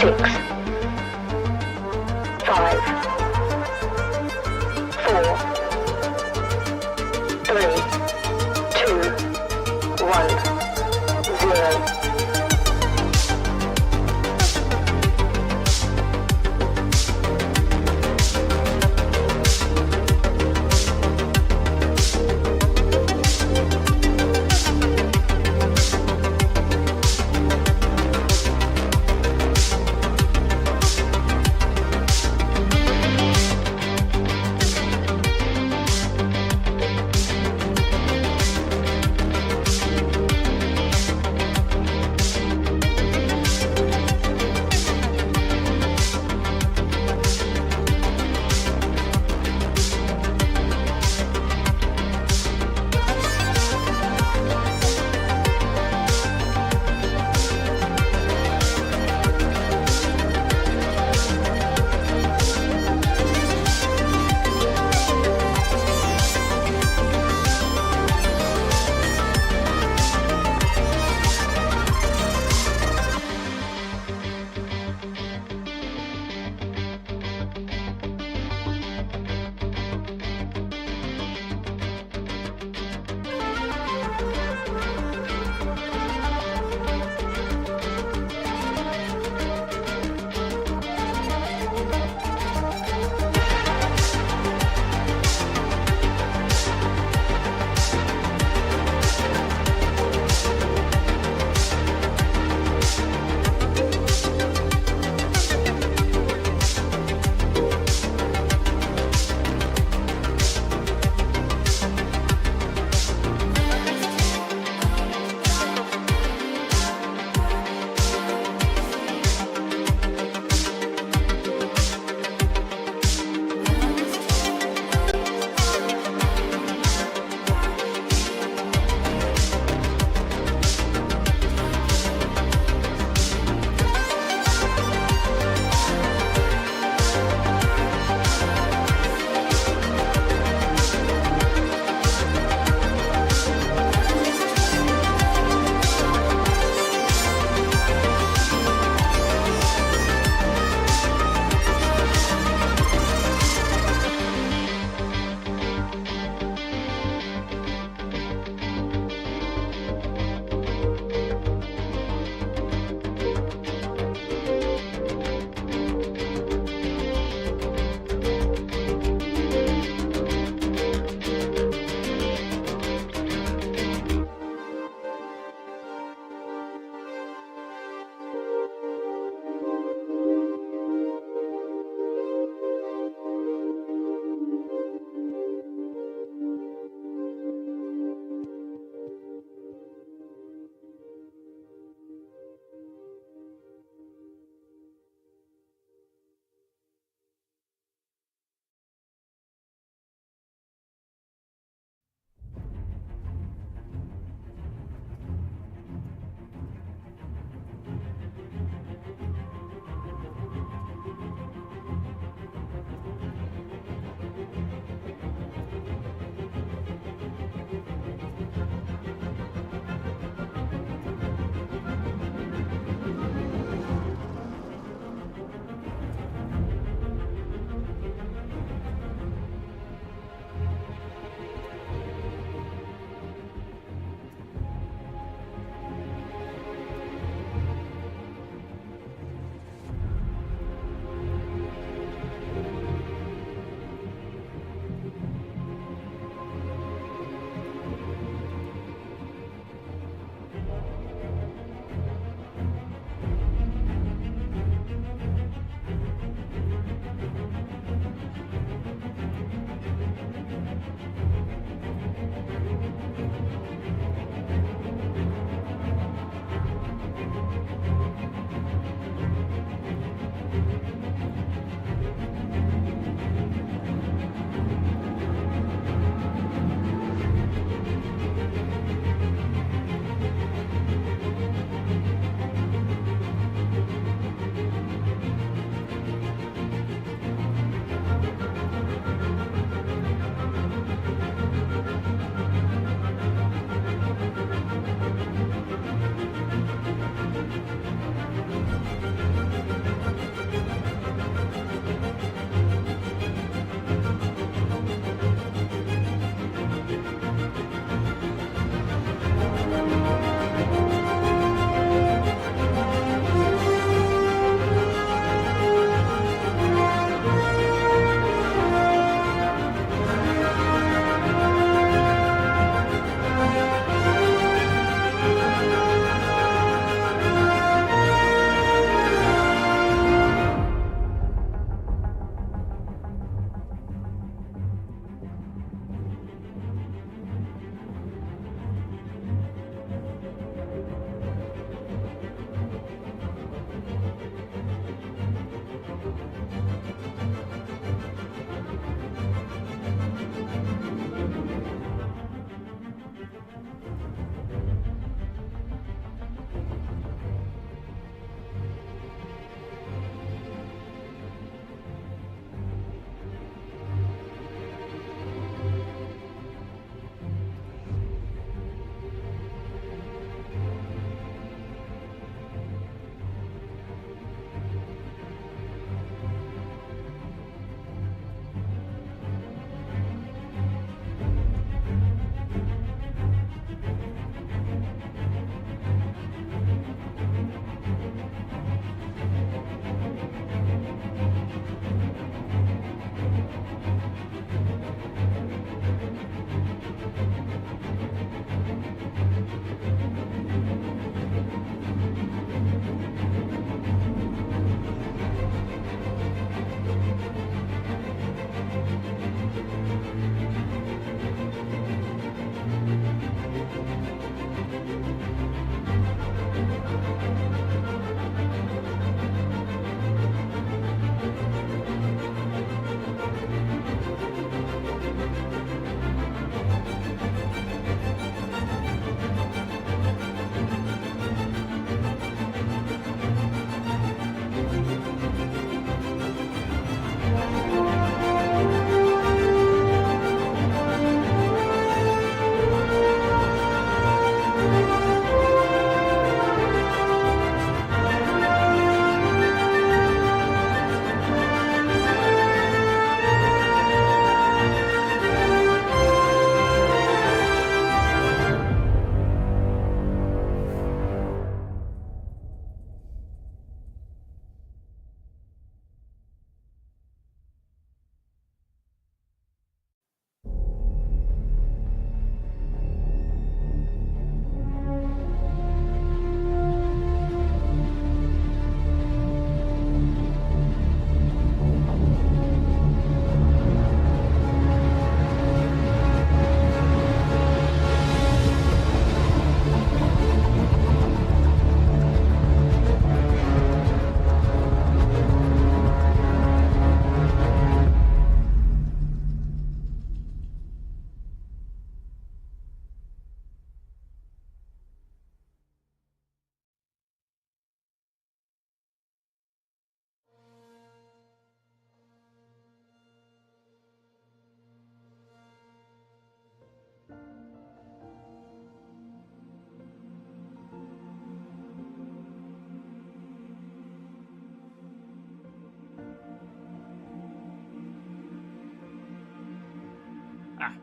6, 5, 4, 3, 2, 1, 0.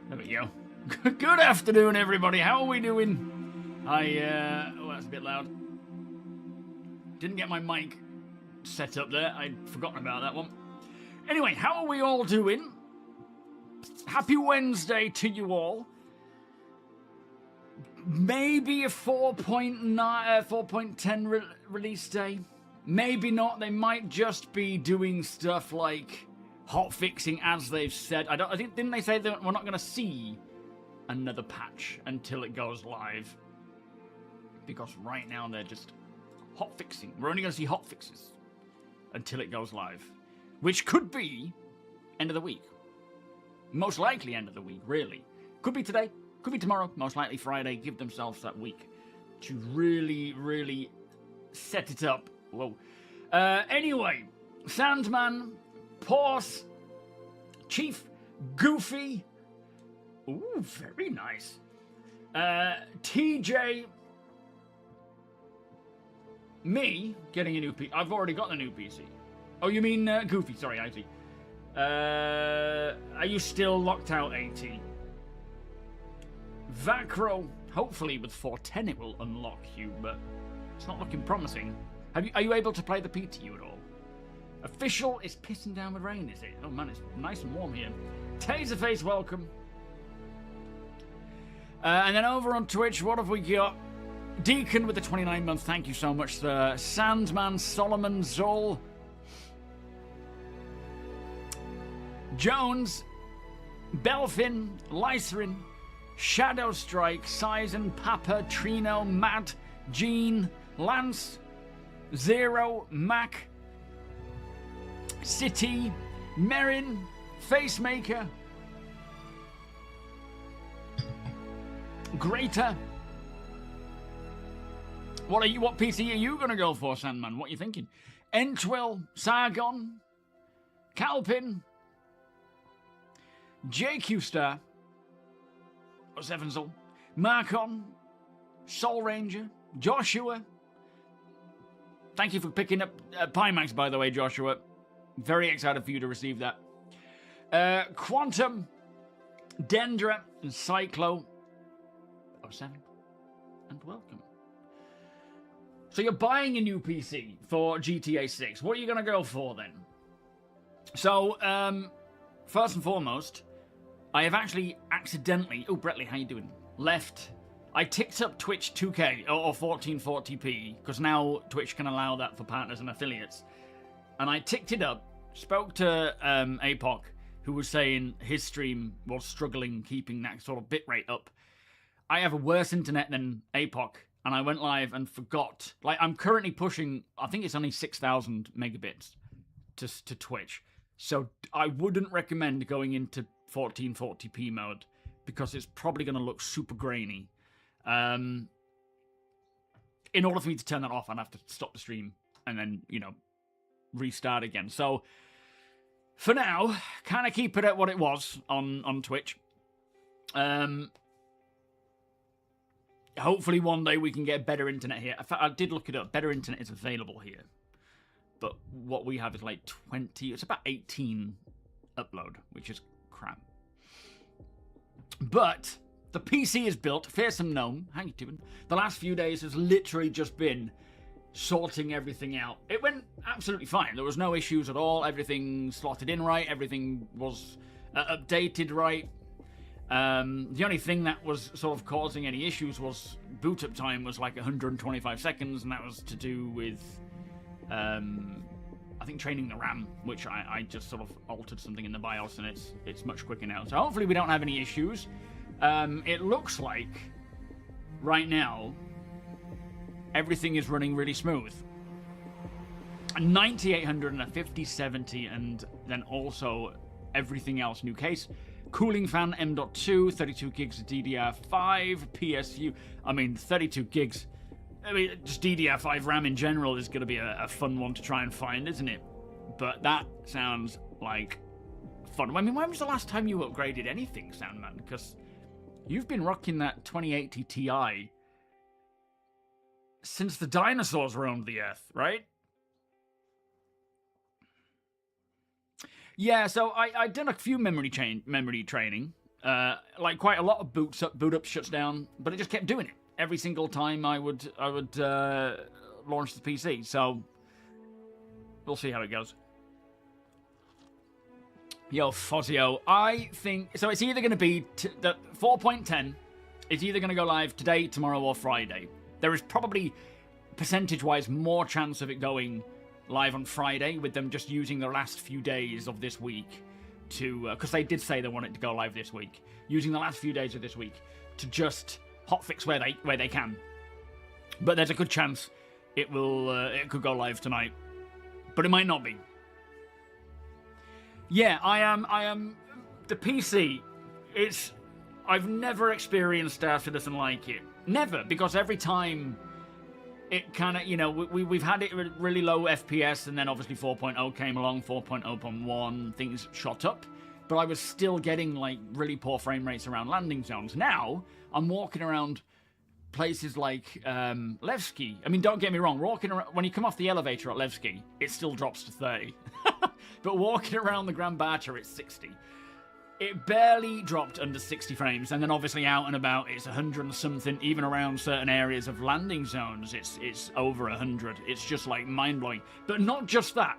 There we go. Good afternoon, everybody. How are we doing? Oh, that's a bit loud. Didn't get my mic set up there. I'd forgotten about that one. Anyway, how are we all doing? Happy Wednesday to you all. Maybe a 4.10 release day. Maybe not. They might just be doing stuff like hot fixing, as they've said. I think didn't they say that we're not going to see another patch until it goes live? Because right now they're just hot fixing. We're only going to see hot fixes until it goes live, which could be end of the week. Most likely end of the week, really. Could be today, could be tomorrow, most likely Friday. Give themselves that week to really, really set it up. Whoa. Anyway, Sandman, Pause, Chief, Goofy. Ooh, very nice. TJ, me getting a new PC. I've already got the new PC. Oh, you mean Goofy? Sorry, I see. Are you still locked out, AT? Vacro, hopefully with 410 it will unlock you, but it's not looking promising. Are you able to play the PTU at all? Official is pissing down with rain, is it? Oh man, it's nice and warm here. Taserface, welcome. And then over on Twitch, what have we got? Deacon with the 29 month, thank you so much, sir. Sandman, Solomon, Zol. Jones, Belfin, Lycerin, Shadow Strike, Sizen, Papa, Trino, Mad, Gene, Lance, Zero, Mac, City, Merin, Facemaker, Greater. What PC are you gonna go for, Sandman? What are you thinking? Entwell, Sargon, Calpin, JQ Star, Sevenzel, Marcon, Soul Ranger, Joshua. Thank you for picking up PIMAX, by the way, Joshua. Very excited for you to receive that. Quantum, Dendra, and Cyclo. 07. And welcome. So you're buying a new PC for GTA 6. What are you going to go for then? So, first and foremost, I have actually accidentally... Oh, Bretley, how you doing? I ticked up Twitch 2K or 1440p because now Twitch can allow that for partners and affiliates. And I ticked it up, spoke to APOC, who was saying his stream was struggling keeping that sort of bitrate up. I have a worse internet than APOC, and I went live and forgot. Like, I'm currently pushing, I think it's only 6,000 megabits to Twitch. So I wouldn't recommend going into 1440p mode because it's probably going to look super grainy. In order for me to turn that off, I'd have to stop the stream and then, restart again. So for now, kind of keep it at what it was on Twitch. Hopefully one day we can get better internet here. In fact, I did look it up. Better internet is available here. But what we have is like 20, it's about 18 upload, which is crap. But the PC is built. Fearsome Gnome, how you doing? The last few days has literally just been sorting everything out. It went absolutely fine. There was no issues at all. Everything slotted in right. Everything was updated right. The only thing that was sort of causing any issues was boot up time was like 125 seconds, and that was to do with, I think, training the RAM, which I just sort of altered something in the BIOS, and it's much quicker now. So hopefully we don't have any issues. It looks like right now everything is running really smooth. 9800 and a 5070, and then also everything else. New case. Cooling fan M.2, 32 gigs DDR5, PSU. I mean, 32 gigs. I mean, just DDR5 RAM in general is going to be a fun one to try and find, isn't it? But that sounds like fun. I mean, when was the last time you upgraded anything, Soundman? Because you've been rocking that 2080 Ti since the dinosaurs roamed the earth, right? Yeah, so I done a few memory training. like quite a lot of boot up shuts down, but it just kept doing it every single time I would launch the PC. So we'll see how it goes. Yo, Fozio, I think so. It's either going to be the 4.10. It's either going to go live today, tomorrow, or Friday. There is probably percentage-wise more chance of it going live on Friday, with them just using the last few days of this week to, because they did say they want it to go live this week, using the last few days of this week to just hotfix where they can. But there's a good chance it could go live tonight, but it might not be. Yeah, I am the PC. I've never experienced Star Citizen like it. Never, because every time it kind of, you know, we've had it really low FPS, and then obviously 4.0 came along, 4.0.1, things shot up, but I was still getting like really poor frame rates around landing zones. Now I'm walking around places like Levski. I mean, don't get me wrong, walking around, when you come off the elevator at Levski, it still drops to 30. But walking around the Grand Bacha, it's 60. It barely dropped under 60 frames, and then obviously out and about, it's 100 and something. Even around certain areas of landing zones, it's over 100. It's just like mind-blowing. But not just that.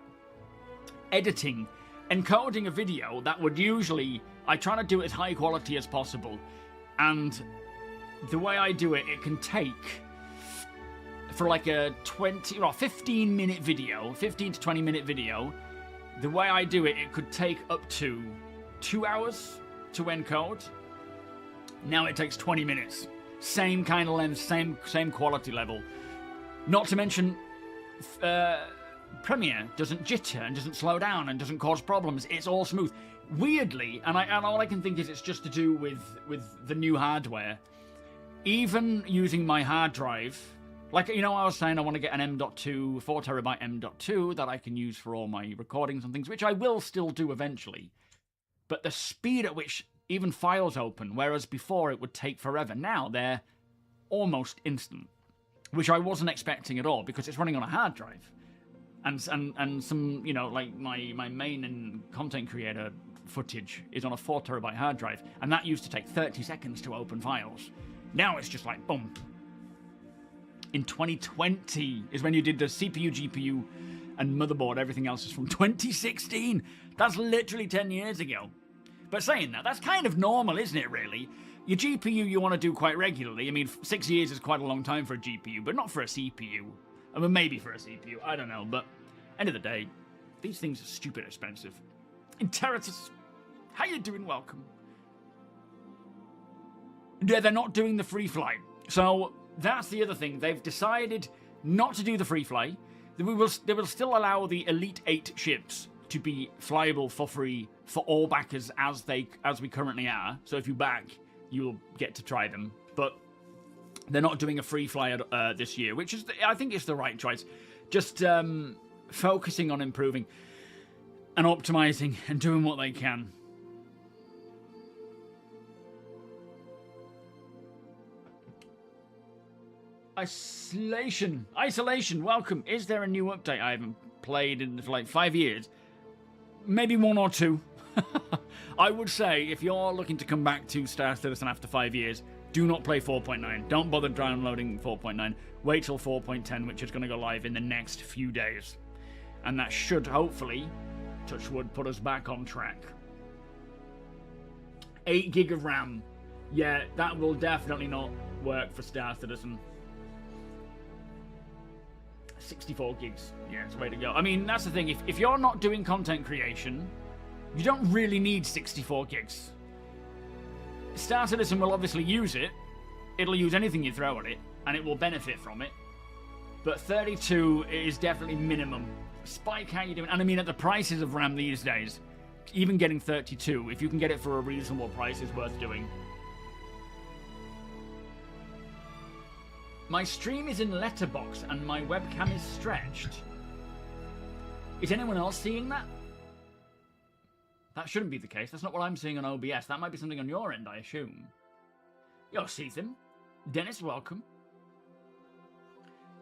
Editing, encoding a video that would usually, I try to do it as high quality as possible, and the way I do it, it can take, for like a 15 minute video, 15 to 20 minute video, the way I do it, it could take up to 2 hours to encode. Now it takes 20 minutes. Same kind of lens, same quality level. Not to mention, Premiere doesn't jitter and doesn't slow down and doesn't cause problems. It's all smooth. Weirdly, and all I can think is it's just to do with the new hardware. Even using my hard drive, like, you know, I was saying I want to get an M.2, 4 terabyte M.2 that I can use for all my recordings and things, which I will still do eventually. But the speed at which even files open, whereas before it would take forever, now they're almost instant, which I wasn't expecting at all, because it's running on a hard drive. And some, you know, like my main and content creator footage is on a 4 terabyte hard drive, and that used to take 30 seconds to open files. Now it's just like, boom. In 2020 is when you did the CPU, GPU, and motherboard. Everything else is from 2016. That's literally 10 years ago. But saying that, that's kind of normal, isn't it, really? Your GPU you want to do quite regularly. I mean, 6 years is quite a long time for a GPU, but not for a CPU. I mean, maybe for a CPU, I don't know. But end of the day, these things are stupid expensive. Interitus, how you doing? Welcome. Yeah, they're not doing the free fly. So that's the other thing. They've decided not to do the free fly. They will still allow the Elite 8 ships to be flyable for free for all backers as we currently are. So if you back, you'll get to try them. But they're not doing a free fly this year, which is, I think, is the right choice. Just focusing on improving and optimizing and doing what they can. Isolation, welcome. Is there a new update? I haven't played in for like 5 years. Maybe 1 or 2. I would say if you're looking to come back to Star Citizen after 5 years, do not play 4.9. Don't bother downloading 4.9. Wait till 4.10, which is going to go live in the next few days. And that should hopefully, touch wood, put us back on track. 8 gig of RAM. Yeah, that will definitely not work for Star Citizen. 64 gigs. Yeah, it's the way to go. I mean, that's the thing. If you're not doing content creation, you don't really need 64 gigs. Star Citizen will obviously use it. It'll use anything you throw at it, and it will benefit from it. But 32 is definitely minimum. Spike, how you doing? And I mean, at the prices of RAM these days, even getting 32, if you can get it for a reasonable price, is worth doing. My stream is in letterbox and my webcam is stretched. Is anyone else seeing that? That shouldn't be the case. That's not what I'm seeing on OBS. That might be something on your end, I assume. Yo, Seethan. Dennis, welcome.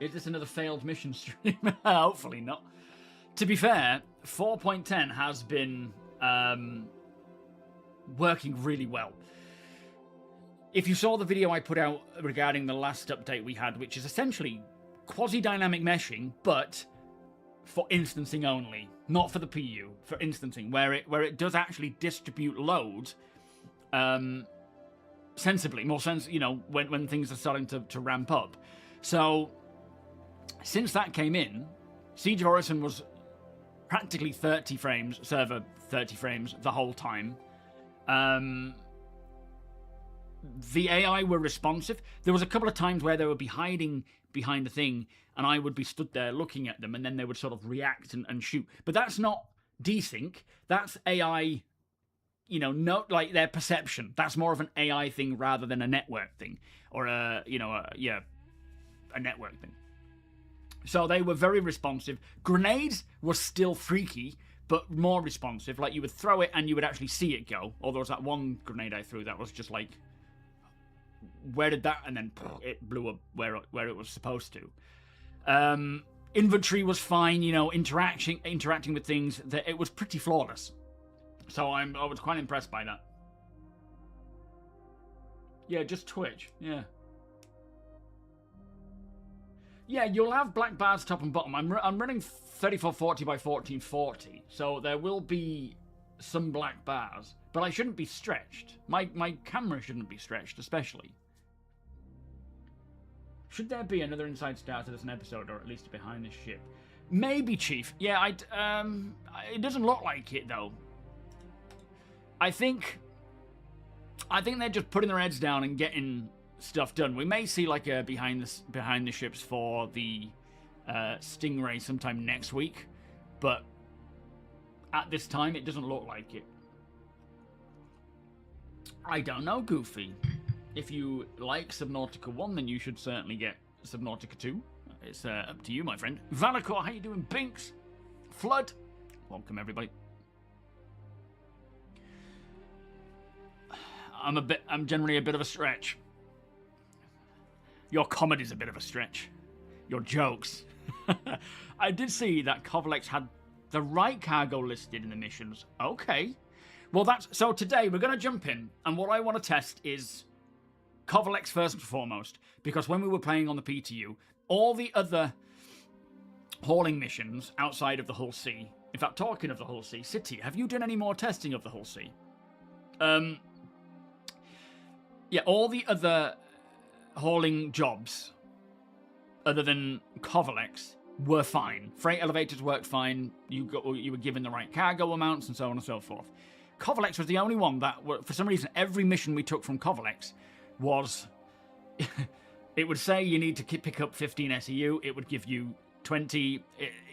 Is this another failed mission stream? Hopefully not. To be fair, 4.10 has been working really well. If you saw the video I put out regarding the last update we had, which is essentially quasi-dynamic meshing, but for instancing only, not for the PU, for instancing, where it does actually distribute load sensibly, more sense, you know, when things are starting to ramp up. So since that came in, Siege of Orison was practically 30 frames, server 30 frames the whole time. The AI were responsive. There was a couple of times where they would be hiding behind the thing, and I would be stood there looking at them, and then they would sort of react and shoot. But that's not desync. That's AI, you know, not like their perception. That's more of an AI thing rather than a network thing, or a network thing. So they were very responsive. Grenades were still freaky, but more responsive. Like, you would throw it and you would actually see it go. Or there was that one grenade I threw that was just like, where did that? And then it blew up where it was supposed to. Inventory was fine, you know, interacting with things. That it was pretty flawless. So I was quite impressed by that. Yeah, just Twitch. Yeah. Yeah, you'll have black bars top and bottom. I'm running 3440 by 1440, so there will be some black bars, but I shouldn't be stretched. My camera shouldn't be stretched, especially. Should there be another Inside Starter as an episode, or at least behind the ship? Maybe, Chief. Yeah, it doesn't look like it though. I think they're just putting their heads down and getting stuff done. We may see like a behind the ships for the Stingray sometime next week, but at this time it doesn't look like it. I don't know, Goofy. If you like Subnautica 1, then you should certainly get Subnautica 2. It's up to you, my friend. Valacor, how you doing? Binks, Flood, welcome everybody. I'm generally a bit of a stretch. Your comedy's a bit of a stretch. Your jokes. I did see that Kovalex had the right cargo listed in the missions. Okay. Well, so today we're going to jump in, and what I want to test is Kovalex first and foremost, because when we were playing on the PTU, all the other hauling missions outside of the Hull Sea, in fact, talking of the Hull Sea, City, have you done any more testing of the Hull Sea? Yeah, all the other hauling jobs, other than Kovalex, were fine. Freight elevators worked fine. You were given the right cargo amounts and so on and so forth. Kovalex was the only one that, for some reason, every mission we took from Kovalex was... it would say you need to pick up 15 SEU. It would give you 20...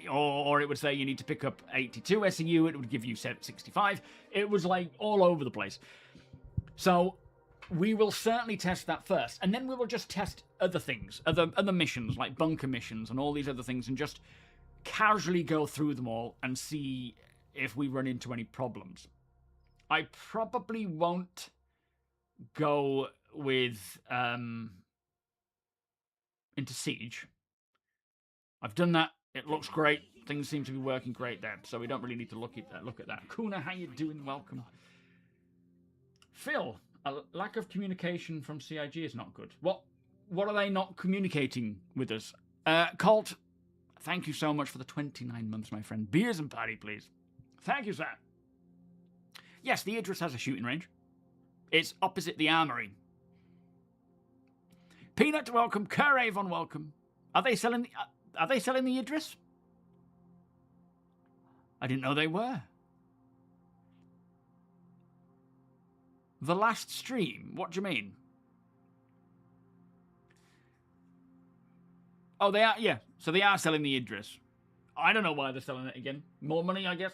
Or it would say you need to pick up 82 SEU. It would give you 65. It was, like, all over the place. So... we will certainly test that first, and then we will just test other things, other missions, like bunker missions and all these other things, and just casually go through them all and see if we run into any problems. I probably won't go with into Siege. I've done that. It looks great. Things seem to be working great there, so we don't really need to look at that. Kuna, how you doing? Welcome. Phil. A lack of communication from CIG is not good. What are they not communicating with us? Colt, thank you so much for the 29 months, my friend. Beers and party, please. Thank you, sir. Yes, the Idris has a shooting range. It's opposite the armory. Peanut, welcome. Kerr Avon, welcome. Are they selling the Idris? I didn't know they were. The last stream? What do you mean? Oh, they are, yeah. So they are selling the Idris. I don't know why they're selling it again. More money, I guess.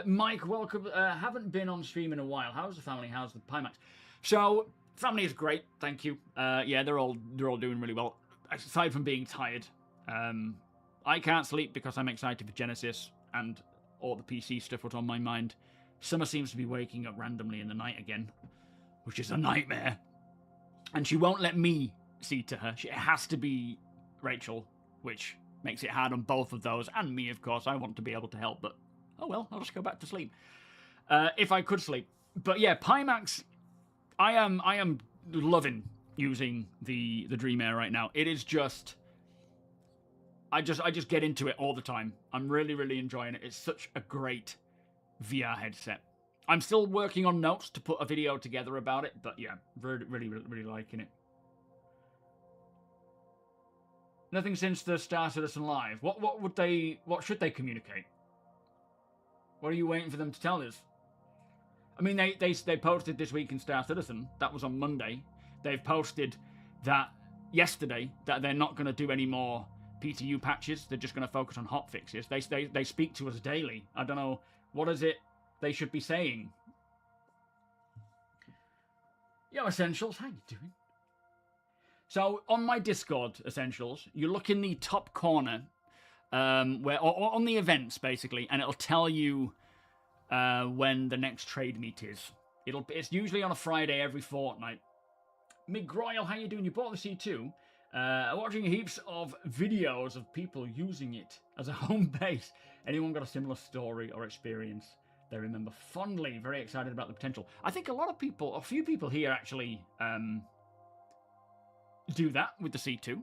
Mike, welcome. Haven't been on stream in a while. How's the family? How's the PIMAX? So, family is great, thank you. Yeah, they're all doing really well. Aside from being tired. I can't sleep because I'm excited for Genesis and all the PC stuff was on my mind. Summer seems to be waking up randomly in the night again, which is a nightmare. And she won't let me see to her. It has to be Rachel, which makes it hard on both of those. And me, of course. I want to be able to help, but oh well, I'll just go back to sleep. If I could sleep. But yeah, PIMAX, I am loving using the Dream Air right now. It is just, I just get into it all the time. I'm really enjoying it. It's such a great VR headset. I'm still working on notes to put a video together about it, but yeah, really liking it. Nothing since the StarCitizen Live. What should they communicate? What are you waiting for them to tell us? I mean, they posted this week in StarCitizen. That was on Monday. They've posted that yesterday that they're not going to do any more PTU patches. They're just going to focus on hot fixes. They speak to us daily. I don't know, what is it they should be saying? Yo, Essentials, how you doing? So on my Discord, Essentials, you look in the top corner, or on the events basically, and it'll tell you when the next trade meet is. It's usually on a Friday every fortnight. McGroyle, how you doing? You bought the C2. Watching heaps of videos of people using it as a home base. Anyone got a similar story or experience they remember fondly? Very excited about the potential. I think a few people here actually do that with the C2.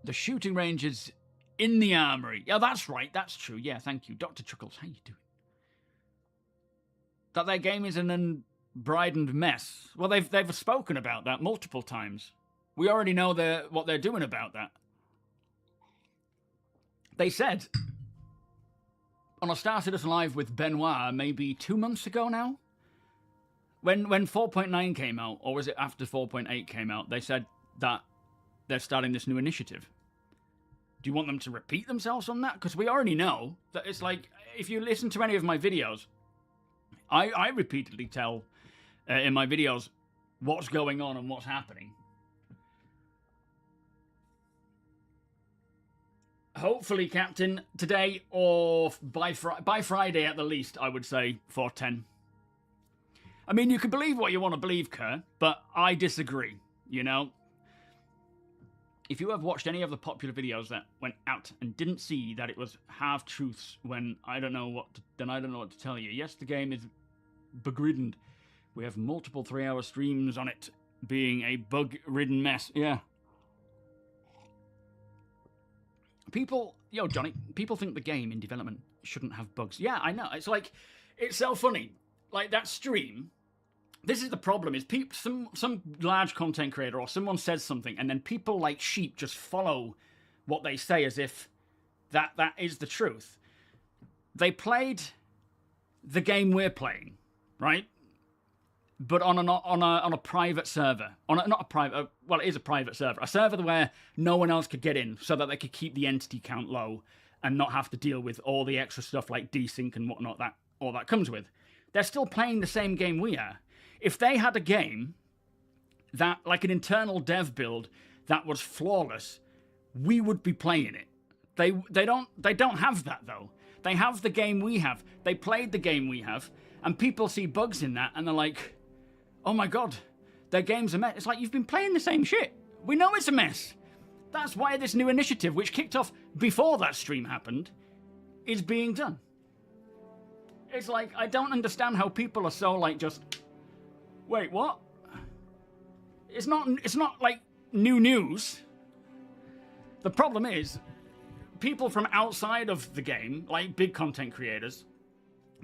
The shooting range is in the armory. Yeah, that's right. That's true. Yeah, thank you. Dr. Chuckles, how you doing? That their game is an unbridled mess. Well, they've spoken about that multiple times. We already know what they're doing about that. They said on a StarCitizen Live with Benoit maybe 2 months ago now, when 4.9 came out, or was it after 4.8 came out, they said that they're starting this new initiative. Do you want them to repeat themselves on that? Because we already know that it's like, if you listen to any of my videos, I repeatedly tell in my videos what's going on and what's happening. Hopefully, Captain, today or by Friday at the least, I would say 410. I mean, you can believe what you want to believe, Kerr, but I disagree, you know? If you have watched any of the popular videos that went out and didn't see that it was half-truths when I don't know what to tell you. Yes, the game is bug-ridden. We have multiple 3-hour streams on it being a bug-ridden mess. Yeah. Yo, Johnny, people think the game in development shouldn't have bugs. Yeah, I know. It's like, it's so funny. Like, that stream, this is the problem, is some large content creator or someone says something, and then people like sheep just follow what they say as if that is the truth. They played the game we're playing, right? But on a private server. Well, it is a private server. A server where no one else could get in so that they could keep the entity count low and not have to deal with all the extra stuff like desync and whatnot that all that comes with. They're still playing the same game we are. If they had a game that, like an internal dev build that was flawless, we would be playing it. They don't have that though. They have the game we have. They played the game we have, and people see bugs in that and they're like, oh my god, their game's a mess. It's like, you've been playing the same shit. We know it's a mess. That's why this new initiative, which kicked off before that stream happened, is being done. It's like, I don't understand how people are so like just, wait, what? It's not like new news. The problem is, people from outside of the game, like big content creators,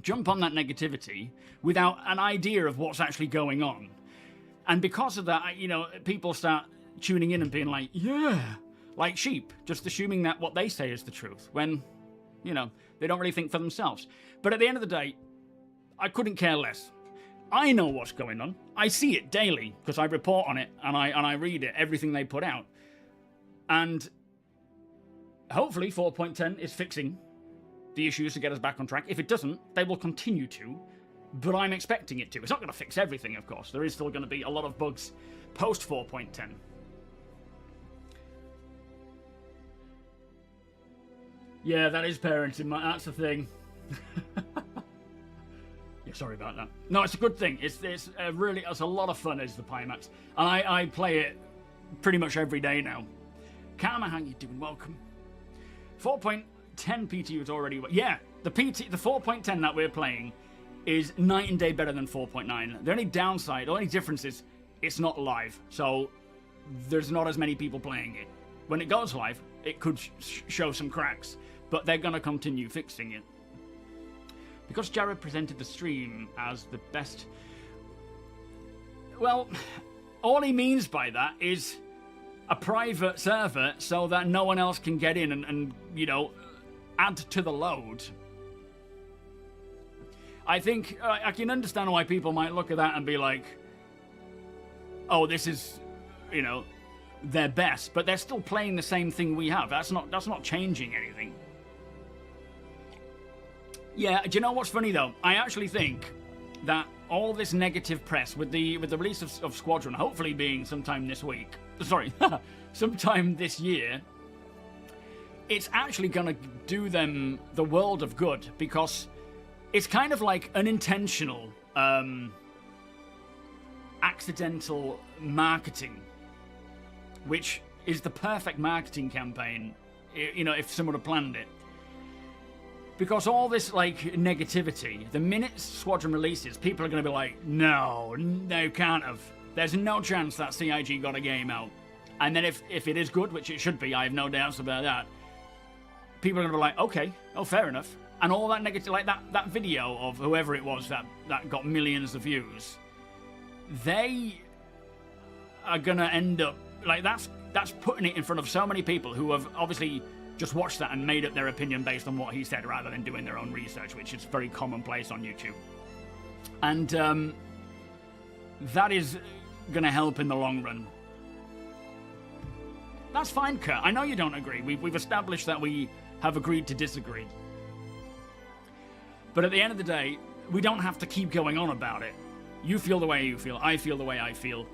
jump on that negativity without an idea of what's actually going on. And because of that, you know, people start tuning in and being like, yeah, like sheep, just assuming that what they say is the truth, when, you know, they don't really think for themselves. But at the end of the day, I couldn't care less. I know what's going on. I see it daily, because I report on it, and I read it, everything they put out. And hopefully 4.10 is fixing the issues to get us back on track. If it doesn't, they will continue to, but I'm expecting it to. It's not going to fix everything, of course. There is still going to be a lot of bugs post 4.10. Yeah, that is parenting, that's the thing. Yeah, sorry about that. No, it's a good thing. It's a lot of fun, is the PIMAX. And I play it pretty much every day now. Karma, how you doing? Welcome. 4.10 PTU is already... Yeah, the 4.10 that we're playing is night and day better than 4.9. The only downside, the only difference is it's not live. So there's not as many people playing it. When it goes live, it could show some cracks. But they're going to continue fixing it. Because Jared presented the stream as the best... Well, all he means by that is a private server so that no one else can get in and you know, add to the load. I think I can understand why people might look at that and be like, oh, this is, you know, their best, but they're still playing the same thing we have. That's not changing anything. Yeah, do you know what's funny though? I actually think that all this negative press with the release of Squadron, hopefully being sometime this week, sorry, sometime this year, it's actually gonna do them the world of good, because it's kind of like unintentional, accidental marketing, which is the perfect marketing campaign, you know, if someone had planned it. Because all this, like, negativity, the minute Squadron releases, people are going to be like, no, they can't have. There's no chance that CIG got a game out. And then if it is good, which it should be, I have no doubts about that, people are going to be like, okay, oh, fair enough. And all that negative, like that video of whoever it was that got millions of views, they are going to end up, like, that's putting it in front of so many people who have obviously just watched that and made up their opinion based on what he said rather than doing their own research, which is very commonplace on YouTube. And that is going to help in the long run. That's fine, Kurt. I know you don't agree. We've established that we have agreed to disagree. But at the end of the day, we don't have to keep going on about it. You feel the way you feel. I feel the way I feel.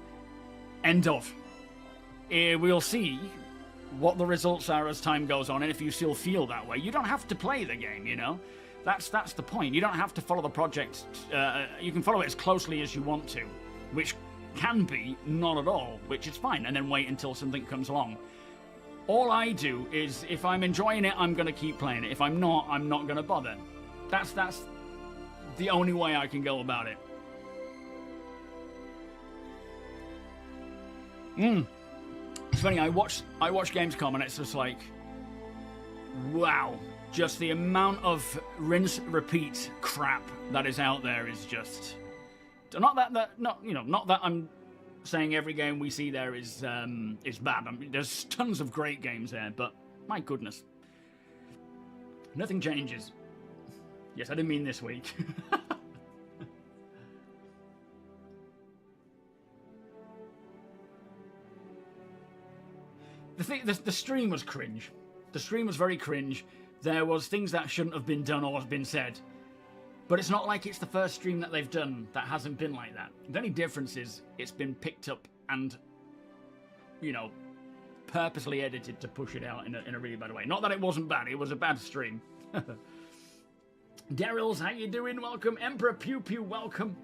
End of. We'll see what the results are as time goes on, and if you still feel that way, you don't have to play the game, you know? That's the point. You don't have to follow the project. You can follow it as closely as you want to, which can be not at all, which is fine, and then wait until something comes along. All I do is, if I'm enjoying it, I'm going to keep playing it. If I'm not going to bother. That's the only way I can go about it. It's funny, I watch Gamescom and it's just like, wow, just the amount of rinse repeat crap that is out there is just not that I'm saying every game we see there is bad. I mean, there's tons of great games there, but my goodness, nothing changes. Yes, I didn't mean this week. The stream was cringe. The stream was very cringe. There was things that shouldn't have been done or been said. But it's not like it's the first stream that they've done that hasn't been like that. The only difference is it's been picked up and, you know, purposely edited to push it out in a really bad way. Not that it wasn't bad. It was a bad stream. Daryl's, how you doing? Welcome. Emperor Pew Pew, welcome.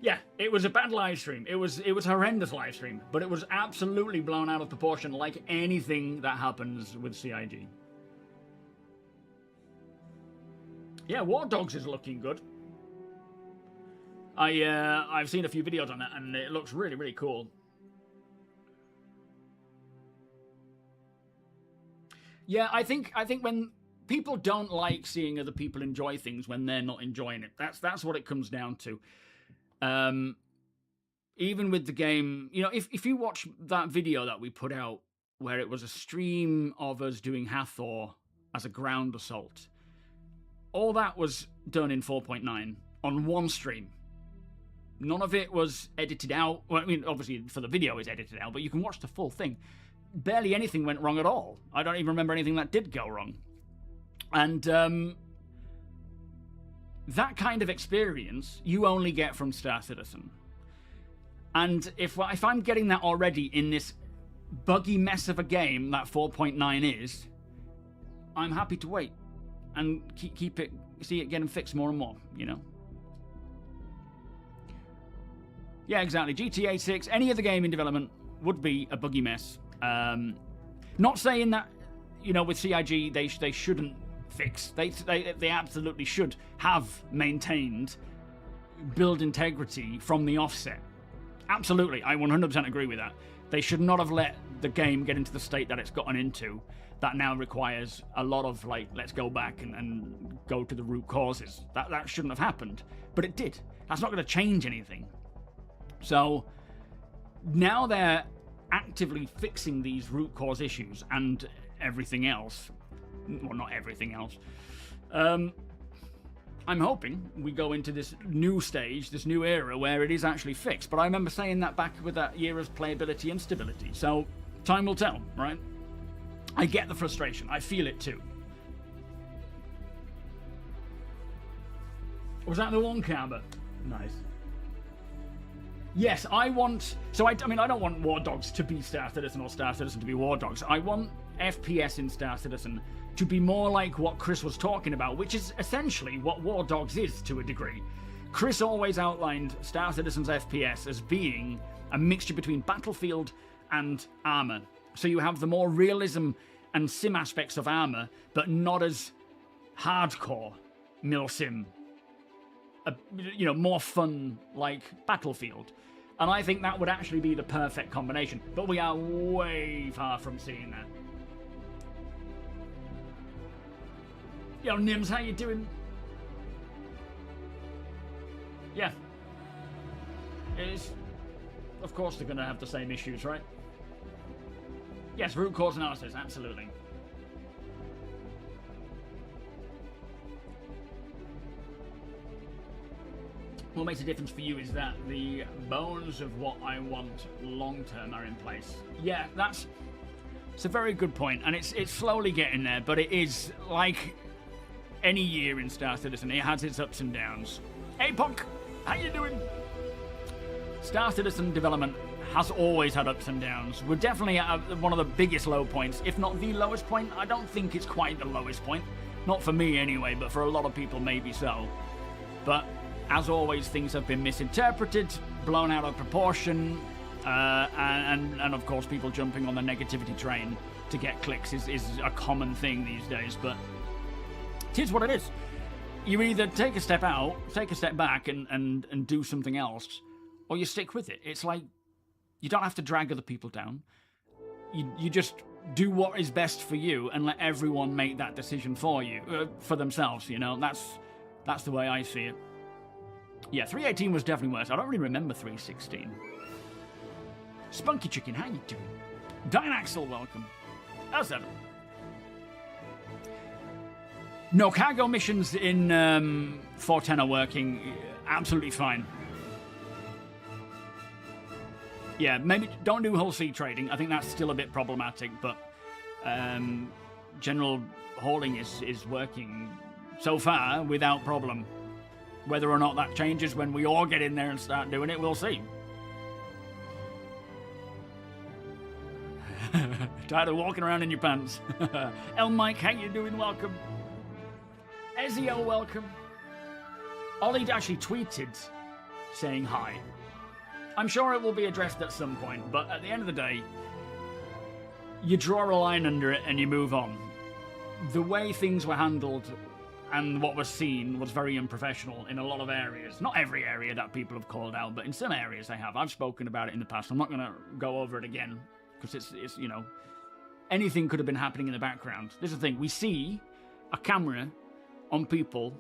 Yeah, it was a bad live stream. It was a horrendous live stream, but it was absolutely blown out of proportion like anything that happens with CIG. Yeah, War Dogs is looking good. I've seen a few videos on that and it looks really, really cool. Yeah, I think when people don't like seeing other people enjoy things when they're not enjoying it, that's what it comes down to. Even with the game, you know, if you watch that video that we put out where it was a stream of us doing Hathor as a ground assault, all that was done in 4.9 on one stream. None of it was edited out. Well, I mean, obviously for the video it's edited out, but you can watch the full thing. Barely anything went wrong at all. I don't even remember anything that did go wrong. And that kind of experience you only get from Star Citizen. And if I'm getting that already in this buggy mess of a game that 4.9 is, I'm happy to wait and keep it, see it getting fixed more and more, you know? Yeah, exactly. GTA 6, any other game in development would be a buggy mess. Not saying that, you know, with CIG they shouldn't fix. They absolutely should have maintained build integrity from the offset. Absolutely, I 100% agree with that. They should not have let the game get into the state that it's gotten into. That now requires a lot of, like, let's go back and go to the root causes. That shouldn't have happened, but it did. That's not going to change anything. So now they're actively fixing these root cause issues and everything else. Well, not everything else. I'm hoping we go into this new stage, this new era, where it is actually fixed. But I remember saying that back with that year of playability and stability. So time will tell, right? I get the frustration. I feel it too. Was that the one camera? Nice. Yes, I want... So, I mean, I don't want War Dogs to be Star Citizen or Star Citizen to be War Dogs. I want FPS in Star Citizen to be more like what Chris was talking about, which is essentially what War Dogs is to a degree. Chris always outlined Star Citizen's FPS as being a mixture between Battlefield and Arma. So you have the more realism and sim aspects of Arma, but not as hardcore mil-sim. You know, more fun like Battlefield. And I think that would actually be the perfect combination. But we are way far from seeing that. Yo, Nims, how you doing? Yeah. It is. Of course they're going to have the same issues, right? Yes, root cause analysis, absolutely. What makes a difference for you is that the bones of what I want long-term are in place. Yeah, it's a very good point, and it's slowly getting there, but it is like any year in Star Citizen. It has its ups and downs. Hey, Punk, how you doing? Star Citizen development has always had ups and downs. We're definitely at one of the biggest low points, if not the lowest point. I don't think it's quite the lowest point. Not for me anyway, but for a lot of people maybe so. But as always, things have been misinterpreted, blown out of proportion, and of course people jumping on the negativity train to get clicks is a common thing these days, but it is what it is. You either take a step out, take a step back and do something else, or you stick with it. It's like, you don't have to drag other people down. You just do what is best for you and let everyone make that decision for you, for themselves, you know? That's the way I see it. Yeah, 318 was definitely worse. I don't really remember 316. Spunky Chicken, how you doing? Dynaxel, welcome. L7. No, cargo missions in 410 are working absolutely fine. Yeah, maybe don't do hull sea trading. I think that's still a bit problematic, but general hauling is working so far without problem. Whether or not that changes when we all get in there and start doing it, we'll see. Tired of walking around in your pants. El Mike, how you doing? Welcome. Ezio, welcome. Ollie actually tweeted saying hi. I'm sure it will be addressed at some point, but at the end of the day, you draw a line under it and you move on. The way things were handled and what was seen was very unprofessional in a lot of areas. Not every area that people have called out, but in some areas they have. I've spoken about it in the past. I'm not going to go over it again, because it's, you know, anything could have been happening in the background. This is the thing. We see a camera on people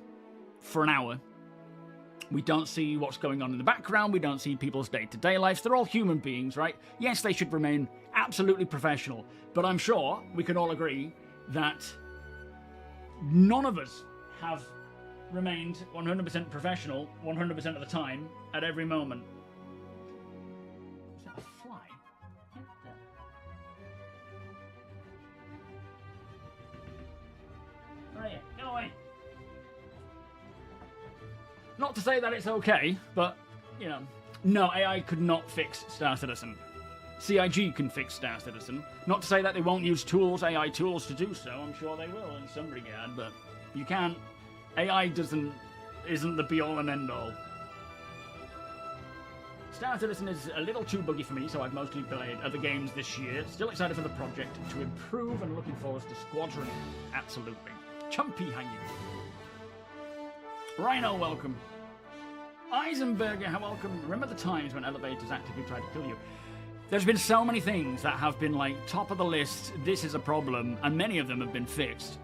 for an hour. We don't see what's going on in the background. We don't see people's day-to-day lives. They're all human beings, right? Yes, they should remain absolutely professional. But I'm sure we can all agree that none of us have remained 100% professional 100% of the time at every moment. Is that a fly? Oh yeah, get away. Not to say that it's okay, but, you know, no, AI could not fix Star Citizen. CIG can fix Star Citizen. Not to say that they won't use tools, AI tools, to do so. I'm sure they will in some regard, but you can't. AI isn't the be-all and end-all. Star Citizen is a little too buggy for me, so I've mostly played other games this year. Still excited for the project to improve and looking forward to Squadron. Absolutely. Chumpy hanging. Rhino, welcome. Eisenberger, how welcome. Remember the times when elevators actively tried to kill you? There's been so many things that have been like top of the list, this is a problem, and many of them have been fixed.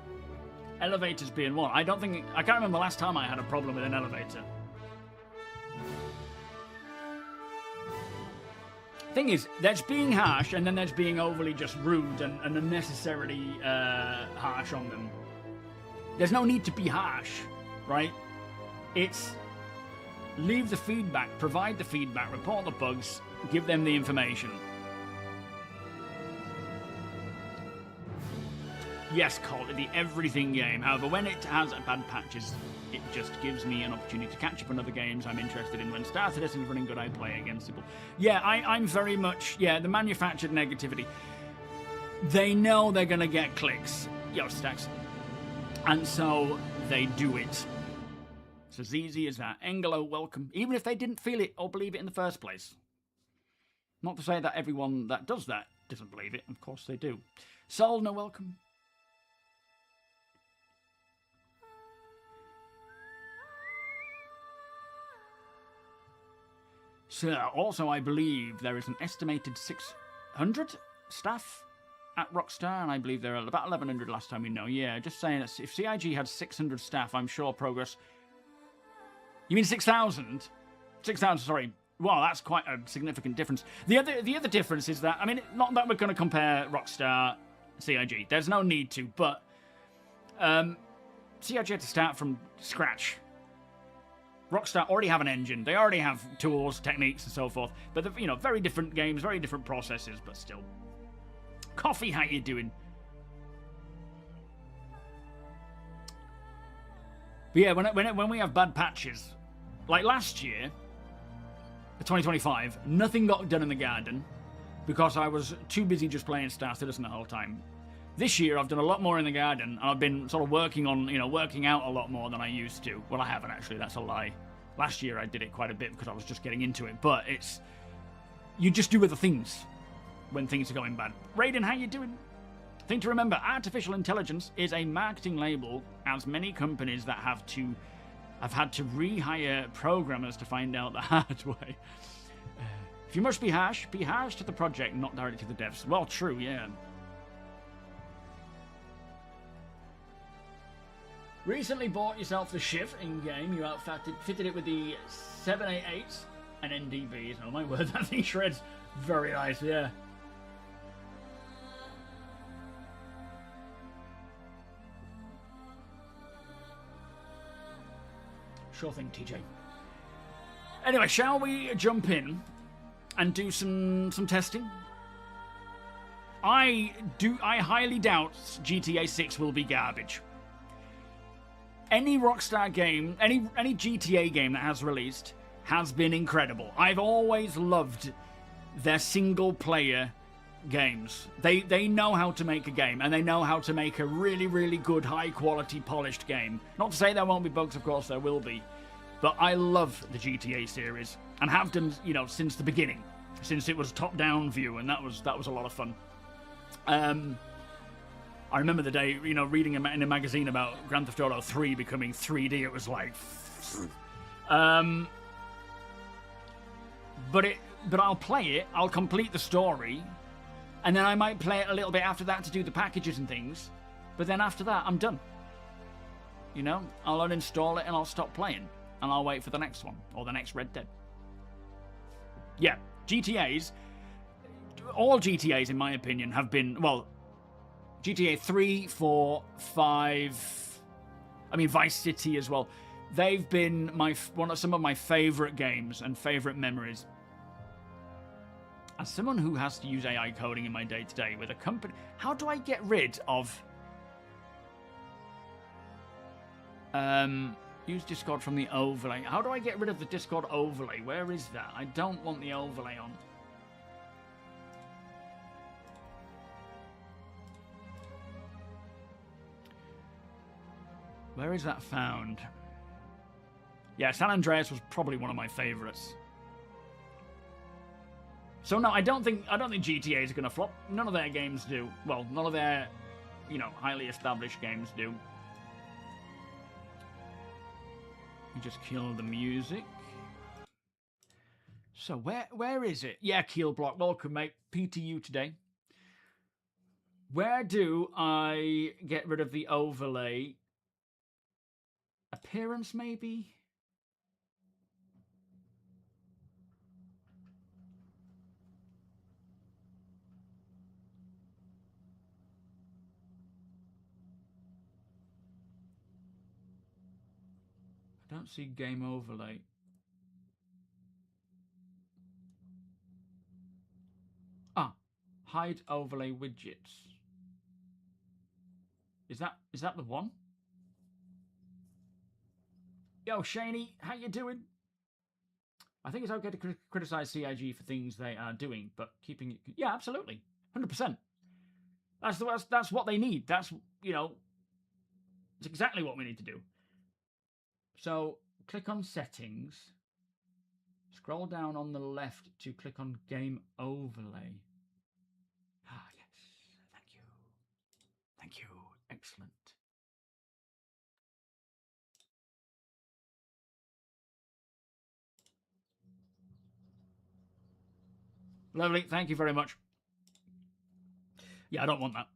Elevators being one. I can't remember the last time I had a problem with an elevator. Thing is, there's being harsh, and then there's being overly just rude and unnecessarily harsh on them. There's no need to be harsh, right? It's leave the feedback, provide the feedback, report the bugs, give them the information. Yes, Colt, the everything game. However, when it has bad patches, it just gives me an opportunity to catch up on other games I'm interested in. When Star Citizen is running good, I play against people. Yeah, I'm very much, the manufactured negativity. They know they're going to get clicks. Yo, Stacks. And so they do it. It's as easy as that. Engelo, welcome. Even if they didn't feel it or believe it in the first place. Not to say that everyone that does that doesn't believe it. Of course they do. Solna, welcome. So, also, I believe there is an estimated 600 staff at Rockstar, and I believe there are about 1,100 last time we know. Yeah, just saying, that if CIG had 600 staff, I'm sure progress... You mean 6,000? 6,000, sorry. Wow, that's quite a significant difference. The other difference is that, I mean, not that we're going to compare Rockstar, CIG. There's no need to, but CIG had to start from scratch. Rockstar already have an engine. They already have tools, techniques, and so forth. But, very different games, very different processes, but still. Coffee, how you doing? But yeah, when we have bad patches, like last year, 2025, nothing got done in the garden because I was too busy just playing Star Citizen the whole time. This year, I've done a lot more in the garden, and I've been sort of working out a lot more than I used to. Well, I haven't, actually. That's a lie. Last year, I did it quite a bit because I was just getting into it. But you just do other things when things are going bad. Raiden, how you doing? Thing to remember, artificial intelligence is a marketing label, as many companies that have had to rehire programmers to find out the hard way. If you must be harsh to the project, not directly to the devs. Well, true, yeah. Recently bought yourself the Shiv in-game. You fitted it with the 788s and NDBs. Oh my word, that thing shreds. Very nice, yeah. Sure thing, TJ. Anyway, shall we jump in and do some testing? I highly doubt GTA 6 will be garbage. Any Rockstar game, any GTA game that has released has been incredible. I've always loved their single-player games. They know how to make a game, and they know how to make a really, really good, high-quality, polished game. Not to say there won't be bugs, of course there will be, but I love the GTA series, and have done, since the beginning, since it was top-down view, and that was a lot of fun. I remember the day, reading in a magazine about Grand Theft Auto 3 becoming 3D. It was like, but I'll play it. I'll complete the story, and then I might play it a little bit after that to do the packages and things. But then after that, I'm done. I'll uninstall it and I'll stop playing, and I'll wait for the next one or the next Red Dead. Yeah, GTAs. All GTAs, in my opinion, have been GTA 3, 4, 5, Vice City as well. They've been some of my favourite games and favourite memories. As someone who has to use AI coding in my day-to-day with a company, how do I get rid of... use Discord from the overlay. How do I get rid of the Discord overlay? Where is that? I don't want the overlay on. Where is that found? Yeah, San Andreas was probably one of my favourites. So no, I don't think GTA is going to flop. None of their games do. Well, none of their, highly established games do. You just kill the music. So where is it? Yeah, Keelblock, welcome, mate. PTU today. Where do I get rid of the overlay? Appearance, maybe? I don't see game overlay. Ah, hide overlay widgets. Is that the one? Yo, Shaney, how you doing? I think it's okay to criticize CIG for things they are doing, but keeping it... Yeah, absolutely. 100%. That's what they need. That's, it's exactly what we need to do. So, click on Settings. Scroll down on the left to click on Game Overlay. Ah, yes. Thank you. Thank you. Excellent. Lovely. Thank you very much. Yeah, I don't want that.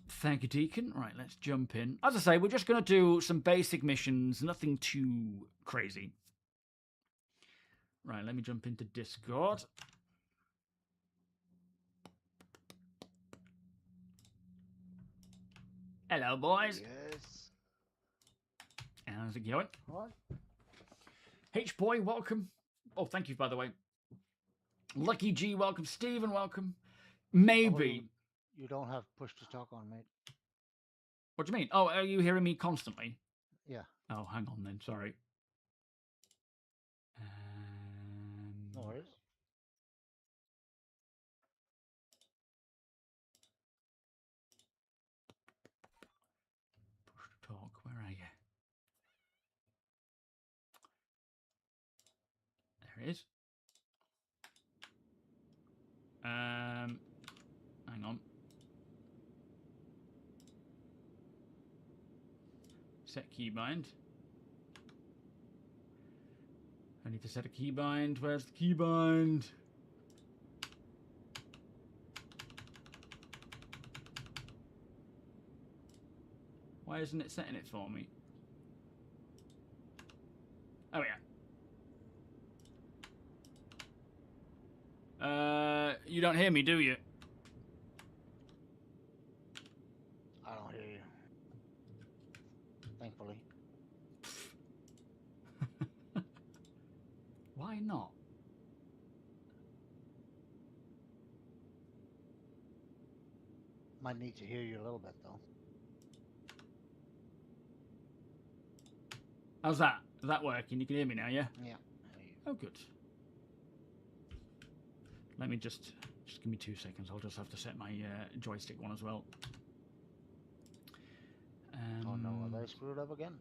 Thank you, Deacon. Right, let's jump in. As I say, we're just going to do some basic missions, nothing too crazy. Right, let me jump into Discord. Hello, boys. Yes. How's it going? What? H-Boy, welcome. Oh, thank you, by the way. Lucky G, welcome. Stephen, welcome. Maybe. You don't have push to talk on, mate. What do you mean? Oh, are you hearing me constantly? Yeah. Oh, hang on then. Sorry. No worries. Push to talk. Where are you? There it is. Hang on. Set keybind. I need to set a keybind. Where's the keybind? Why isn't it setting it for me? Oh yeah. You don't hear me, do you? I don't hear you. Thankfully. Why not? Might need to hear you a little bit though. How's that? Is that working? You can hear me now, yeah? Yeah. Oh, good. Let me just give me 2 seconds. I'll just have to set my joystick one as well. Oh no, are they screwed up again?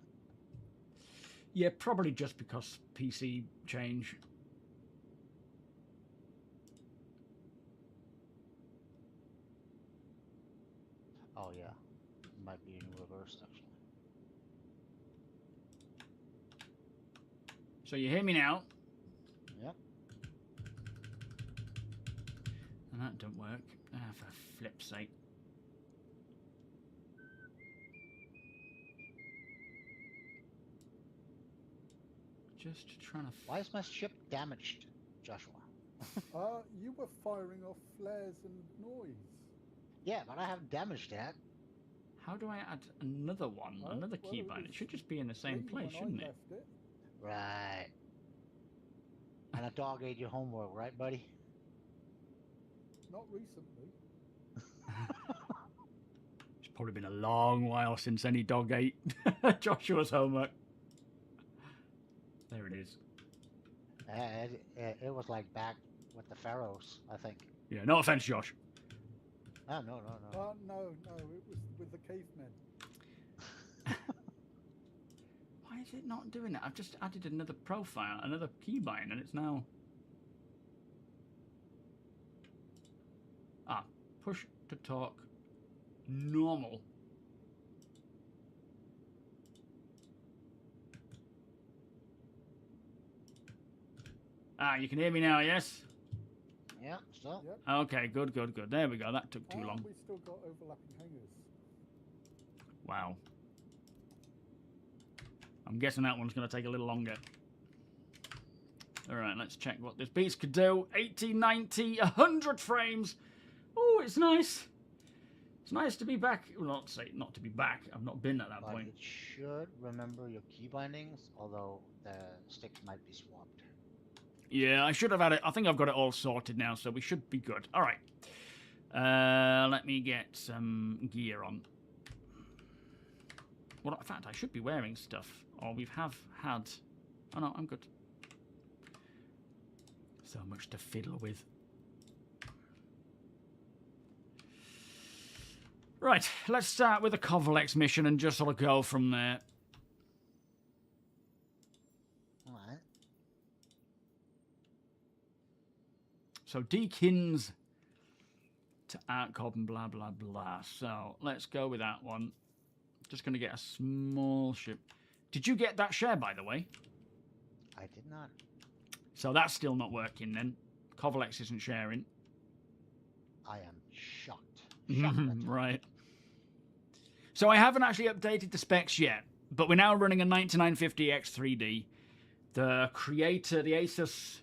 Yeah, probably just because PC change. Oh yeah. Might be in reverse actually. So you hear me now? Yep. And that don't work. Ah, for flip's sake. Just trying to... Why is my ship damaged, Joshua? You were firing off flares and noise. Yeah, but I haven't damaged that. How do I add another one? Another Well, keybind? It should just be in the same green place, when I shouldn't it? left it. Right. And a dog ate your homework, right, buddy? Not recently. It's probably been a long while since any dog ate Joshua's homework. There it is. It was like back with the pharaohs, I think. Yeah, no offense, Josh. Oh, no. No, it was with the cavemen. Why is it not doing that? I've just added another profile, another keybind, and it's now... push to talk normal. Ah, you can hear me now, yes? Yeah, still. Yep. Okay, good, good, good. There we go. That took too long. We still got overlapping hangars. Wow. I'm guessing that one's going to take a little longer. All right, let's check what this beast could do. 80, 90, 100 frames. Oh, it's nice. It's nice to be back. Well, not to be back. I've not been at that But point. it should remember your key bindings, although the sticks might be swapped. Yeah, I should have had it. I think I've got it all sorted now, so we should be good. All right. Let me get some gear on. Well, in fact, I should be wearing stuff. Or we have had... Oh, no, I'm good. So much to fiddle with. Right, let's start with the Kovalex mission and just sort of go from there. Alright. So Deakins to Outcob and blah, blah, blah. So let's go with that one. Just going to get a small ship. Did you get that share, by the way? I did not. So that's still not working then. Kovalex isn't sharing. I am shocked. Shocked. Right. So I haven't actually updated the specs yet, but we're now running a 9950 X3D. The creator, the Asus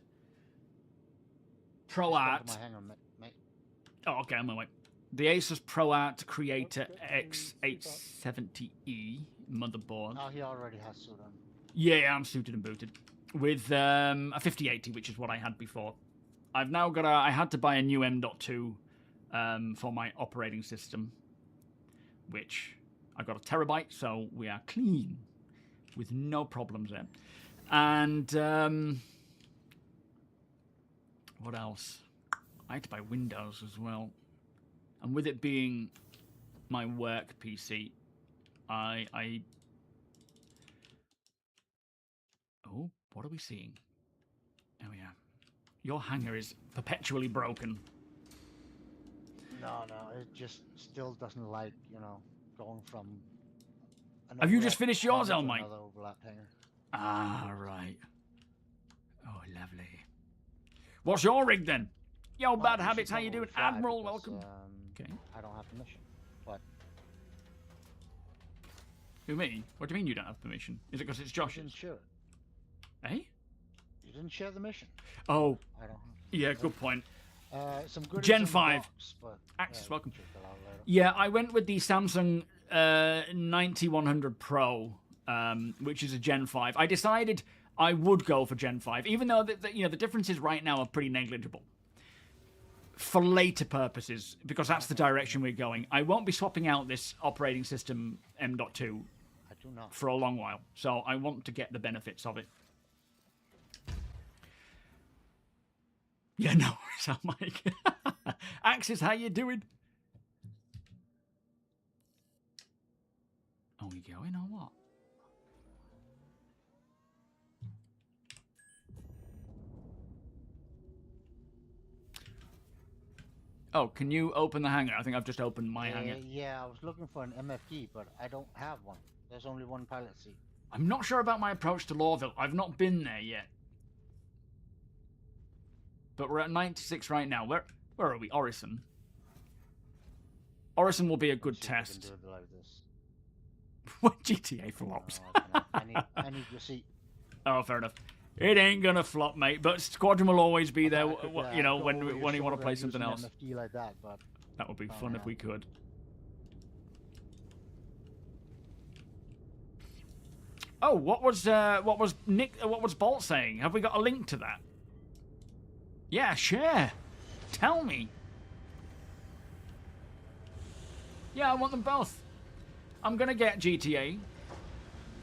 Pro Art. My hangar, mate. Oh, okay, I'm on my way. The Asus Pro Art Creator X870E motherboard. Oh, he already has suit on. Yeah, I'm suited and booted. With a 5080, which is what I had before. I've now got I had to buy a new M.2 for my operating system, which I got a terabyte, so we are clean with no problems there. And what else? I had to buy Windows as well. And with it being my work PC, I oh, what are we seeing? There we are. Your hangar is perpetually broken. No, it just still doesn't like, going from... Have you just finished yours, El Mike? Another overlap hangar. Ah, right. Oh, lovely. What's your rig then? Yo, Well, Bad you Habits, should how you doing? probably fly Admiral, because, welcome. Okay. I don't have permission. But Who, me? What do you mean you don't have permission? Is it because it's you Josh's? didn't share it. Eh? You didn't share the mission. Oh, I don't. yeah, good point. Some good. Gen 5. Axis, welcome. Yeah, I went with the Samsung 9100 Pro, which is a Gen 5. I decided I would go for Gen 5, even though the differences right now are pretty negligible. For later purposes, because that's the direction we're going. I won't be swapping out this operating system M.2 I do not. for a long while, so I want to get the benefits of it. Yeah, no, sound Mike. Axis, how you doing? Are we going or what? Oh, can you open the hangar? I think I've just opened my hangar. Yeah, I was looking for an MFD, but I don't have one. There's only one pilot seat. I'm not sure about my approach to Lawville. I've not been there yet. But we're at 96 right now. Where are we? Orison. Orison will be a good See if I can test. do it like this. When GTA flops. No, I need your seat. Oh, fair enough. It ain't gonna flop, mate. But Squadron will always be there. I could, You know, go over your when you want to shoulder play and use something an else. MFD like that, but That would be fun if yeah. we could. Oh, what was Bolt saying? Have we got a link to that? Yeah, share. Tell me. Yeah, I want them both. I'm gonna get GTA.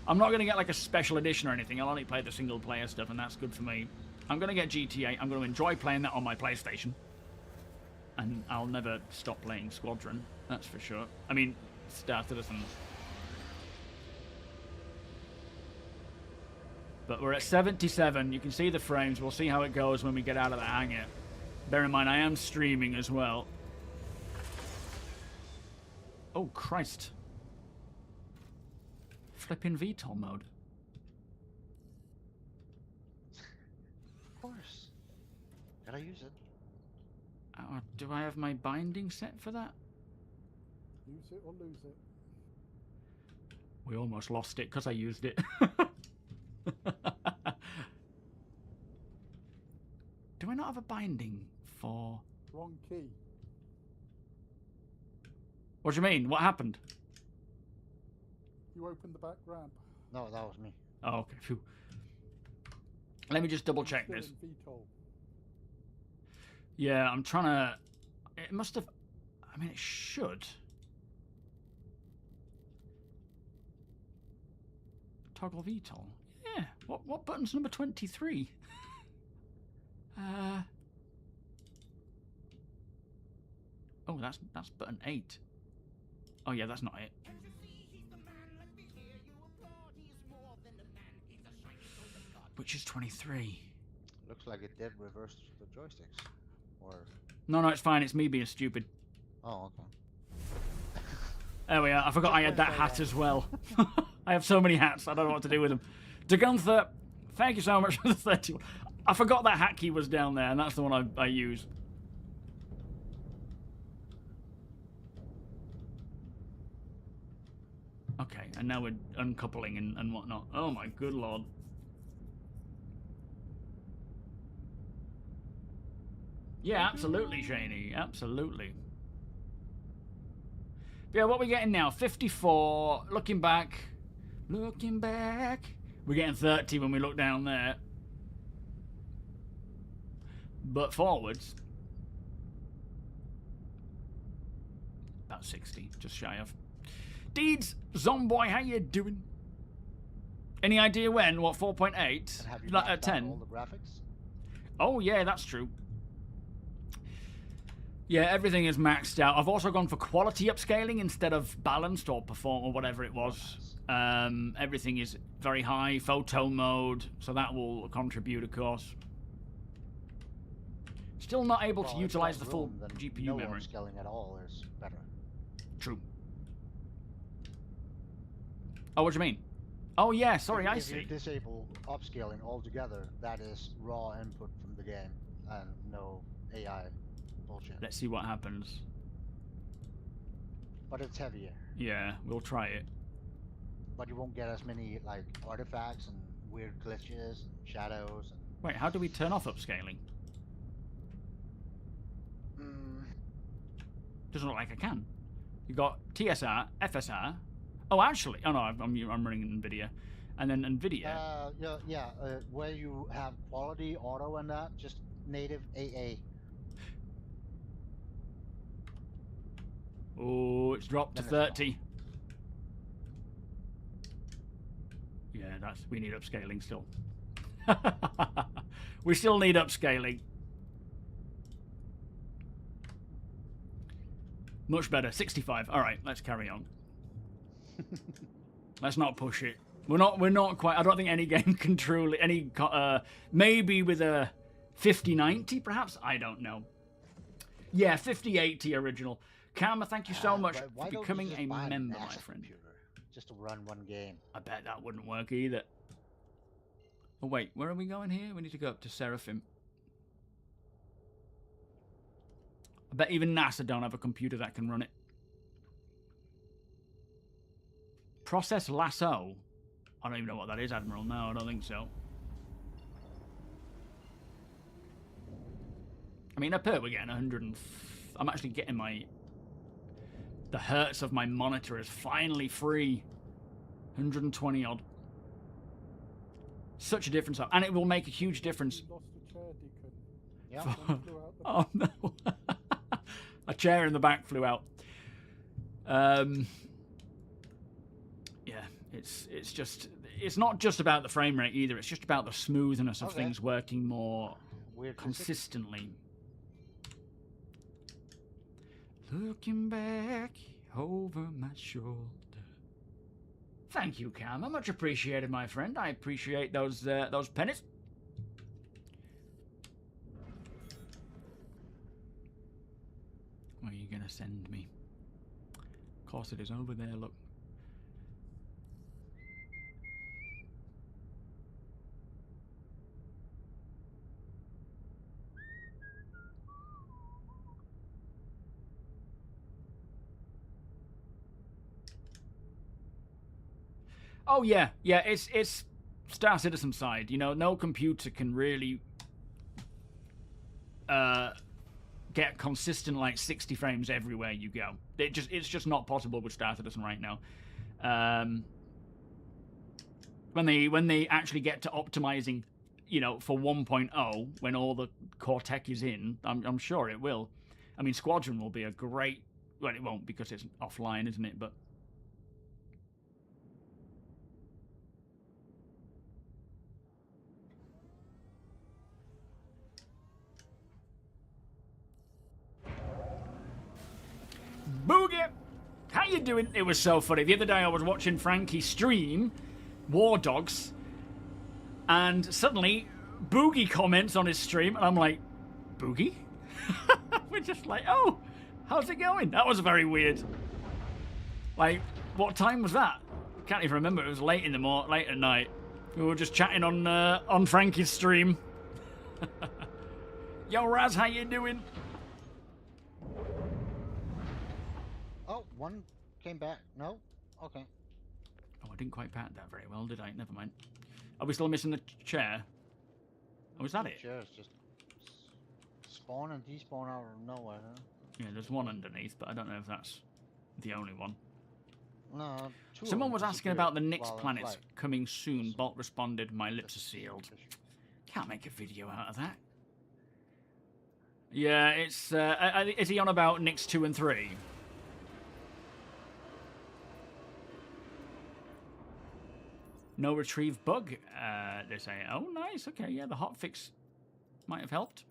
I'm not gonna get like a special edition or anything. I'll only play the single player stuff, and that's good for me. I'm gonna get GTA. I'm gonna enjoy playing that on my PlayStation. And I'll never stop playing Squadron, that's for sure. I mean, StarCitizen. But we're at 77. You can see the frames. We'll see how it goes when we get out of the hangar. Bear in mind, I am streaming as well. Oh, Christ. Flipping VTOL mode. Of course. Gotta use it. Do I have my binding set for that? Use it or lose it. We almost lost it because I used it. Do I not have a binding for... Wrong key. What do you mean? What happened? You opened the back ramp. No, that was me. Oh, okay. Phew. Let me just double check Still this. in VTOL. Yeah, I'm trying to... It must have... I mean, it should. Toggle VTOL. Yeah. What button's number 23? Oh, that's button 8. Oh yeah, that's not it. Which is 23. Looks like it did reverse the joysticks. Or... No, it's fine. It's me being stupid. Oh, okay. There we are. I forgot I had that hat as well. I have so many hats. I don't know what to do with them. De Gunther, thank you so much for the 31. I forgot that hat key was down there, and that's the one I use. Okay, and now we're uncoupling and whatnot. Oh my good lord. Yeah, absolutely, Shaney. Absolutely. Yeah, what are we getting now? 54. Looking back. Looking back. We're getting 30 when we look down there. But forwards. About 60. Just shy of. Deeds, Zomboy, how you doing? Any idea when? What, 4.8? Have you Like maxed at out 10? all the graphics? Oh, yeah, that's true. Yeah, everything is maxed out. I've also gone for quality upscaling instead of balanced or perform or whatever it was. Everything is very high, photo mode, so that will contribute, of course. Still not able to Well, if utilize the there's full room, then GPU no memory. upscaling at all is better. True. Oh, what do you mean? Oh, yeah, sorry, I If see. you disable upscaling altogether, that is raw input from the game and no AI bullshit. Let's see what happens. But it's heavier. Yeah, we'll try it. But you won't get as many like artifacts and weird glitches and shadows and... Wait, how do we turn off upscaling? Doesn't look like I can. You got TSR, FSR. Oh, actually, oh no, I'm running NVIDIA, and then NVIDIA. Where you have quality, auto, and that, just native AA. Oh, it's dropped to Then it's 30. Yeah, we need upscaling still. We still need upscaling. Much better, 65. All right, let's carry on. Let's not push it. We're not quite. I don't think any game can truly maybe with a 5090 perhaps. I don't know. Yeah, 5080 original. Karma, thank you so much for becoming a member, my friend. Computer just to run one game. I bet that wouldn't work either. Oh wait, where are we going here? We need to go up to Seraphim. I bet even NASA don't have a computer that can run it. Process lasso. I don't even know what that is, Admiral. No, I don't think so. I mean, up here we're getting 100 I'm actually getting the hertz of my monitor is finally free. 120 odd. Such a difference. And it will make a huge difference. You lost a chair, Deacon. Yeah. One flew out the Oh no. A chair in the back flew out. Yeah, it's not just about the frame rate either. It's just about the smoothness of things working more Weird consistently. Looking back over my shoulder. Thank you, Karma. Much appreciated, my friend. I appreciate those pennies. Where are you gonna send me? course it is over there, look. Oh yeah, yeah, it's Star Citizen side. You know, no computer can really get consistent like 60 frames everywhere you go. It's just not possible with Star Citizen right now. When they actually get to optimizing, you know, for 1.0, when all the core tech is in, I'm sure it will. I mean, Squadron will be a great. Well, it won't because it's offline, isn't it? But Boogie! How you doing? It was so funny. The other day I was watching Frankie stream War Dogs, and suddenly Boogie comments on his stream, and I'm like, Boogie? We're just like, oh, how's it going? That was very weird. Like, what time was that? Can't even remember. It was late late at night. We were just chatting on Frankie's stream. Yo, Raz, how you doing? Oh, one came back. No? Okay. Oh, I didn't quite pat that very well, did I? Never mind. Are we still missing the chair? Oh, is that it? Chairs just spawn and despawn out of nowhere, huh? Yeah, there's one underneath, but I don't know if that's the only one. No, two Someone of them was asking disappeared about the Nyx while in planets flight. coming soon. Bolt responded, my lips are Just sealed. suspicious. Can't make a video out of that. Yeah, it's... is he on about Nyx 2 and 3? No retrieve bug, they're saying. Oh, nice. Okay, yeah, the hotfix might have helped.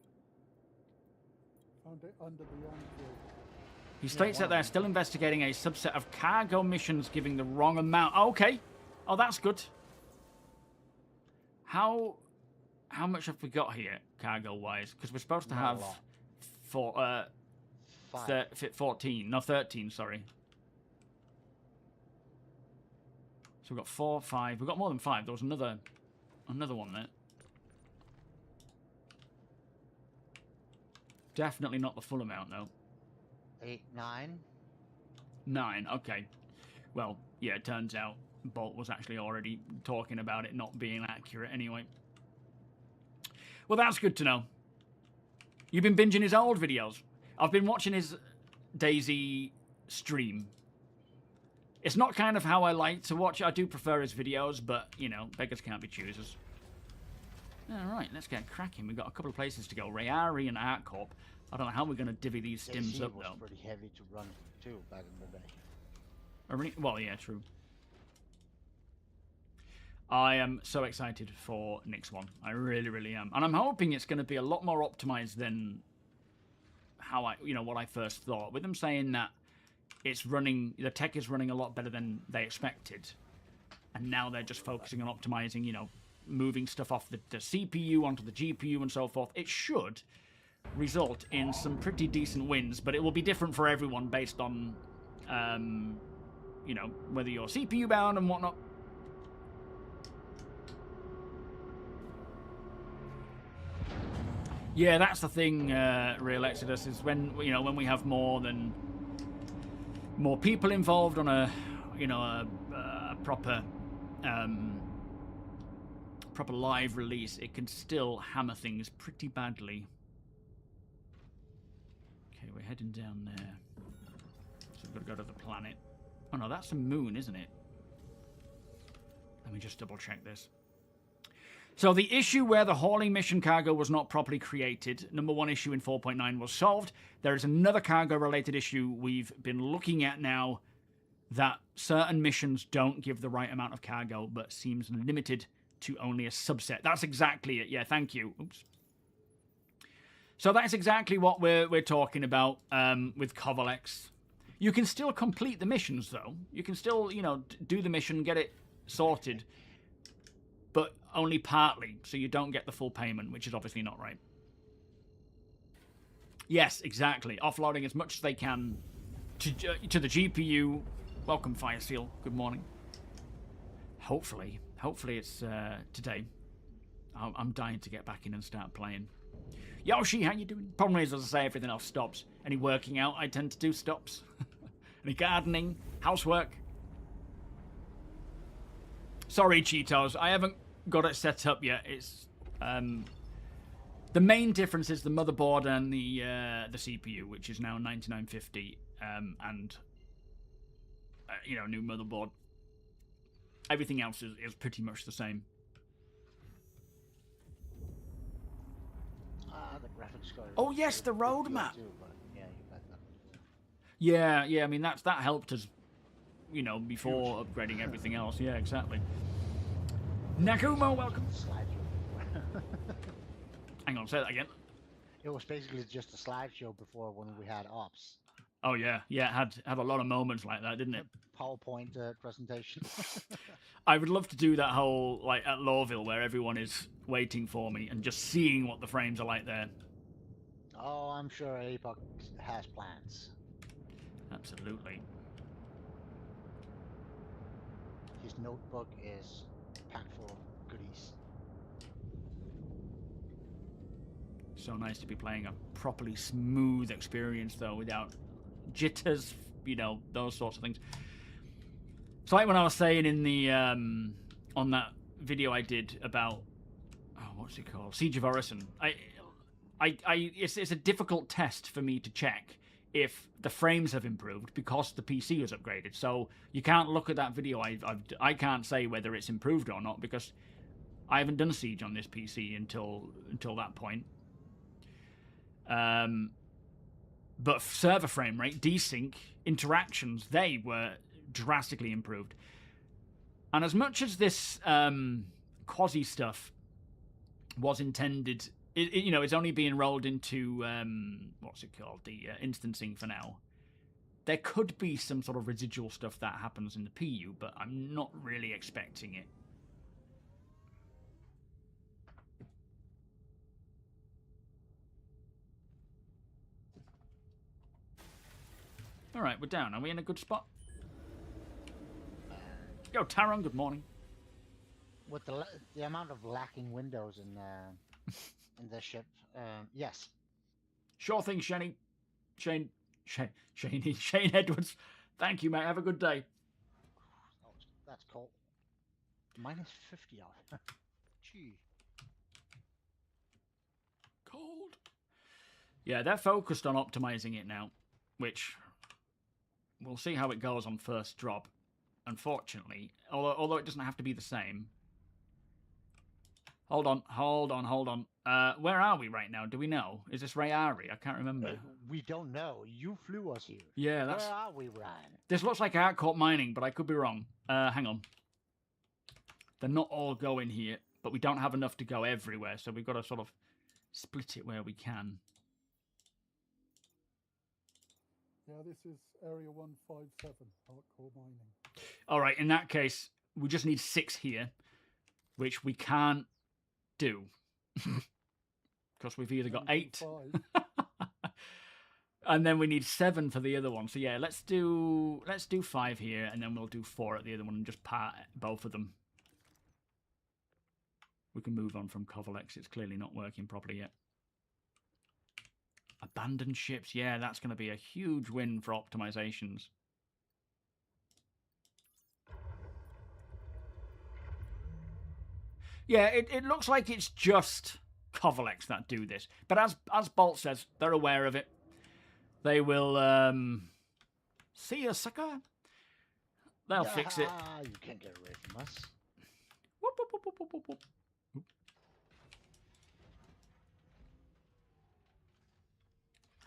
Found it under the Enquire. He states that they're still investigating a subset of cargo missions giving the wrong amount. Okay. Oh, that's good. How much have we got here, cargo-wise? Because we're supposed to Not a have lot. 14. No, 13, sorry. So we've got 4, 5. We've got more than 5. There was another one there. Definitely not the full amount, though. 8, 9. 9, okay. Well, yeah, it turns out Bolt was actually already talking about it not being accurate anyway. Well, that's good to know. You've been binging his old videos. I've been watching his DayZ stream. It's not kind of how I like to watch it. I do prefer his videos, but, you know, beggars can't be choosers. Alright, let's get cracking. We've got a couple of places to go. Rayari and ArtCorp. I don't know how we're going to divvy these stims DayZ up, was though. pretty heavy to run, too, back in the day. Well, yeah, true. I am so excited for Nyx 1. I really, really am. And I'm hoping it's going to be a lot more optimized than how what I first thought. With them saying that it's running, the tech is running a lot better than they expected. And now they're just focusing on optimizing, moving stuff off the CPU onto the GPU and so forth. It should result in some pretty decent wins, but it will be different for everyone based on, whether you're CPU bound and whatnot. Yeah, that's the thing, Real Exodus, is when we have more people involved on a proper proper live release, it can still hammer things pretty badly. Okay, we're heading down there. So we've got to go to the planet. Oh no, that's a moon, isn't it? Let me just double check this. So the issue where the hauling mission cargo was not properly created, number 1 issue in 4.9 was solved. There is another cargo-related issue we've been looking at now, that certain missions don't give the right amount of cargo, but seems limited to only a subset. That's exactly it. Yeah, thank you. Oops. So that's exactly what we're talking about with Kovalex. You can still complete the missions, though. You can still, do the mission, get it sorted, but only partly, so you don't get the full payment, which is obviously not right. Yes, exactly. Offloading as much as they can to the GPU. Welcome, Fire Seal. Good morning. Hopefully it's today. I'm dying to get back in and start playing. Yoshi, how you doing? Problem is, as I say, everything else stops. Any working out I tend to do stops. Any gardening, housework. Sorry, Cheetos, I haven't got it set up yet. It's the main difference is the motherboard and the CPU, which is now 9950, and you know, new motherboard. Everything else is pretty much the same. The graphics card. Oh yes, the roadmap. Yeah, you got that. Yeah. I mean that helped us, you know, before upgrading everything else. Yeah, exactly. Nakumo, welcome. Slideshow. Hang on, say that again. It was basically just a slideshow before when we had ops. Oh yeah, it had a lot of moments like that, didn't it? PowerPoint presentation. I would love to do that whole, like, at Lawville where everyone is waiting for me and just seeing what the frames are like there. Oh, I'm sure Apex has plans. Absolutely. His notebook is packed full of goodies. So nice to be playing a properly smooth experience, though, without jitters, you know, those sorts of things. It's like when I was saying in the on that video I did about what's it called, Siege of Orison. It's a difficult test for me to check if the frames have improved because the PC is upgraded. So you can't look at that video. I can't say whether it's improved or not because I haven't done Siege on this PC until that point. But server frame rate, desync, interactions, they were drastically improved. And as much as this quasi stuff was intended, you know, it's only being rolled into what's it called, the instancing for now. There could be some sort of residual stuff that happens in the PU, but I'm not really expecting it. All right, we're down. Are we in a good spot? Yo, Taron, good morning. With the amount of lacking windows in the ship, yes. Sure thing, Shane Edwards. Thank you, mate. Have a good day. That's cold. Minus 50 out. Gee. Cold. Yeah, they're focused on optimizing it now, which we'll see how it goes on first drop. Unfortunately, although it doesn't have to be the same. Hold on. Where are we right now? Do we know? Is this Rayari? I can't remember. We don't know. You flew us here. Yeah, that's... Where are we, Ryan? This looks like hardcore mining, but I could be wrong. Hang on. They're not all going here, but we don't have enough to go everywhere, so we've got to sort of split it where we can. Yeah, this is Area 157, hardcore mining. All right, in that case, we just need 6 here, which we can't do. Because we've either got 8... and then we need 7 for the other one. So yeah, let's do 5 here, and then we'll do 4 at the other one and just part both of them. We can move on from Kovalex. It's clearly not working properly yet. Abandoned ships. Yeah, that's going to be a huge win for optimizations. Yeah, it looks like it's just Kovalex that do this. But as Bolt says, they're aware of it. They will see you, sucker. They'll fix it. You can't get away from us. Whoop, whoop, whoop, whoop, whoop, whoop.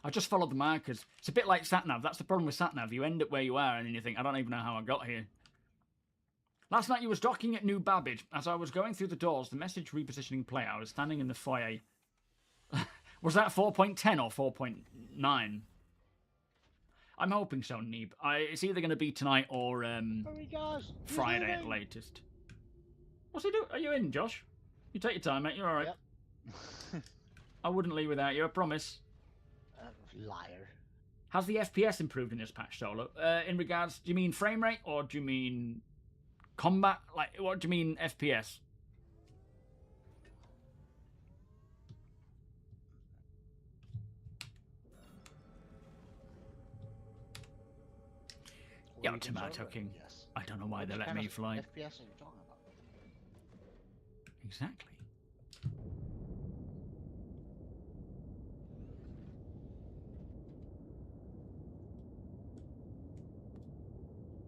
I just followed the markers. It's a bit like SatNav. That's the problem with SatNav. You end up where you are and then you think, I don't even know how I got here. Last night you was docking at New Babbage. As I was going through the doors, the message repositioning play. I was standing in the foyer. Was that 4.10 or 4.9? I'm hoping so, Neeb. It's either going to be tonight or Friday at latest. What's he doing? Are you in, Josh? You take your time, mate. You're all right. Yep. I wouldn't leave without you, I promise. Liar. Has the FPS improved in this patch, Solo? In regards, do you mean frame rate or do you mean combat? Like, what do you mean FPS? Yo, Tomato King. Yes. I don't know why they What let kind me of fly. FPS are you talking about? Exactly.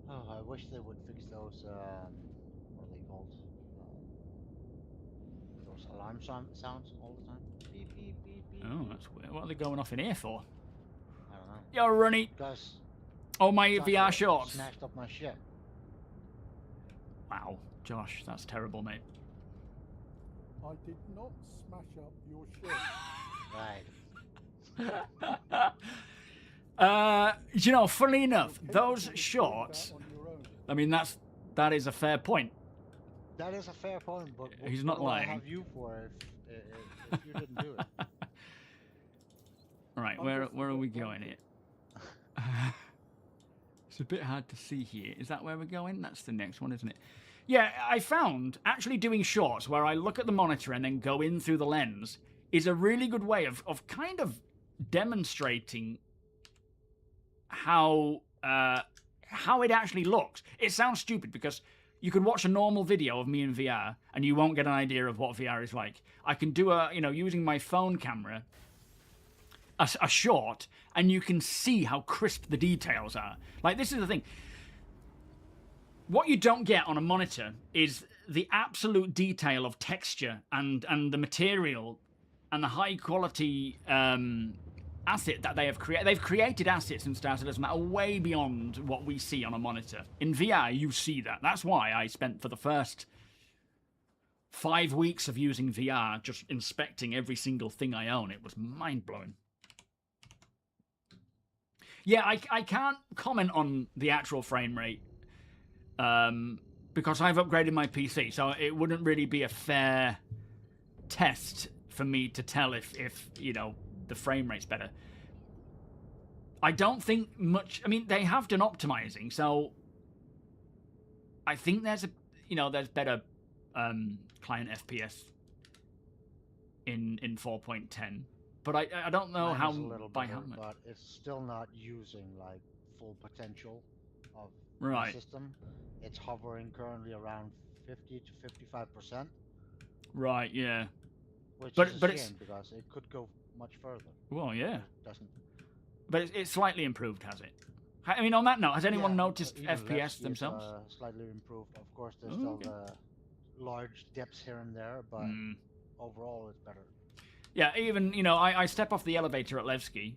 Oh, I wish they would fix those, what are they called? Those alarm sounds all the time. Beep, beep, beep, beep. Oh, beep. that's weird. What are they going off in here for? I don't know. Yo, Runny. Guys, Oh, my Joshua VR shorts. smashed up my ship. Wow, Josh, that's terrible, mate. I did not smash up your ship. Right. You know, funnily enough, You're those capable of doing shorts. that on your own. I mean, that is a fair point. That is a fair point, but He's not what do I lying. have you for if you didn't do it? Right, I'm where just are we a bit going blanky. here? It's a bit hard to see here. Is that where we're going? That's the next one, isn't it? Yeah, I found actually doing shorts where I look at the monitor and then go in through the lens is a really good way of kind of demonstrating how it actually looks. It sounds stupid because you could watch a normal video of me in VR and you won't get an idea of what VR is like. I can do using my phone camera, a short, and you can see how crisp the details are. Like, this is the thing. What you don't get on a monitor is the absolute detail of texture and the material and the high quality asset that they have created. They've created assets in starcitizen that are way beyond what we see on a monitor. In VR, you see that. That's why I spent for the first 5 weeks of using VR just inspecting every single thing I own. It was mind-blowing. Yeah, I can't comment on the actual frame rate because I've upgraded my PC, so it wouldn't really be a fair test for me to tell if the frame rate's better. I don't think much. I mean, they have done optimizing, so I think there's better client FPS in 4.10. But I don't know Mine how is a little by better, how much. but it's still not using like full potential of Right. the system. It's hovering currently around 50 to 55%, Right. Yeah. which But- is a but shame it's- because it could go much further. Well, yeah. It doesn't. But it's slightly improved, has it? I mean, on that note, has anyone Yeah, noticed even FPS less is, themselves? slightly improved. Of course, there's Oh, still okay. the large dips here and there, but overall it's better. Yeah, even I step off the elevator at Levski,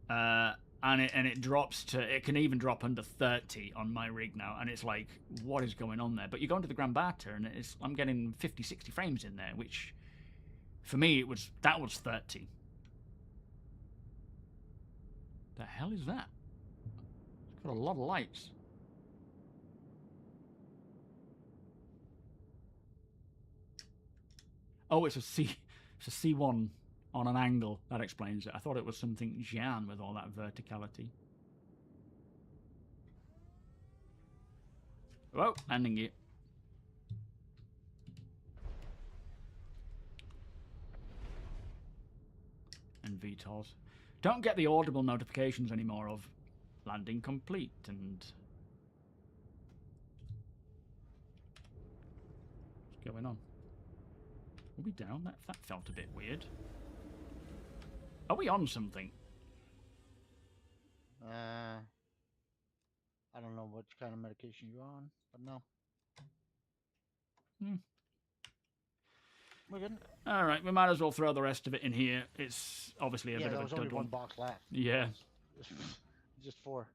and it drops to, it can even drop under 30 on my rig now, and it's like, what is going on there? But you go into the Grambata and I'm getting 50, 60 frames in there, which for me that was 30. The hell is that? It's got a lot of lights. Oh, it's a C1 on an angle. That explains it. I thought it was something Xian with all that verticality. Whoa, landing it. And VTOLs. Don't get the audible notifications anymore of landing complete and... What's going on? Are we down? That felt a bit weird. Are we on something? I don't know what kind of medication you're on, but no. We're good. All right, we might as well throw the rest of it in here. It's obviously a Yeah, bit there of was a only dud one one. box left. Yeah. Just 4.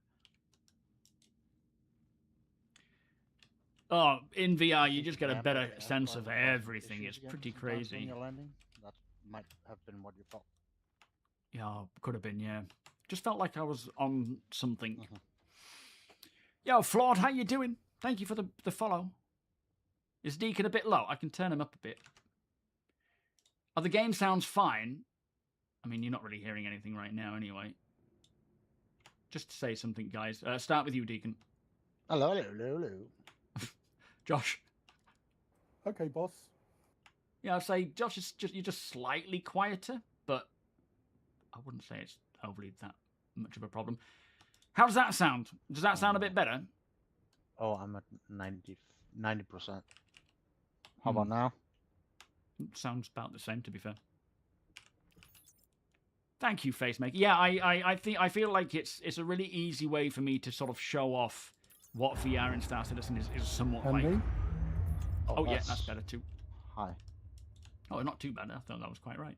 Oh, in VR, you think just the get a camera better had sense quite of a lot everything. issues It's again pretty sometimes when crazy. you're landing. That might have been what you felt. Yeah, could have been, yeah. Just felt like I was on something. Yo, Flawed, how you doing? Thank you for the follow. Is Deacon a bit low? I can turn him up a bit. Oh, the game sounds fine. I mean, you're not really hearing anything right now anyway. just to say something, guys. Start with you, Deacon. Hello, hello, hello, hello. Josh. Okay, boss. Yeah, I'd say Josh is you're just slightly quieter, but I wouldn't say it's overly that much of a problem. How does that sound? Does that sound a bit better? Oh, I'm at 90%. How about now? Sounds about the same, to be fair. Thank you, Facemaker. Yeah, I feel like it's a really easy way for me to sort of show off what VR in Star Citizen is somewhat And like. me? Oh yeah, that's better too. Hi. Oh, not too bad. I thought that was quite right.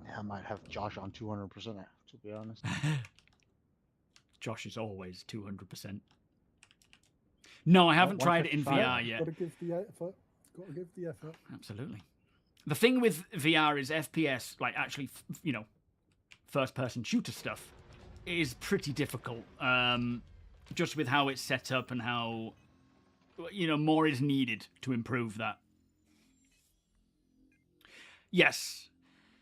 Yeah, I might have Josh on 200%, to be honest. Josh is always 200%. No, I haven't tried it in 155. VR yet. Got to give the effort. Got to give the effort. Absolutely. The thing with VR is FPS, like actually, you know, first-person shooter stuff, is pretty difficult. Just with how it's set up and how, you know, more is needed to improve that. Yes.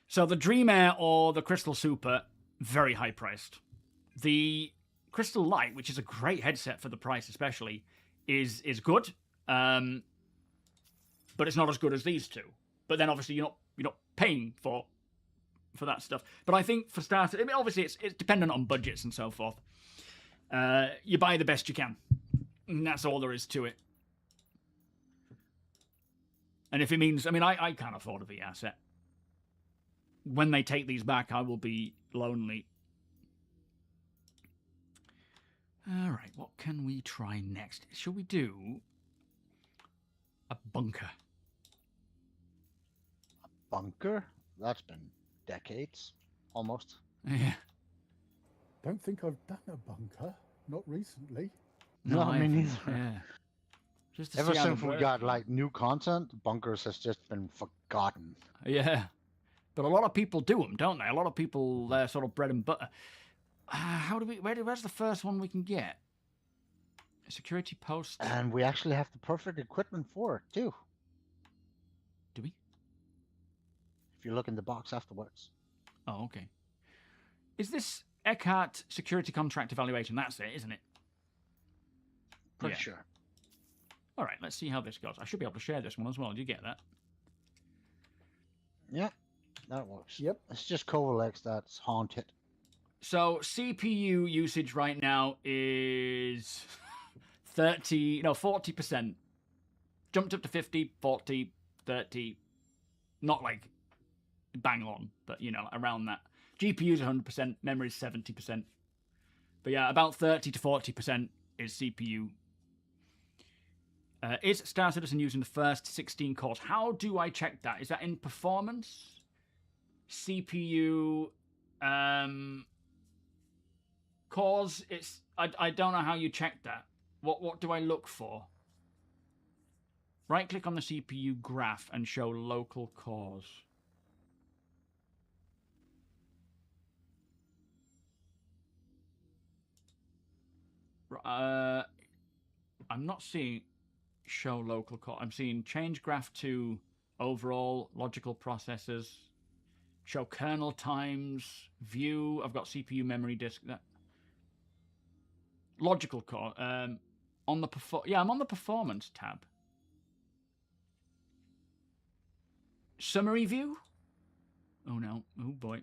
So the Dream Air or the Crystal Super, very high priced. The Crystal Light, which is a great headset for the price especially, is good. But it's not as good as these two. But then obviously you're not paying for that stuff. But I think for starters, I mean, obviously it's dependent on budgets and so forth. You buy the best you can. And that's all there is to it. And if it means, I mean, I can't afford a VR set. When they take these back, I will be lonely. All right, what can we try next? Shall we do a bunker? A bunker? That's been decades, almost. Yeah. Don't think I've done a bunker. Not recently. No, I mean, haven't. neither. Yeah. Just to Ever see how since they we work. got like new content, bunkers has just been forgotten. Yeah. But a lot of people do them, don't they? A lot of people, they're sort of bread and butter. How do we? Where's the first one we can get? A security post. And we actually have the perfect equipment for it too. Do we? If you look in the box afterwards. Oh, okay. Is this Eckhart security contract evaluation? That's it, isn't it? Pretty Yeah. sure. All right, let's see how this goes. I should be able to share this one as well. Do you get that? Yeah, that works. Yep. It's just Covalex that's haunted. So CPU usage right now is 40%. Jumped up to 50, 40, 30. Not like bang on, but you know, around that. GPU's 100%, memory's 70%. But yeah, about 30 to 40% is CPU. Is Star Citizen using the first 16 cores? How do I check that? Is that in performance? CPU cores? I don't know how you check that. What do I look for? Right click on the CPU graph and show local cores. I'm not seeing show local core. I'm seeing change graph to overall logical processors. Show kernel times. View. I've got CPU memory disk. That logical core. On the I'm on the performance tab. Summary view. Oh no. Oh boy.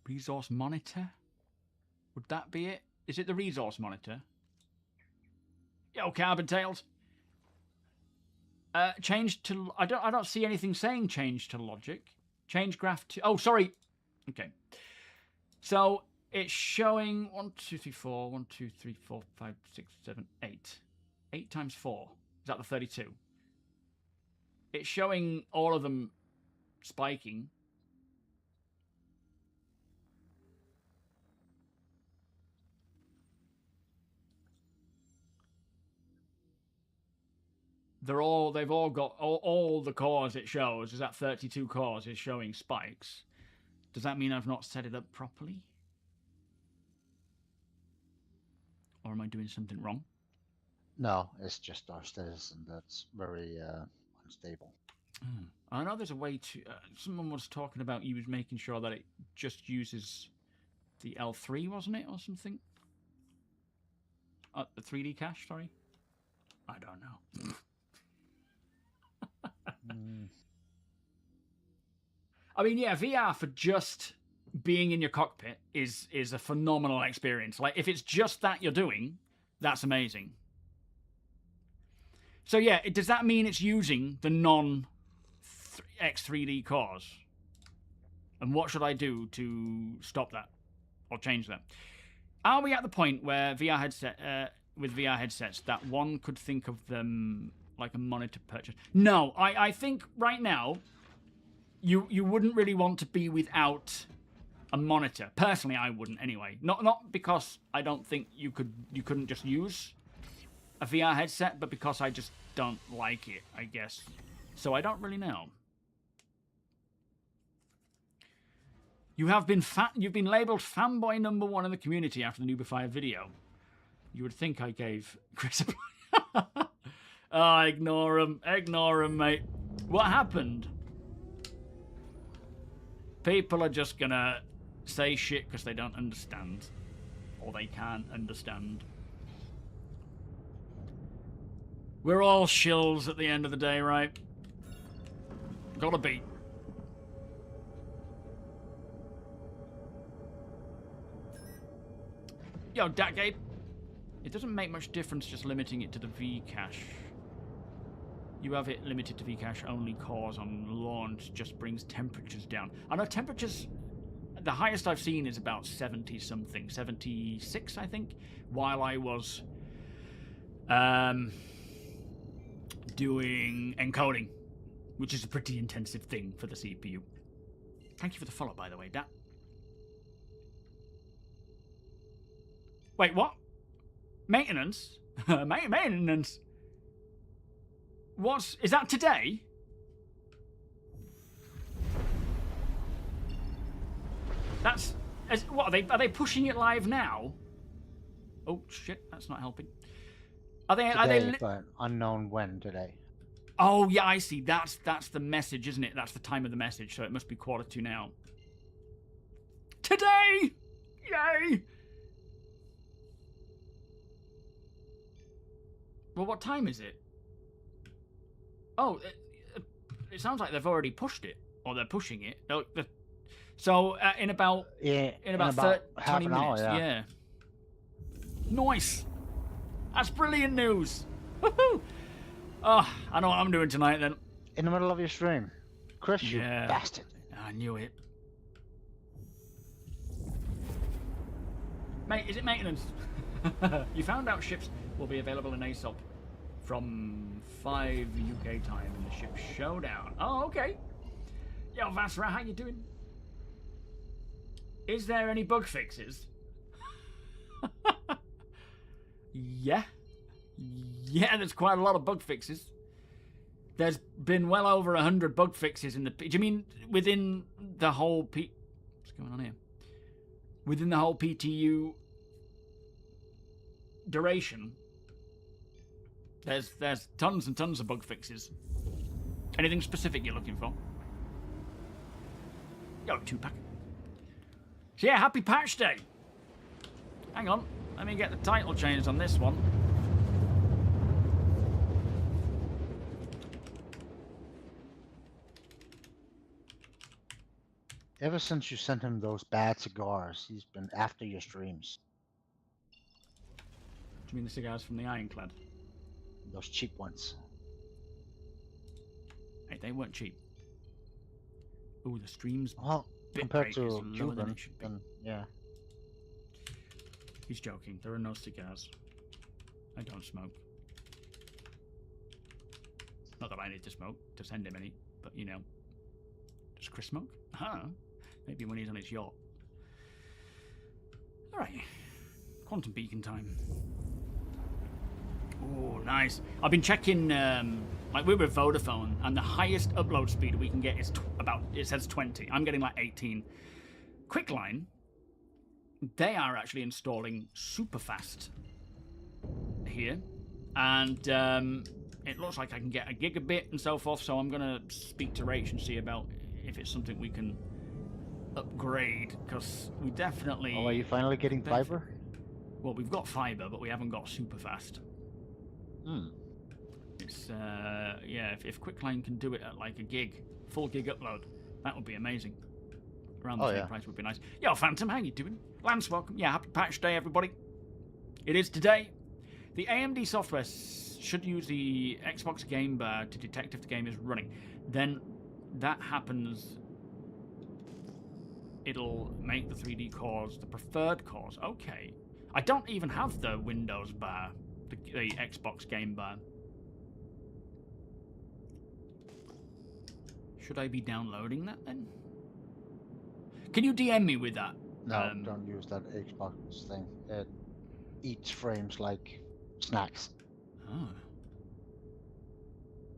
Resource monitor? Would that be it? Is it the resource monitor? Yo, Carbon Tails. Change to... I don't see anything saying change to logic. Change graph to... Oh, sorry. Okay. So, it's showing 1, 2, 3, 4, 1, 2, 3, 4, 5, 6, 7, 8. 8 times 4. Is that the 32? It's showing all of them spiking. They've all got all the cores it shows is that 32 cores is showing spikes. Does that mean I've not set it up properly? Or am I doing something wrong? No, it's just our citizen that's very unstable. I know there's a way to... someone was talking about he was making sure that it just uses the L3, wasn't it, or something? The 3D cache, sorry? I don't know. I mean, yeah, VR for just being in your cockpit is a phenomenal experience. Like, if it's just that you're doing, that's amazing. So, yeah, does that mean it's using the non-X3D cores? And what should I do to stop that or change that? Are we at the point where VR headsets, that one could think of them like a monitor purchase? No, I think right now you wouldn't really want to be without a monitor. Personally, I wouldn't anyway. Not because I don't think you couldn't just use a VR headset, but because I just don't like it, I guess. So I don't really know. You've been labelled fanboy #1 in the community after the Noobifier video. You would think I gave Chris a... Oh, ignore him, mate. What happened? People are just gonna say shit because they don't understand. Or they can't understand. We're all shills at the end of the day, right? Gotta be. Yo, Gabe. It doesn't make much difference just limiting it to the V cache. You have it limited to V cache only cores on launch, just brings temperatures down. I know temperatures, the highest I've seen is about 70 something, 76 I think, while I was doing encoding, which is a pretty intensive thing for the CPU. Thank you for the follow, by the way, Dat. Wait, what? Maintenance? Maintenance? Is that today? What, are they pushing it live now? Oh, shit, that's not helping. Today, but unknown when today. Oh, yeah, I see. That's the message, isn't it? That's the time of the message, so it must be 1:45 now. Today! Yay! Well, what time is it? Oh, it sounds like they've already pushed it, or they're pushing it. So in about 20 minutes, hour, yeah. Nice. That's brilliant news. Woohoo! Oh, I know what I'm doing tonight then. In the middle of your stream, Chris, you bastard. I knew it. Mate, is it maintenance? You found out ships will be available in ASOP from 5 UK time in the ship showdown. Oh, okay. Yo, Vasra, how you doing? Is there any bug fixes? Yeah. Yeah, there's quite a lot of bug fixes. There's been well over 100 bug fixes in the... Do you mean within the whole What's going on here? Within the whole PTU duration, there's tons and tons of bug fixes. Anything specific you're looking for? Yo, 2-pack. So yeah, happy patch day. Hang on, let me get the title changed on this one. Ever since you sent him those bad cigars, he's been after your streams. Do you mean the cigars from the Ironclad? Those cheap ones. Hey, they weren't cheap. Ooh, the streams. Well, compared to Cuban, then yeah. He's joking. There are no cigars. I don't smoke. Not that I need to smoke to send him any, but you know. Does Chris smoke? Huh? Maybe when he's on his yacht. Alright. Quantum beacon time. Oh, nice. I've been checking, like we're with Vodafone, and the highest upload speed we can get is it says 20. I'm getting like 18. Quickline, they are actually installing super fast here. And it looks like I can get a gigabit and so forth, so I'm going to speak to Rach and see about if it's something we can upgrade, because we definitely... Oh, are you finally getting fiber? Well, we've got fiber, but we haven't got super fast. Hmm. It's, yeah, if Quicklane can do it at like a gig, full gig upload, that would be amazing. Around the same price would be nice. Yo, Phantom, how you doing? Lance, welcome. Yeah, happy patch day, everybody. It is today. The AMD software should use the Xbox game bar to detect if the game is running. Then that happens, it'll make the 3D cores the preferred cores. Okay. I don't even have the Windows bar, the Xbox game bar. Should I be downloading that then? Can you DM me with that? No, don't use that Xbox thing. It eats frames like snacks. Oh.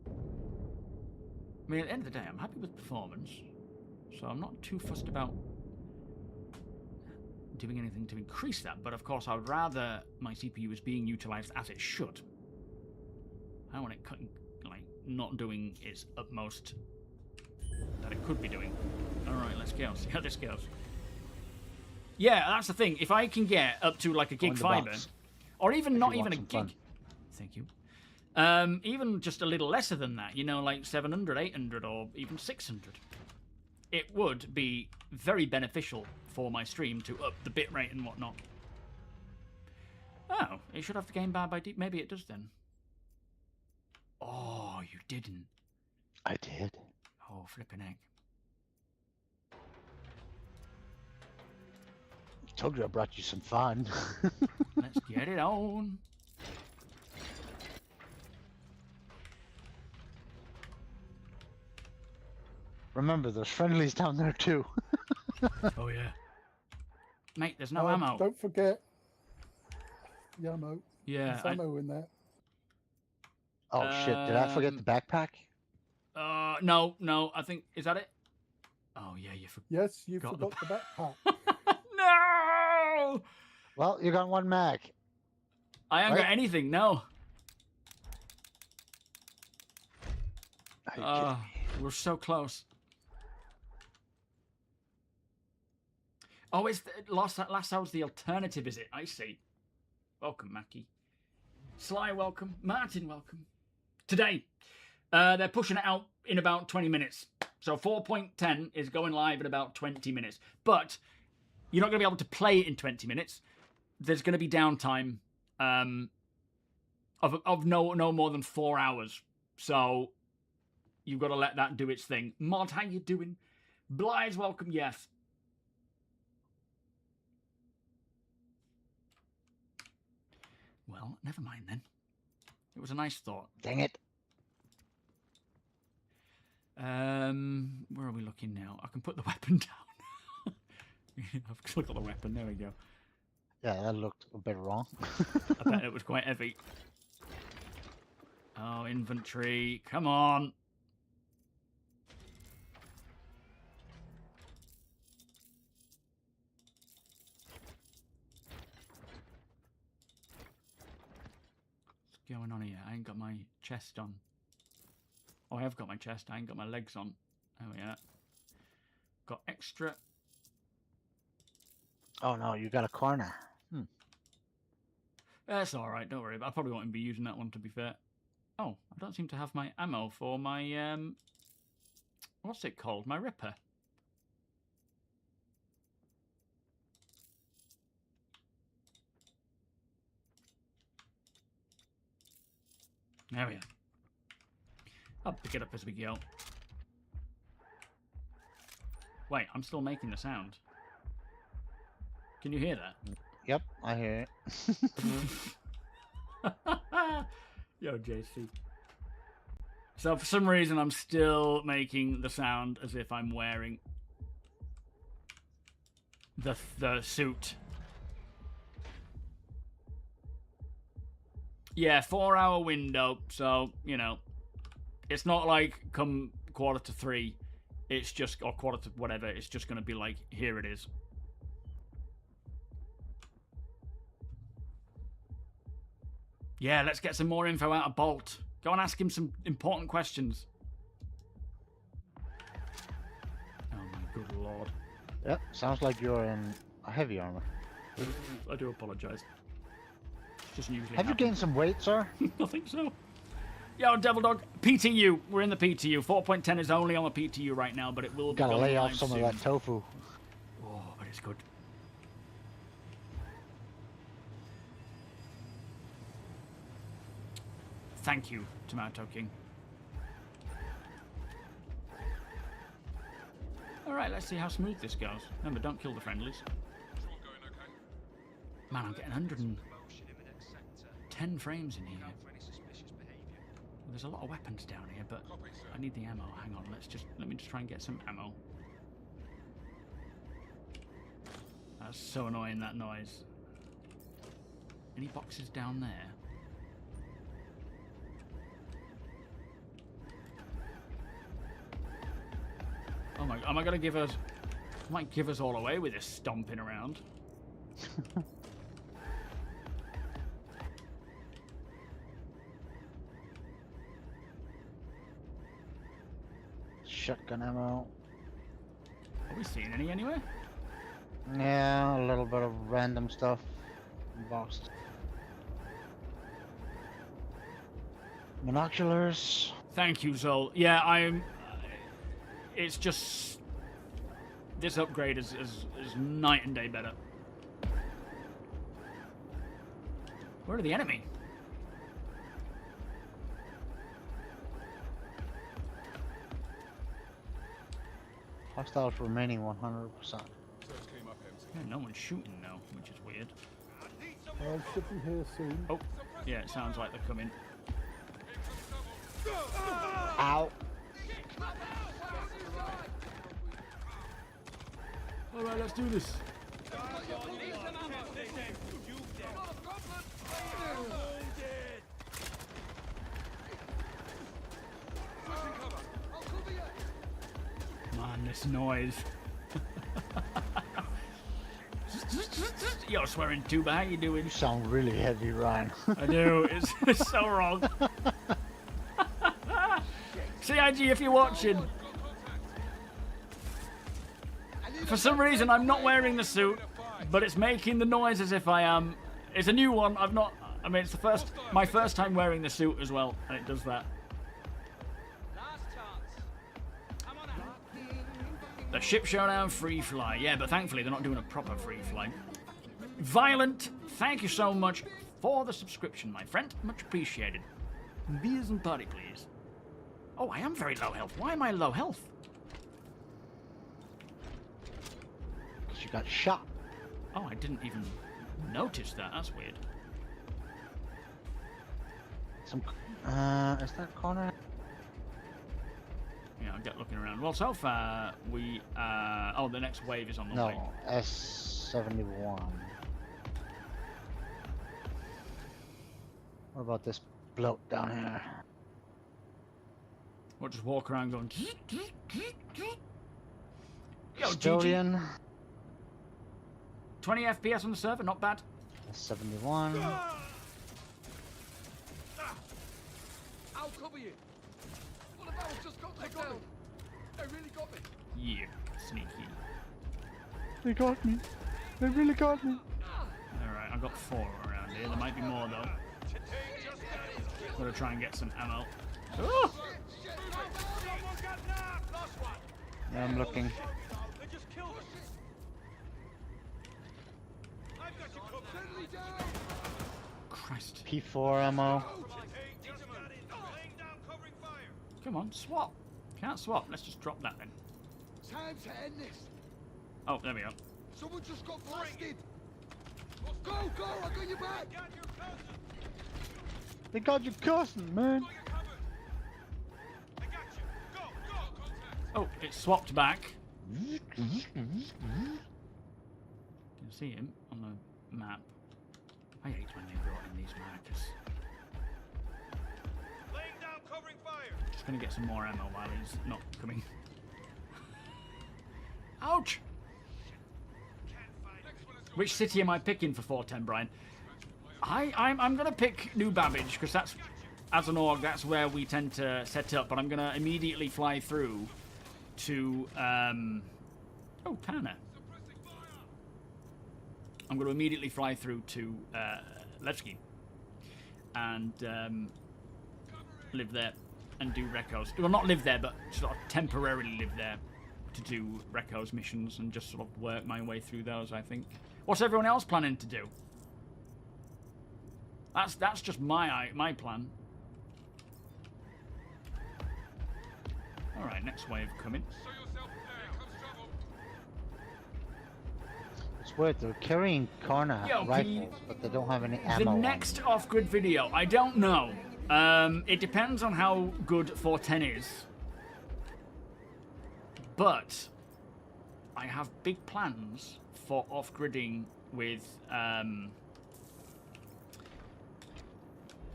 I mean, at the end of the day, I'm happy with performance, so I'm not too fussed about doing anything to increase that. But of course, I would rather my CPU is being utilized as it should. I want it like not doing its utmost that it could be doing. All right, let's go. See how this goes. Yeah, that's the thing. If I can get up to like a gig fiber, or even not even a gig. Fun. Thank you. Even just a little lesser than that, you know, like 700, 800, or even 600. It would be very beneficial for my stream to up the bitrate and whatnot. Oh, it should have the game bar by deep. Maybe it does then. Oh, you didn't. I did. Oh, flipping egg. Told you I brought you some fun. Let's get it on. Remember, there's friendlies down there too. Oh yeah. Mate, there's no ammo. Don't forget the ammo. Yeah. There's ammo in there. Oh shit, did I forget the backpack? No, I think, is that it? Oh yeah, you forgot. Yes, you forgot the backpack. No! Well, you got one mag. I haven't got anything, no. Are you kidding me? We're so close. Oh, it's the, last hour's the alternative, is it? I see. Welcome, Mackie. Sly, welcome. Martin, welcome. Today, they're pushing it out in about 20 minutes. So 4.10 is going live in about 20 minutes. But you're not going to be able to play it in 20 minutes. There's going to be downtime of no more than 4 hours. So you've got to let that do its thing. Mod, how you doing? Bly's welcome, yes. Well, never mind then. It was a nice thought. Dang it. Where are we looking now? I can put the weapon down. I've clicked on the weapon. There we go. Yeah, that looked a bit wrong. I bet it was quite heavy. Oh, inventory. Come on. What's going on here? I ain't got my chest on. Oh, I have got my chest. I ain't got my legs on. There we are. Got extra. Oh no, you got a corner. That's alright, don't worry. I probably won't even be using that one, to be fair. Oh, I don't seem to have my ammo for my, what's it called? My Ripper. There we are. I'll pick it up as we go. Wait, I'm still making the sound. Can you hear that? Yep, I hear it. Yo, JC. So for some reason, I'm still making the sound as if I'm wearing the suit. Yeah, 4-hour window. So, you know, it's not like come 2:45. It's just, or quarter to whatever. It's just going to be like, here it is. Yeah, let's get some more info out of Bolt. Go and ask him some important questions. Oh my good lord. Yep, sounds like you're in a heavy armor. I do apologise. Just usually Have you gained some weight, sir? I think so. Yo, Devil Dog, PTU. We're in the PTU. 4.10 is only on the PTU right now, but it will be Gotta going lay off live some soon. of that tofu. Oh, but it's good. Thank you, Tomato King. Alright, let's see how smooth this goes. Remember, don't kill the friendlies. Man, I'm getting 110 frames in here. Well, there's a lot of weapons down here, but I need the ammo. Hang on, let me just try and get some ammo. That's so annoying, that noise. Any boxes down there? Oh my, am I gonna give us... I might give us all away with this stomping around. Shotgun ammo. Are we seeing any anywhere? Yeah, a little bit of random stuff. Boxes. Binoculars. Thank you, Zol. Yeah, I'm... it's just... This upgrade is night and day better. Where are the enemy? Hostiles remaining 100%. Yeah, no one's shooting now, which is weird. Should be here soon. Oh, yeah, it sounds like they're coming. Ow! Alright, let's do this. Man, this noise. You're swearing too, but how you doing? You sound really heavy, Ryan. I do. It's so wrong. CIG, if you're watching. For some reason, I'm not wearing the suit, but it's making the noise as if I am. It's a new one. I've not. I mean, it's my first time wearing the suit as well, and it does that. The ship showdown free fly. Yeah, but thankfully they're not doing a proper free fly. Violent, thank you so much for the subscription, my friend. Much appreciated. Beers and party, please. Oh, I am very low health. Why am I low health? Because you got shot. Oh, I didn't even notice that. That's weird. Some. Is that corner? Yeah, I'll get looking around. Well, so far, we... oh, the next wave is on the way. No, S71. What about this bloke down here? We'll just walk around going... Yo, Custodian. GG. 20 FPS on the server, not bad. S71. I'll cover you. What about just got me down? They really got me. Yeah, sneaky. They got me. They really got me. Alright, I've got 4 around here. There might be more, though. Gotta try and get some ammo. Oh! Yeah, I'm looking. Christ. P4 ammo. Come on, swap. Can't swap. Let's just drop that then. Time to end this. Oh, there we go. Someone just got blasted. Go, go, I got your back. They got your cousin, man. Oh, it swapped back. You can see him on the map. I hate when they brought in these markers. Just gonna get some more ammo while he's not coming. Ouch! Which city am I picking for 410, Brian? I'm gonna pick New Babbage because that's as an org, that's where we tend to set up. But I'm going to immediately fly through to... oh, Tanner. I'm going to immediately fly through to Levski and live there and do recos. Well, not live there, but sort of temporarily live there to do recos missions and just sort of work my way through those, I think. What's everyone else planning to do? That's just my plan. All right, next wave coming. It's weird, they're carrying Karna rifles, but they don't have any ammo. The next off-grid video, I don't know. It depends on how good 410 is. But I have big plans for off-gridding with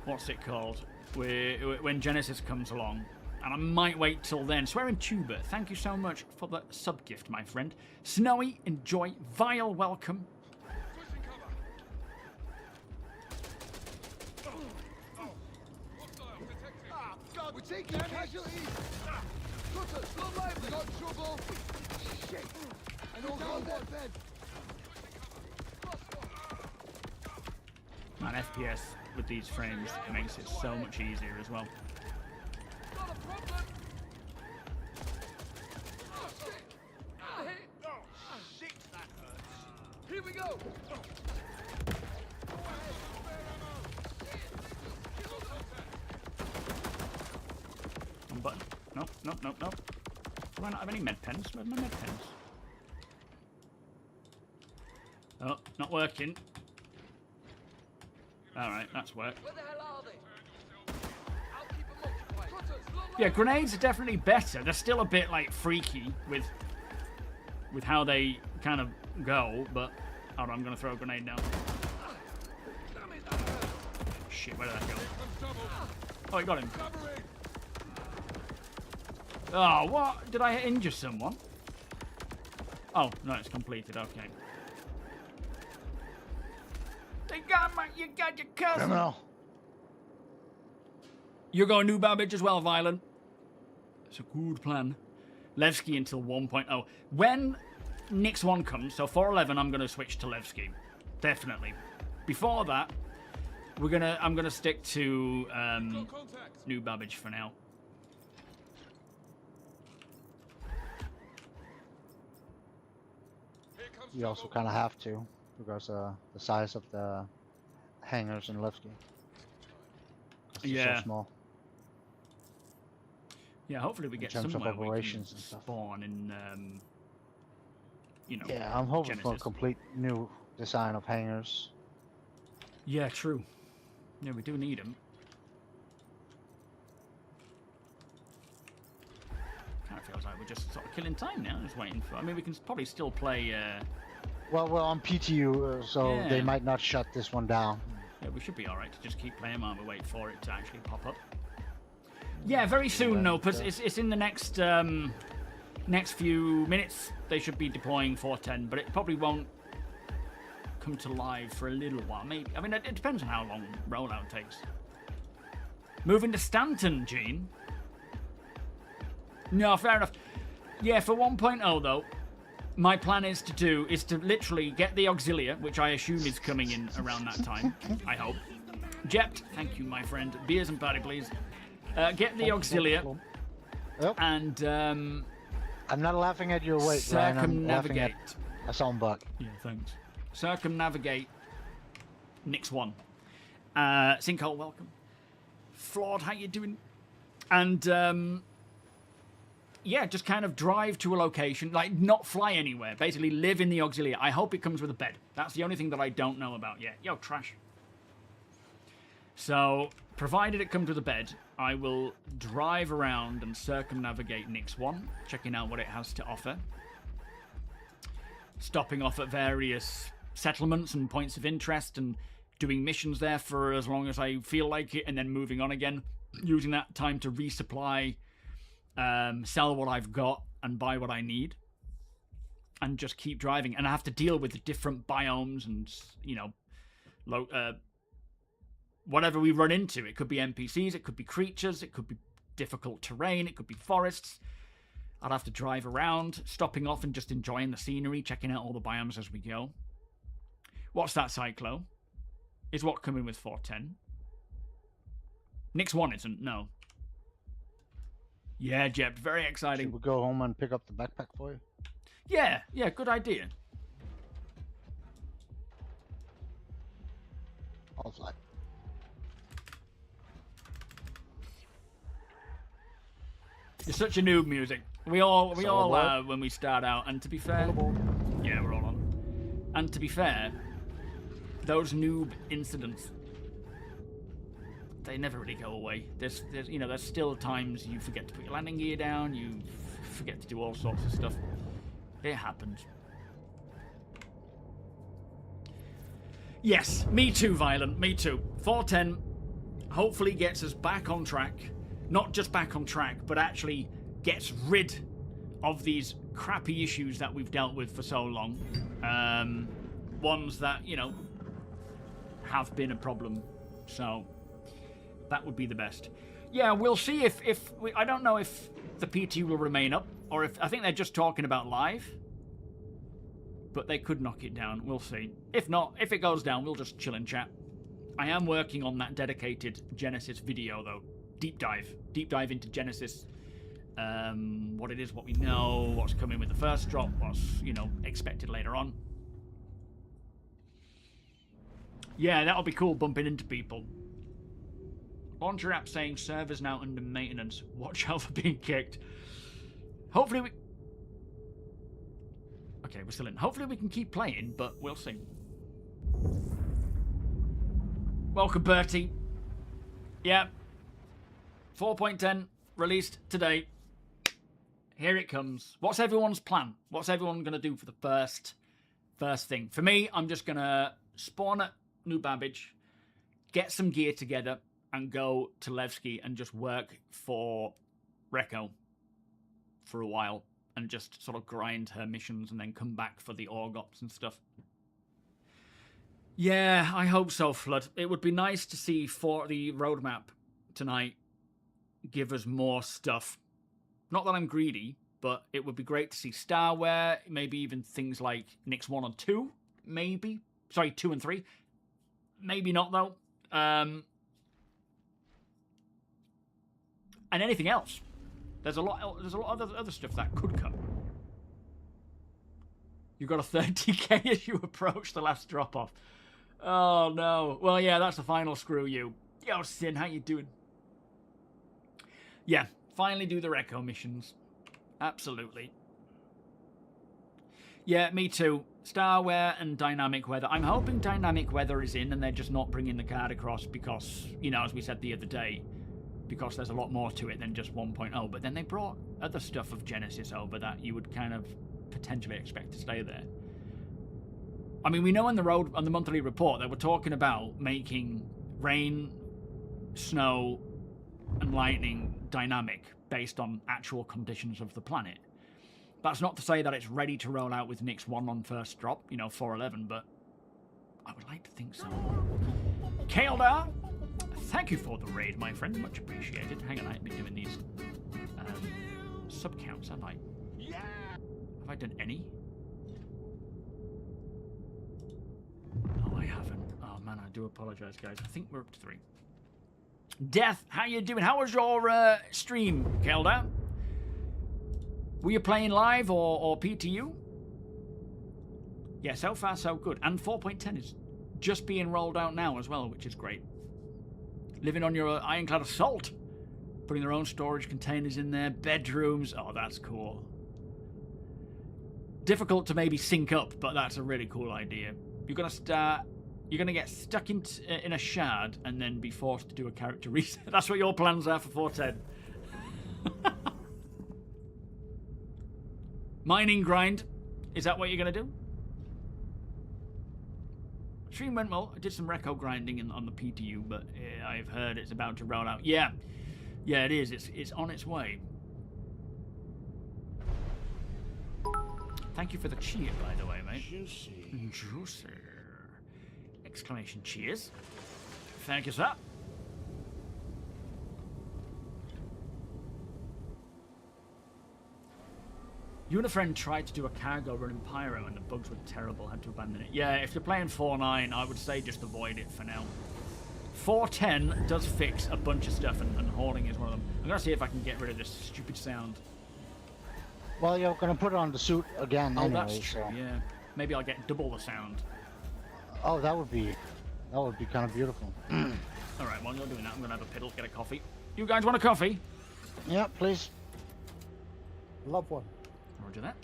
what's it called? When Genesis comes along. And I might wait till then. Swearing Tuber, thank you so much for the sub-gift, my friend. Snowy, enjoy. Vile, welcome. God, we're taking casualties. Cutters, not live, we got trouble. Shit. And all gone dead. Man, FPS with these frames makes it so much easier as well. Not a problem. Oh, shit. Ah, hit. Oh, shit, that hurts. Here we go. One button. Nope, nope, nope, nope. Do I not have any med pens? Where's my med pens? Oh, not working. Alright, that's worked. Where the hell are they? I'll keep them occupied. Cutters, not Yeah, live. grenades are definitely better. They're still a bit, like, freaky with how they kind of go, but... Hold on, I'm going to throw a grenade down. Damn it, that hurt. Shit, where did that go? Oh, I got him. Oh, what? Did I injure someone? Oh, no, it's completed. Okay. They got you got your cousin. Criminal. You're going new Babbage as well, Violent. It's a good plan. Levski until 1.0. When Nix 1 comes, so 4.11, I'm going to switch to Levski. Definitely. Before that, I'm gonna stick to new Babbage for now. You also kind of have to, because the size of the hangars in Levski. Yeah. So small. Yeah, hopefully we get terms of somewhere we can operations and stuff. spawn in, you know. Yeah, I'm hoping for a Genesis. complete new design of hangars. Yeah, true. Yeah, we do need them. Kind of feels like we're just sort of killing time now, just waiting for... I mean, we can probably still play... Well, we're on PTU, so Yeah. they might not shut this one down. Yeah, we should be alright to just keep playing while we wait for it to actually pop up. Yeah, very soon, Nopus. It's in the next next few minutes. They should be deploying 410, but it probably won't come to live for a little while. Maybe. I mean, it depends on how long rollout takes. Moving to Stanton, Gene. No, fair enough. Yeah, for 1.0 though, my plan is to literally get the Auxilia, which I assume is coming in around that time. I hope. Jept, thank you, my friend. Beers and party, please. Get the Auxilia, Yep. and I'm not laughing at your weight, Ryan. I'm laughing at circumnavigate. a soundbug. Yeah, thanks. Circumnavigate Nix 1. Sinkhole, welcome. Flawed, how you doing? And yeah, just kind of drive to a location, like not fly anywhere. Basically, live in the Auxilia. I hope it comes with a bed. That's the only thing that I don't know about yet. Yo, trash. So, provided it comes with a bed, I will drive around and circumnavigate Nix 1, checking out what it has to offer. Stopping off at various settlements and points of interest and doing missions there for as long as I feel like it, and then moving on again. Using that time to resupply, sell what I've got, and buy what I need. And just keep driving. And I have to deal with the different biomes and, you know, whatever we run into. It could be NPCs, it could be creatures, it could be difficult terrain, it could be forests. I'd have to drive around, stopping off and just enjoying the scenery, checking out all the biomes as we go. What's that, Cyclo? Is what coming with 410? Nix 1 isn't, no. Yeah, Jeb, very exciting. Should we go home and pick up the backpack for you? Yeah, good idea. I'll fly. You're such a noob, music. We all are when we start out, and to be fair, yeah, we're all on. And to be fair, those noob incidents, they never really go away. There's still times you forget to put your landing gear down, you forget to do all sorts of stuff. It happens. Yes, me too, Violent, me too. 410 hopefully gets us back on track. Not just back on track, but actually gets rid of these crappy issues that we've dealt with for so long. Ones that, have been a problem. So that would be the best. Yeah, we'll see if I don't know if the PT will remain up, or if I think they're just talking about live. But they could knock it down. We'll see. If not, if it goes down, we'll just chill and chat. I am working on that dedicated Genesis video, though. Deep dive into Genesis. What it is, what we know, what's coming with the first drop, what's, expected later on. Yeah, that'll be cool, bumping into people. Launcher app saying servers now under maintenance. Watch out for being kicked. Hopefully we... Okay, we're still in. Hopefully we can keep playing, but we'll see. Welcome, Bertie. Yeah. 4.10 released today. Here it comes. What's everyone's plan? What's everyone going to do for the first thing? For me, I'm just going to spawn at New Babbage, get some gear together, and go to Levski and just work for Recco for a while and just sort of grind her missions and then come back for the org ops and stuff. Yeah, I hope so, Flood. It would be nice to see for the roadmap tonight give us more stuff. Not that I'm greedy, but it would be great to see Starware, maybe even things like Nix 1 and 2, maybe. Sorry, 2 and 3. Maybe not, though. And anything else. There's a lot of other stuff that could come. You got a 30k as you approach the last drop-off. Oh, no. Well, yeah, that's the final screw you. Yo, Sin, how you doing? Yeah, finally do the Recco missions. Absolutely. Yeah, me too. Starware and Dynamic Weather. I'm hoping Dynamic Weather is in and they're just not bringing the card across because, as we said the other day, because there's a lot more to it than just 1.0. But then they brought other stuff of Genesis over that you would kind of potentially expect to stay there. I mean, we know on the monthly report they were talking about making rain, snow, and lightning dynamic based on actual conditions of the planet. That's not to say that it's ready to roll out with Nix 1 on first drop, 411, but I would like to think so. Kaeldar, thank you for the raid, my friend. Much appreciated. Hang on, I've been doing these sub counts, have I? Yeah. Have I done any? Oh, I haven't. Oh man, I do apologize, guys. I think we're up to 3. Death, how you doing? How was your stream, Kaeldar? Were you playing live or PTU? Yeah, so far so good. And 4.10 is just being rolled out now as well, which is great. Living on your Ironclad Assault. Putting their own storage containers in their bedrooms. Oh, that's cool. Difficult to maybe sync up, but that's a really cool idea. You're going to get stuck in a shard and then be forced to do a character reset. That's what your plans are for 410. Mining grind. Is that what you're going to do? Stream went well. I did some Recco grinding on the PTU, but I've heard it's about to roll out. Yeah, it is. It's on its way. Thank you for the cheer, by the way, mate. Juicy. Exclamation cheers. Thank you, sir. You and a friend tried to do a cargo run in Pyro and the bugs were terrible, had to abandon it. Yeah, if you're playing 4.9, I would say just avoid it for now. 4.10 does fix a bunch of stuff, and hauling is one of them. I'm going to see if I can get rid of this stupid sound. Well, you're gonna put it on the suit again Oh, anyway. that's true, so. yeah. Maybe I'll get double the sound. Oh, that would be kind of beautiful. Alright, while you're doing that, I'm going to have a piddle, get a coffee. You guys want a coffee? Yeah, please. Love one. Roger that.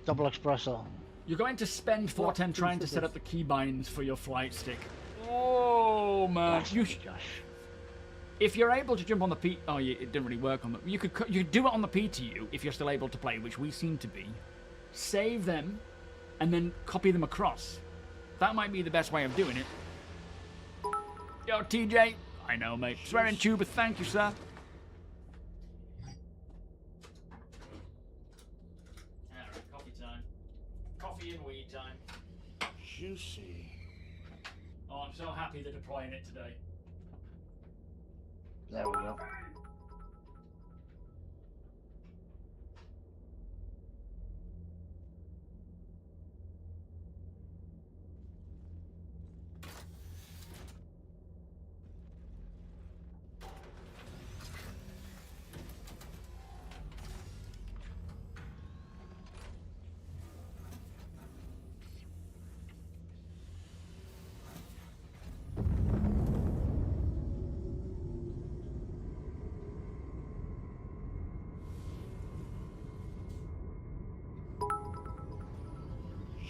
Double espresso. You're going to spend 410 Not trying to set considered. up the keybinds for your flight stick. Oh, man. That's You gosh. If you're able to jump on the P... Oh, yeah, it didn't really work on the... You could do it on the PTU if you're still able to play, which we seem to be. Save them, and then copy them across. That might be the best way of doing it. Yo, TJ. I know, mate. Swearing tuber, thank you, sir. Alright, coffee time. Coffee and weed time. Juicy. Oh, I'm so happy they're deploying it today. There we go.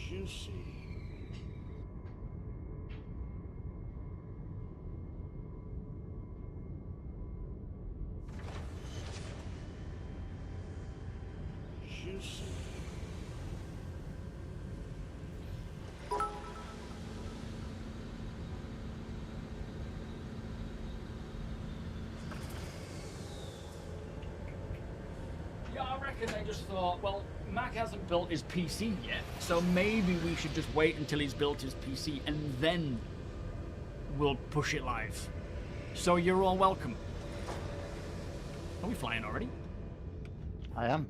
Juicy. Juicy. Yeah, I reckon they just thought, well, Mac hasn't built his PC yet, so maybe we should just wait until he's built his PC and then we'll push it live. So you're all welcome. Are we flying already? I am.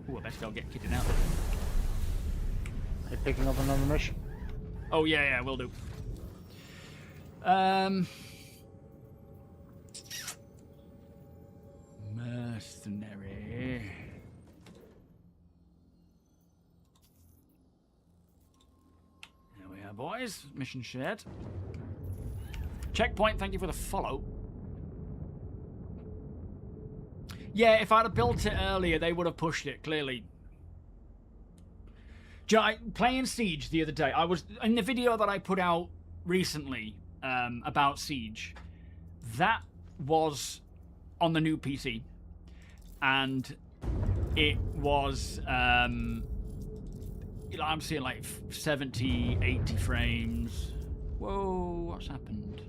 Ooh, I best go get kitted out. Are you picking up another mission? Oh, yeah, we'll do. Mercenary. There we are, boys. Mission shared. Checkpoint, thank you for the follow. Yeah, if I'd have built it earlier, they would have pushed it, clearly. Playing Siege the other day, I was in the video that I put out recently about Siege. That was on the new PC, and it was I'm seeing like 70, 80 frames. Whoa, what's happened?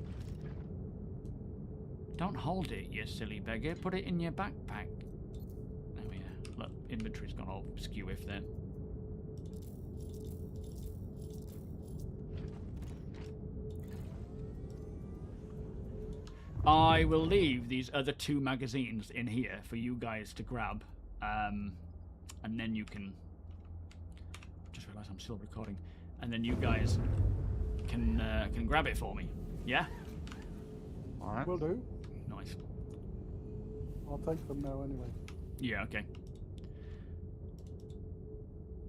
Don't hold it, you silly beggar. Put it in your backpack. There we are. Look, inventory's gone all skew if then. I will leave these other 2 magazines in here for you guys to grab, and then you can... Just realised I'm still recording. And then you guys can grab it for me. Yeah? All right. Will do. Nice. I'll take them now anyway. Yeah, okay.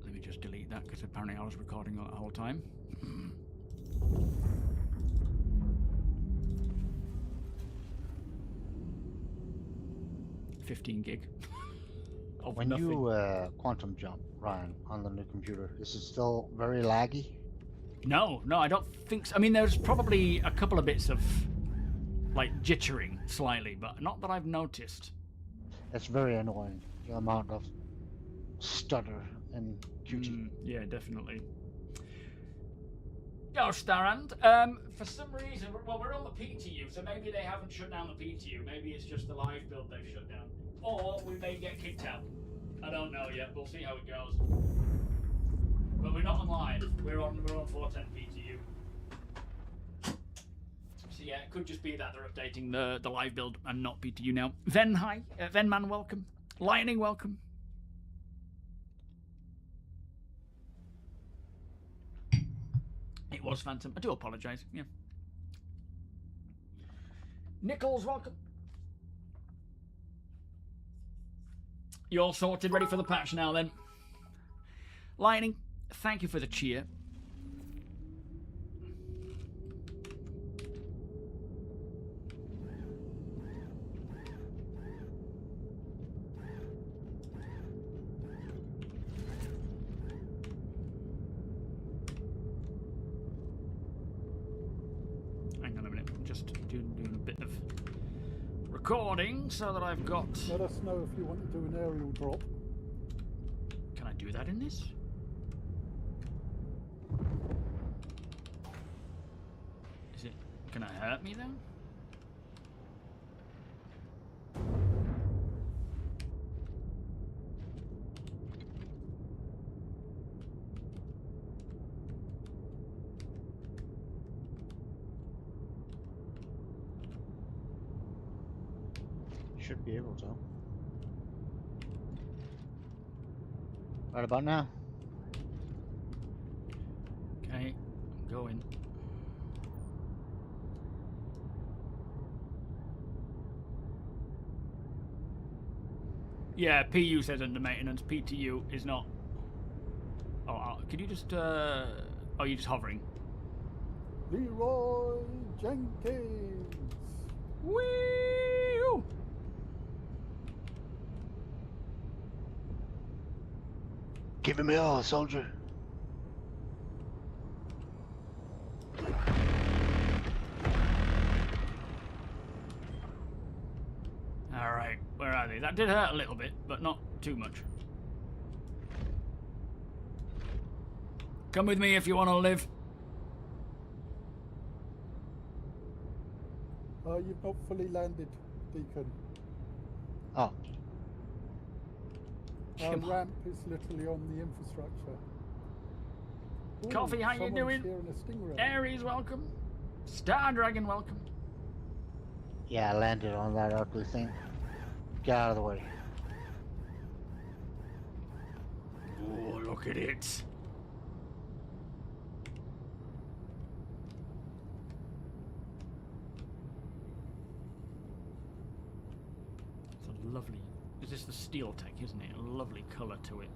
Let me just delete that because apparently I was recording the whole time. 15 gig. Of When nothing. you quantum jump, Ryan, on the new computer, is it still very laggy? No, I don't think so. I mean, there's probably a couple of bits of, like, jittering slightly, but not that I've noticed. It's very annoying, the amount of stutter in QT. Yeah, definitely. Yo, Starand. For some reason, well, we're on the PTU, so maybe they haven't shut down the PTU. Maybe it's just the live build they've shut down. Or we may get kicked out. I don't know yet. We'll see how it goes. But we're not on live. We're on 410 PTU. So yeah, it could just be that they're updating the live build and not PTU now. Ven, hi. Venman, welcome. Lightning, welcome. It was Phantom. I do apologise. Yeah. Nichols, welcome. You all sorted, ready for the patch now then? Lightning, thank you for the cheer. Hang on a minute, I'm just doing a bit of recording so that I've got... Let us know if you want to do an aerial drop. Can I do that in this? Is it gonna hurt me then? Should be able to. Right about now. Okay, I'm going. Yeah, PU says under maintenance. PTU is not. Oh, could you just? Oh, you're just hovering. Leroy Jenkins. Whee! Give him all, soldier. Alright, where are they? That did hurt a little bit, but not too much. Come with me if you want to live. You've not fully landed, Deacon. Oh. Our Come on. ramp is literally on the infrastructure. Ooh, Coffee, how you someone's doing? here in a stingray. Aries, welcome. Star Dragon, welcome. Yeah, I landed on that ugly thing. Get out of the way. Oh, look at it. It's a lovely... Is this the steel tech, isn't it? A lovely colour to it.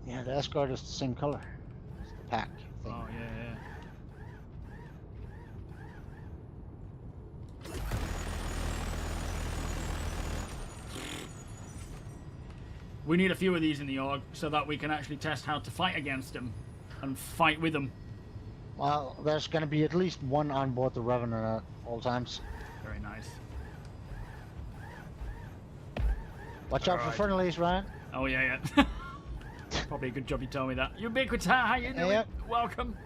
Yeah, the escort is the same color. It's the pack thing. Oh, yeah. We need a few of these in the org so that we can actually test how to fight against them and fight with them. Well, there's going to be at least one on board the Revenant at all times. Very nice. Watch out for Alright. friendlies, Ryan. Oh, yeah. Probably a good job you told me that. Ubiquita, how you doing? Yep. Welcome.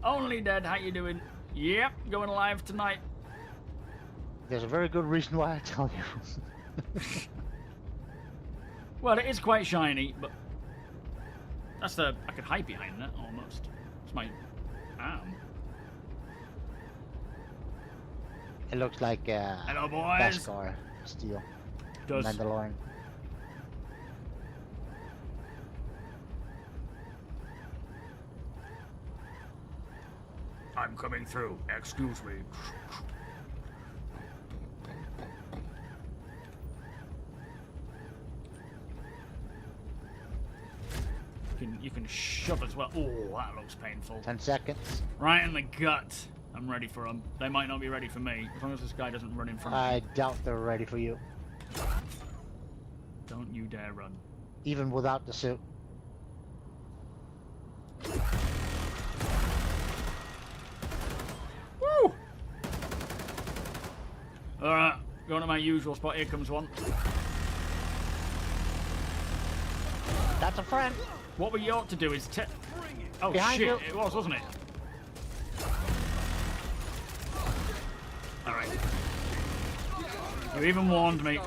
Only Dead, how you doing? Yep, going live tonight. There's a very good reason why I tell you. Well, it is quite shiny, but that's the... I could hide behind that, almost. It's my arm. It looks like Hello, boys. Beskar steel. Does. Mandalorian. I'm coming through. Excuse me. You can shove as well. Oh, that looks painful. 10 seconds. Right in the gut. I'm ready for them. They might not be ready for me, as long as this guy doesn't run in front of me. I doubt they're ready for you. Don't you dare run. Even without the suit. Woo! Alright, going to my usual spot. Here comes one. That's a friend. What we ought to do is oh Behind shit, you. it was, wasn't it? Alright. You even warned me.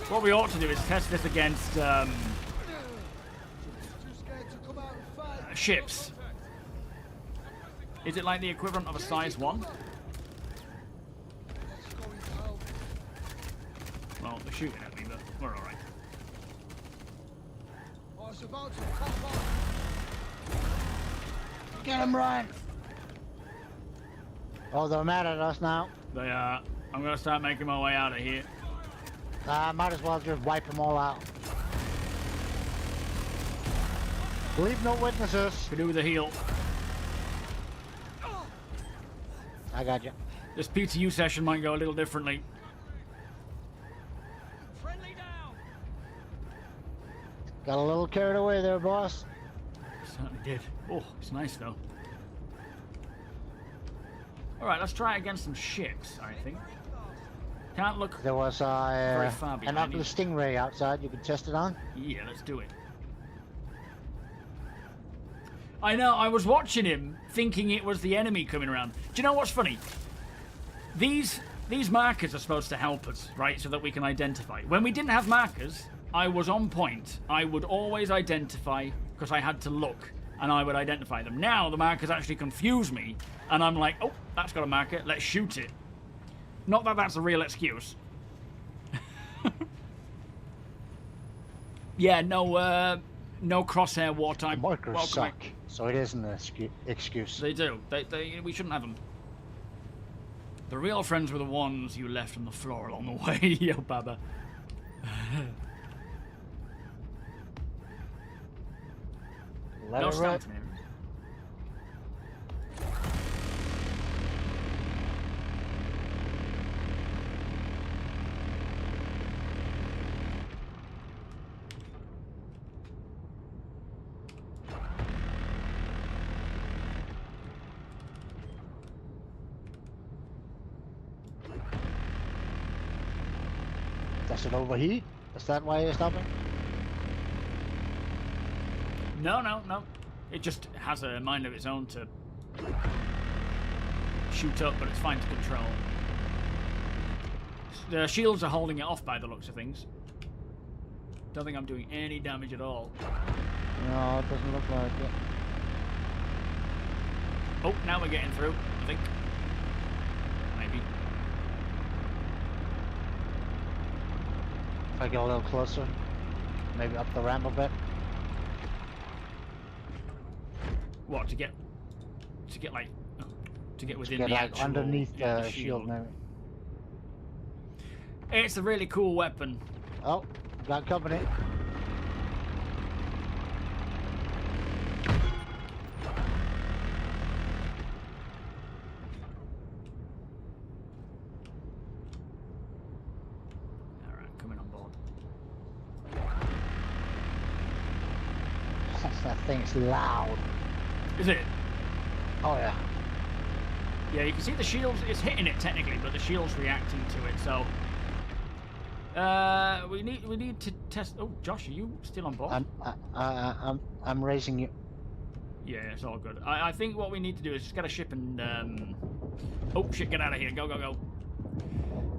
What we ought to do is test this against Too scared to come out and ships. Is it like the equivalent of a size 1? What's going down? Well, they're shooting at me, but we're alright. Oh, it's about to pop off. Get him, Ryan! Oh, they're mad at us now. They are. I'm gonna start making my way out of here. Might as well just wipe them all out. Leave no witnesses. Could do with a heal. I got you. This PTU session might go a little differently. Friendly down. Got a little carried away there, boss. Certainly did. Oh, it's nice though. Alright, let's try it against some ships, I think. Can't look There was very far an behind ugly you. stingray outside. You could test it on. Yeah, let's do it. I know, I was watching him thinking it was the enemy coming around. Do you know what's funny? These markers are supposed to help us, right? So that we can identify. When we didn't have markers, I was on point. I would always identify because I had to look and I would identify them. Now the markers actually confuse me and I'm like, oh, that's got a marker, let's shoot it. Not that that's a real excuse. Yeah, no crosshair wartime. Markers Welcome, suck, mate. so it isn't an excuse. They do. We shouldn't have them. The real friends were the ones you left on the floor along the way, yo baba. Let No it rip. stamina. Does it overheat? Is that why you're stopping? No. It just has a mind of its own to shoot up, but it's fine to control. The shields are holding it off by the looks of things. Don't think I'm doing any damage at all. No, it doesn't look like it. Oh, now we're getting through, I think. Maybe. If I get a little closer, maybe up the ramp a bit. What, to get like, to get within Get the like actual underneath yeah, the shield, maybe. It's a really cool weapon. Oh, got company. Alright, coming on board. That thing's loud. Is it? Oh yeah. Yeah, you can see the shields, it's hitting it technically, but the shield's reacting to it, so... we need to test... Oh, Josh, are you still on board? I'm raising you. Yeah, it's all good. I think what we need to do is just get a ship and... Oh, shit, get out of here. Go, go, go.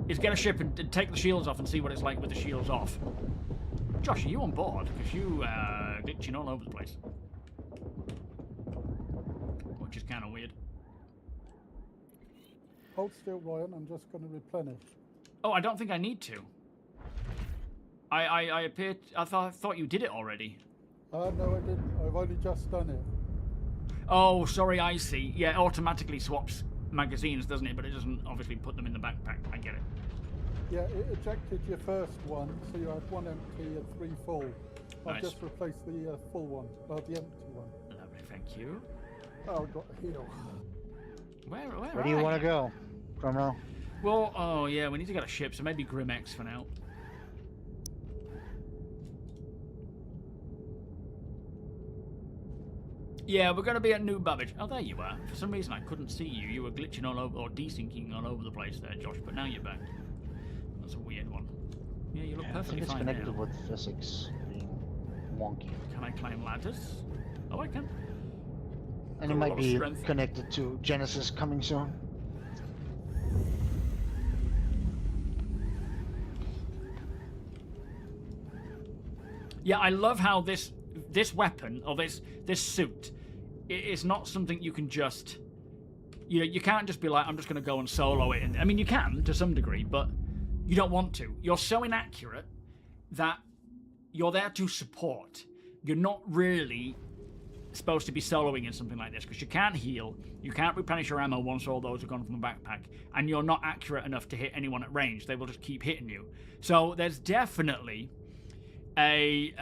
Is get a ship and take the shields off and see what it's like with the shields off. Josh, are you on board? Because you glitching all over the place. Which is kind of weird. Hold still, Ryan. I'm just going to replenish. Oh, I don't think I need to. I appeared... I thought you did it already. No, I didn't. I've only just done it. Oh, sorry, I see. Yeah, it automatically swaps magazines, doesn't it? But it doesn't obviously put them in the backpack. I get it. Yeah, it ejected your first one, so you had one empty and three full. I've Nice. just replaced the full one, well, the empty one. Lovely, thank you. Oh, I've got a heal. Where Where do you want to go, Criminal? Well, oh yeah, we need to get a ship, so maybe Grimex for now. Yeah, we're going to be at New Babbage. Oh, there you are. For some reason, I couldn't see you. You were glitching all over, or desyncing all over the place there, Josh, but now you're back. That's a weird one. Yeah, you look I perfectly think it's fine connected now. with physics being wonky. Can I climb ladders? Oh, I can. And Got it a might lot of be strength. connected to Genesis coming soon. Yeah, I love how this weapon, or this suit, it's not something you can just... You know, you can't just be like, I'm just going to go and solo it. And, I mean, you can to some degree, but you don't want to. You're so inaccurate that you're there to support. You're not really supposed to be soloing in something like this because you can't heal, you can't replenish your ammo once all those are gone from the backpack, and you're not accurate enough to hit anyone at range. They will just keep hitting you. So there's definitely a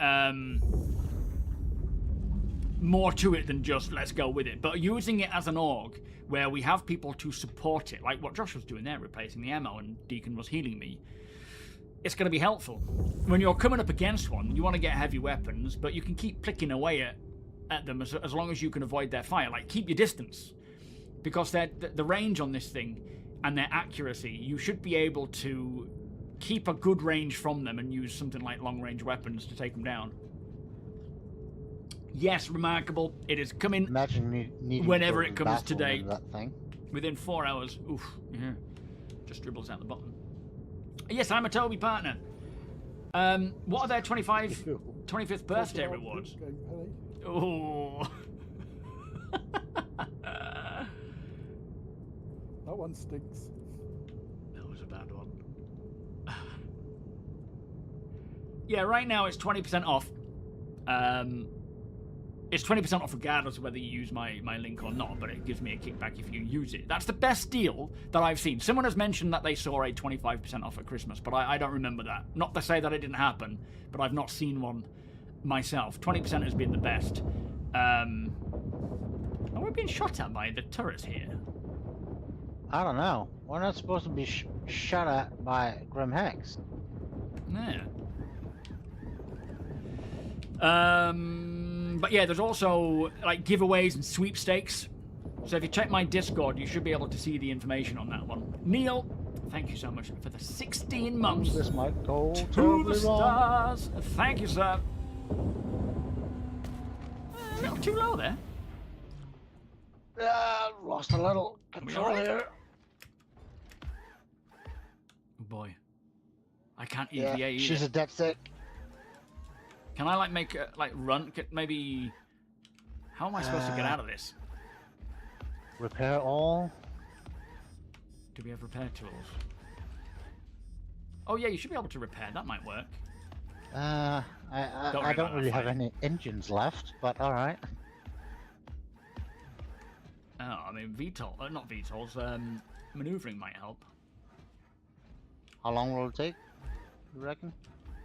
more to it than just let's go with it. But using it as an org where we have people to support it, like what Josh was doing there, replacing the ammo, and Deacon was healing me, it's going to be helpful. When you're coming up against one, you want to get heavy weapons, but you can keep picking away at them as long as you can avoid their fire. Like, keep your distance, because the range on this thing and their accuracy, you should be able to keep a good range from them and use something like long-range weapons to take them down. Yes, remarkable. It is coming. Imagine needing whenever to it comes today. that thing. Within 4 hours. Oof. Yeah. Just dribbles out the bottom. Yes, I'm a TOBII partner. What are their 25th birthday rewards? Oh. That one stinks. That was a bad one. Yeah, right now it's 20% off. It's 20% off regardless of whether you use my link or not, but it gives me a kickback if you use it. That's the best deal that I've seen. Someone has mentioned that they saw a 25% off at Christmas, but I don't remember that. Not to say that it didn't happen, but I've not seen one myself. 20% has been the best. Are we being shot at by the turrets here? I don't know. We're not supposed to be shot at by Grim Hex. Yeah. But yeah, there's also like giveaways and sweepstakes. So if you check my Discord, you should be able to see the information on that one. Neil, thank you so much for the 16 months. This might go To terribly the wrong. stars. Thank you, sir. A little too low there. Lost a little control alright? here. Oh boy. I can't Yeah, EVA either. she's a dead sick. Can I like make a run? Maybe. How am I supposed to get out of this? Repair all. Do we have repair tools? Oh yeah, you should be able to repair. That might work. I worry don't about really that, have fine. any engines left, but all right. Oh, I mean not VTOLs. Maneuvering might help. How long will it take? You reckon?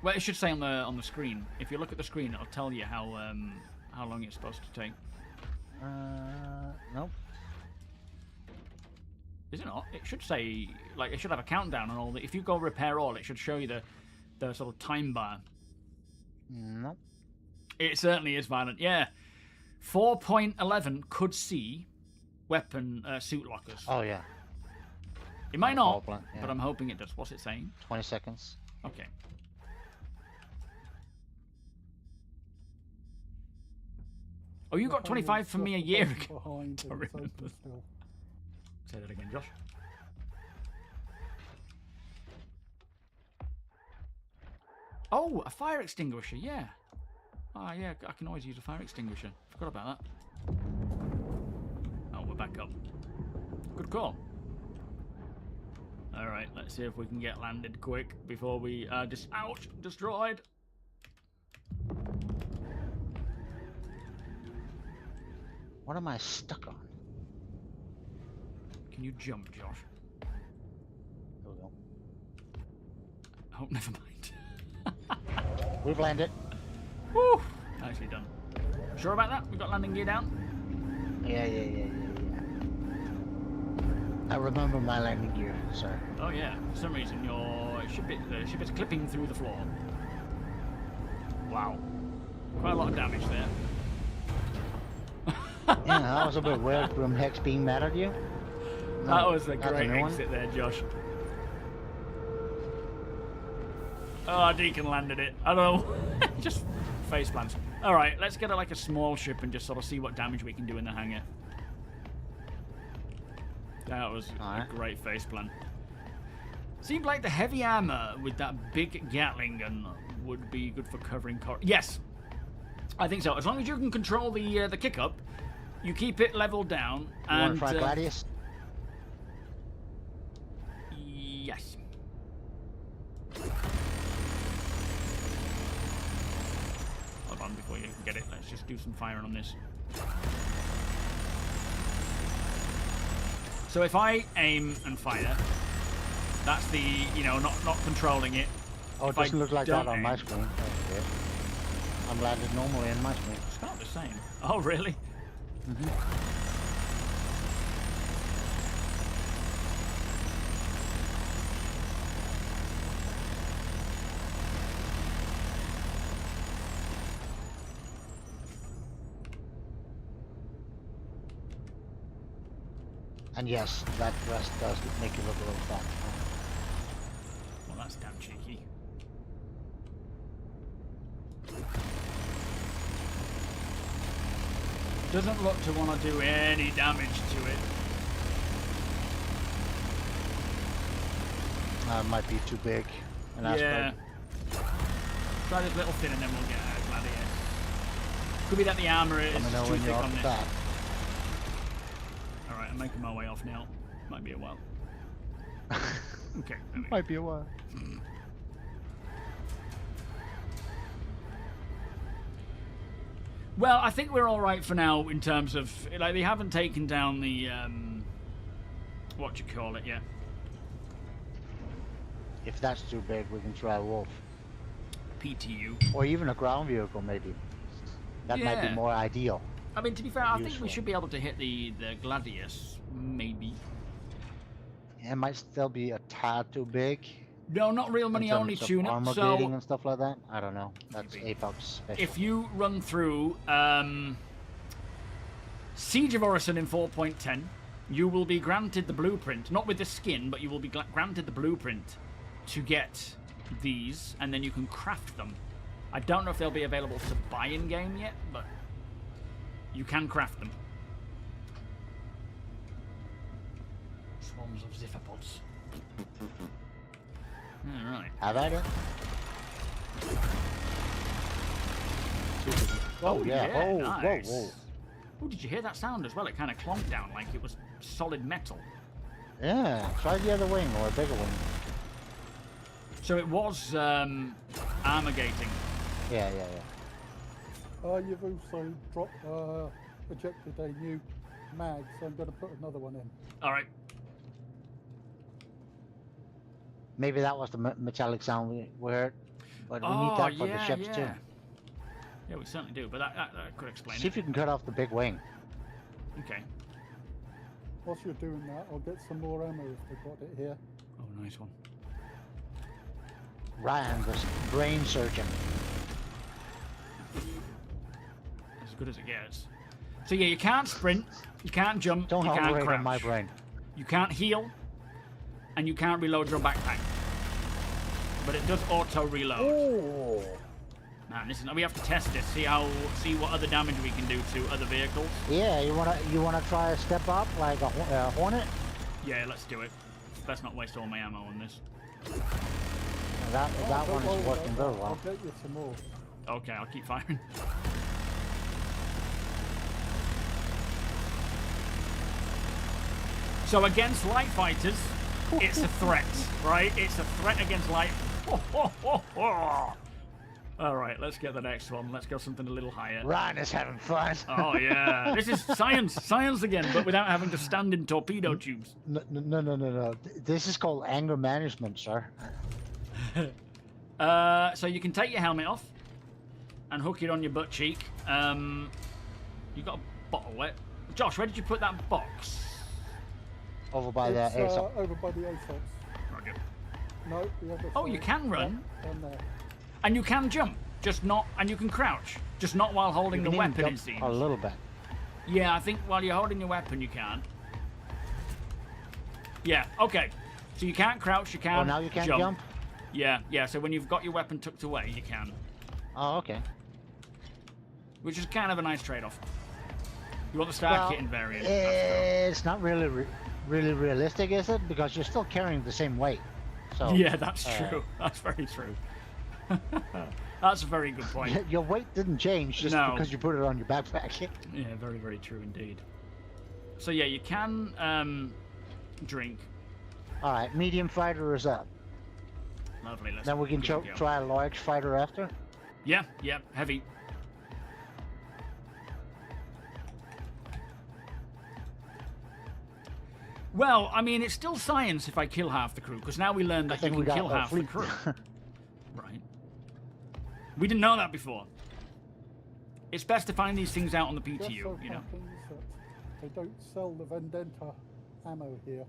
Well, it should say on the screen. If you look at the screen, it'll tell you how long it's supposed to take. Nope. Is it not? It should say, like, it should have a countdown and all that. If you go repair all, it should show you the sort of time bar. Nope. It certainly is violent. Yeah. 4.11 could see weapon suit lockers. Oh yeah. It might not, Plant, yeah. but I'm hoping it does. What's it saying? 20 seconds. Okay. Oh, you got 25 from me a year ago. Behind Don't and it's open remember. still. Say that again, Josh. Oh, a fire extinguisher, yeah. Ah, yeah, I can always use a fire extinguisher. Forgot about that. Oh, we're back up. Good call. Alright, let's see if we can get landed quick before we are destroyed. What am I stuck on? Can you jump, Josh? There we go. Oh, never mind. We've landed. Whew! Nicely done. Sure about that? We got landing gear down? Yeah. I remember my landing gear, sir. Oh yeah. For some reason your ship is clipping through the floor. Wow. Quite a lot of damage there. Yeah, that was a bit weird. Grim Hex being mad at you. That was a that's great new one. exit there, Josh. Oh, Deacon landed it. I don't know. Just face plants. Alright, let's get like a small ship and just sort of see what damage we can do in the hangar. That was a great face plan. Seemed like the heavy armor with that big Gatling gun would be good for covering. Yes, I think so. As long as you can control the kick up, You keep it leveled down, You and want to try Gladius? yes. Hold on, before you get it, let's just do some firing on this. So if I aim and fire, that's the, you know, not controlling it. Oh, it If doesn't I look like don't that on my aim- screen. That's weird. I'm landed normally in my screen. It's not the same. Oh, really? And yes, that dress does make you look a little fat. Well, that's damn cheeky. Doesn't look to want to do any damage to it. Might be too big. An Yeah. aspect. Try this little thing and then we'll get a Gladius. Could be that the armor is Let me know too when thick you're on off this. that. Alright, I'm making my way off now. Might be a while. Okay. there we go. Might be a while. Well, I think we're all right for now in terms of, like, they haven't taken down the what do you call it yet? If that's too big, we can try a wolf. PTU. Or even a ground vehicle, maybe. That might be Yeah. more ideal. I mean, to be fair, I think we Useful. should be able to hit the Gladius, maybe. It might still be a tad too big. No, not real money in only terms of tune it. armor So gating and stuff like that. I don't know. That's Maybe. Apex special. if you run through Siege of Orison in 4.10, you will be granted the blueprint, not with the skin, but you will be granted the blueprint to get these, and then you can craft them. I don't know if they'll be available to buy in game yet, but you can craft them. Swarms of zipherpods. All right. Have at it. Oh yeah. Oh, nice. whoa, whoa. Oh, did you hear that sound as well? It kind of clonked down like it was solid metal. Yeah. Try the other wing or a bigger wing. So it was armor gating. Yeah, yeah, yeah. You've also dropped, ejected a new mag, so I'm going to put another one in. All right. Maybe that was the metallic sound we heard. But we need Oh, that for yeah, the ships yeah. too. Yeah, we certainly do, but that could explain See it. if you can cut off the big wing. Okay. Whilst you're doing that, I'll get some more ammo if they've got it here. Oh, nice one. Ryan, this brain surgeon. As good as it gets. So yeah, you can't sprint, you can't jump, Don't you can't operate crouch. on my brain. You can't heal, and you can't reload your backpack. But it does auto reload. Oh. Man, listen, we have to test this, see what other damage we can do to other vehicles. Yeah, you wanna try a step up like a Hornet? Yeah, let's do it. Let's not waste all my ammo on this. That Don't one worry is working about very that. well. I'll get you some more. Okay, I'll keep firing. So against light fighters, it's a threat, right? It's a threat against light. All right, let's get the next one. Let's go something a little higher. Ryan is having fun. Oh yeah, this is science again, but without having to stand in torpedo tubes. No. This is called anger management, sir. So you can take your helmet off and hook it on your butt cheek. You got a bottle wet. Josh, where did you put that box? Over by It's, the ASOP. over by the ASOPs. Roger. No, the other Oh, you side. can run? Down there. And you can jump, just not, and you can crouch, just not while holding the You can even weapon, it jump seems. a little bit. Yeah, I think while you're holding your weapon, you can. Yeah, okay. So you can't crouch, you can't Oh, now you can't jump? Yeah, so when you've got your weapon tucked away, you can. Oh, okay. Which is kind of a nice trade-off. You want the star kitten variant. It's not really really realistic, is it? Because you're still carrying the same weight. So Yeah, that's true. That's very true. That's a very good point. Your weight didn't change just No. because you put it on your backpack. Yeah, very, very true indeed. So yeah, you can drink. All right, medium fighter is up. Lovely. Let's Then we can give it a go. try a large fighter after. Yeah, yeah, heavy. Well, I mean, it's still science if I kill half the crew, because now we learned I that you think can we got kill a whole half the fleet. crew. Right. We didn't know that before. It's best to find these things out on the Just PTU, so you know. happens that they don't sell the Vendetta ammo here.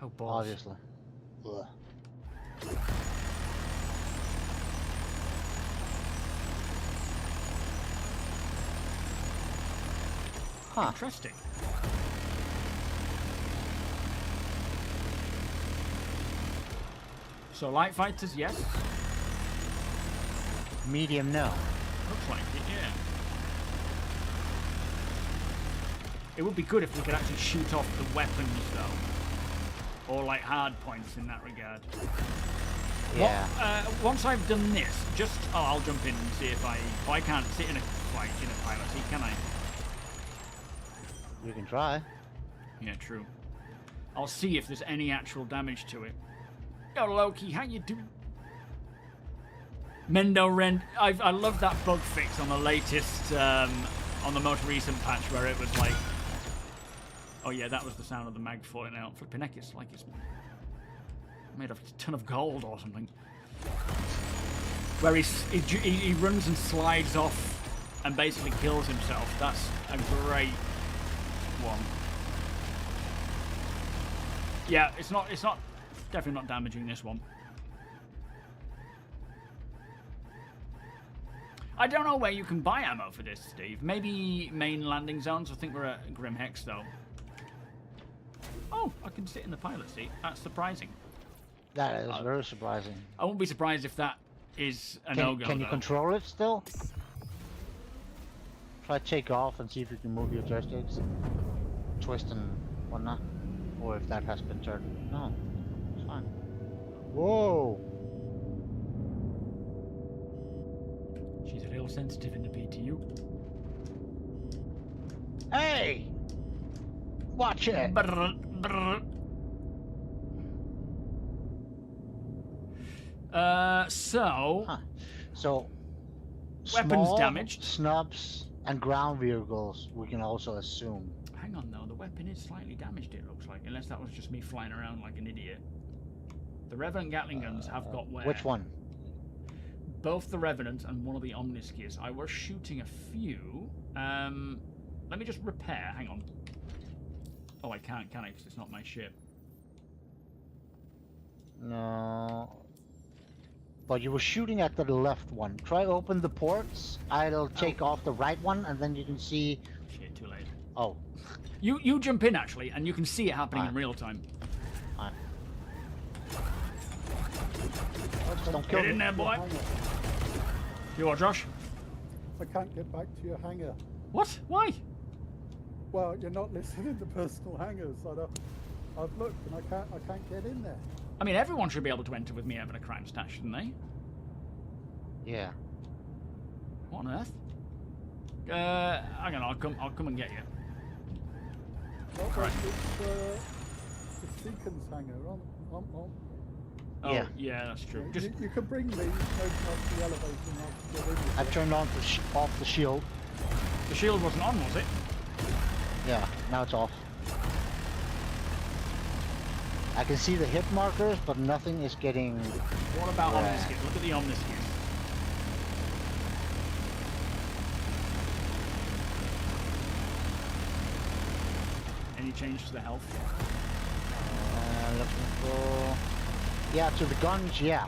Oh, balls. Obviously. Ugh. Huh. Interesting. So light fighters, yes. Medium, no. Looks like it, yeah. It would be good if we could actually shoot off the weapons, though. Or, like, hard points in that regard. Yeah. Once I've done this, just... Oh, I'll jump in and see if I... Oh, I can't sit in a fight in a pilot seat, can I? You can try. Yeah, true. I'll see if there's any actual damage to it. Yo, Loki, how you doing? Mendo Ren... I love that bug fix on the latest... on the most recent patch where it was like... Oh yeah, that was the sound of the mag falling out. Flipping heck, it's like it's made of a ton of gold or something. Where he runs and slides off and basically kills himself. That's a great one. Yeah, it's definitely not damaging this one. I don't know where you can buy ammo for this, Steve. Maybe main landing zones. I think we're at Grim Hex, though. Oh, I can sit in the pilot seat. That's surprising. That is very surprising. I won't be surprised if that is a no-go, Can you though. control it still? Try take off and see if you can move your joysticks. Twist and whatnot. Or if that has been turned. No, it's fine. Whoa! She's a little sensitive in the PTU. Hey! Watch it! Brr, brr. So... Huh. So, Weapons small damaged. snubs and ground vehicles we can also assume. Hang on, though. The weapon is slightly damaged, it looks like. Unless that was just me flying around like an idiot. The Revenant Gatling guns have got wear. Which one? Both the Revenant and one of the Omniskiers. I was shooting a few. Let me just repair. Hang on. Oh, I can't, can I? Because it's not my ship. No. But you were shooting at the left one. Try open the ports. I'll take off the right one, and then you can see. Shit, too late. Oh. You jump in actually, and you can see it happening in Alright. real time. Alright. I Don't can't kill Get me. in there, your boy. hangar. You what, Josh? I can't get back to your hangar. What? Why? Well, you're not listed in the personal hangars. I've looked and I can't get in there. I mean, everyone should be able to enter with me having a crime stash, shouldn't they? Yeah. What on earth? Hang on, I'll come and get you. Oh, Right. It's Deacon's hangar. On. Oh, Yeah. yeah, that's true. Just You can bring me open up the elevator and I can get in with I've you. turned on off the shield. the shield wasn't on, was it? Yeah, now it's off. I can see the hit markers, but nothing is getting... What about Yeah. Omniskiers? Look at the Omniskiers. Any change to the health? Looking for... Yeah, to the guns, yeah.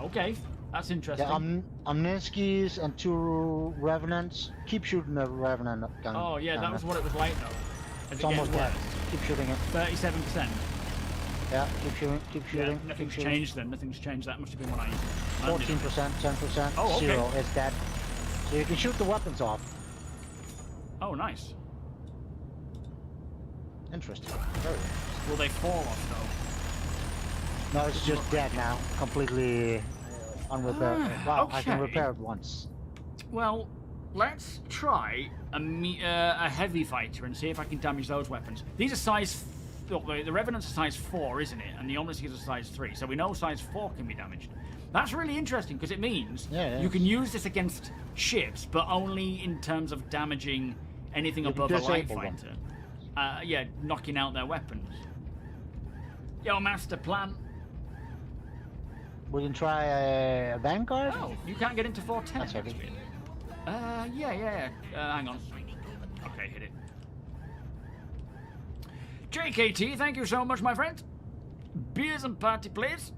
Okay, that's interesting. The Omniskis and 2 Revenants. Keep shooting the Revenant gun. Oh yeah, that gun. was what it was like though. As It's it almost gets dead. worse. Keep shooting it. 37%. Yeah, keep shooting, keep Yeah, shooting. nothing's keep shooting. changed then. Nothing's changed. That must have been what I landed on. 14%, 10%, Oh, okay. 0 is dead. So you can shoot the weapons off. Oh, nice. Interesting. Very interesting. Will they fall off though? No, it's just dead now. Completely unrepaired. Well, I can okay. repair it once. Well, let's try a heavy fighter and see if I can damage those weapons. These are size... The Revenant's are size 4, isn't it? And the Omniseas are size 3, so we know size 4 can be damaged. That's really interesting, because it means you can use this against ships, but only in terms of damaging anything above a light fighter. Yeah, knocking out their weapons. Yo, master plan. We can try a Vanguard? Oh, you can't get into 410. That's heavy. Yeah. Hang on. Okay, hit it. JKT, thank you so much, my friend. Beers and party, please.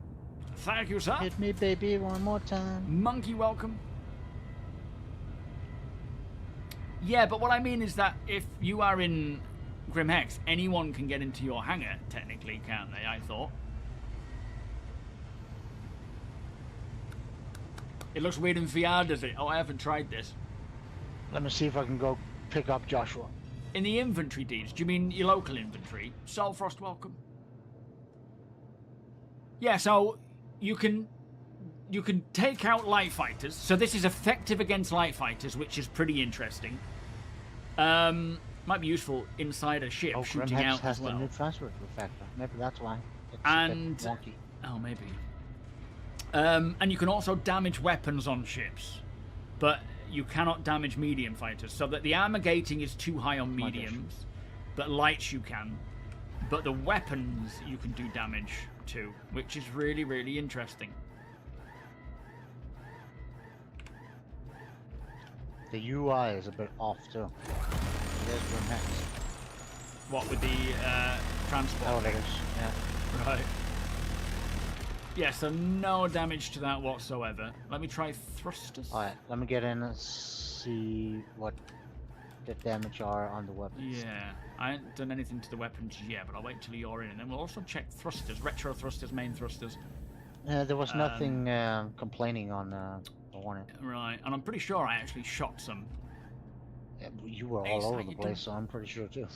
Thank you, sir. Hit me, baby, one more time. Monkey, welcome. Yeah, but what I mean is that if you are in Grim Hex, anyone can get into your hangar, technically, can't they? I thought. It looks weird in VR, does it? Oh, I haven't tried this. Let me see if I can go pick up Joshua. In the infantry deeds, do you mean your local infantry? Soulfrost, welcome. Yeah, so you can take out light fighters. So this is effective against light fighters, which is pretty interesting. Might be useful inside a ship, shooting out has as well. The new transfer factor. Maybe that's why. It's And a bit wonky. oh, maybe. And you can also damage weapons on ships, but you cannot damage medium fighters. So that the armor gating is too high on mediums, but lights you can. But the weapons you can do damage to, which is really, really interesting. The UI is a bit off too. There's Grim Hex. What, with the transport? Oh, it is. Yeah. Right. Yeah, so no damage to that whatsoever. Let me try thrusters. Alright, let me get in and see what the damage are on the weapons. Yeah, I haven't done anything to the weapons yet, but I'll wait till you're in, and then we'll also check thrusters, retro thrusters, main thrusters. There was nothing complaining on the warning. Right, and I'm pretty sure I actually shot some. Yeah, you were all over the place, so I'm pretty sure too.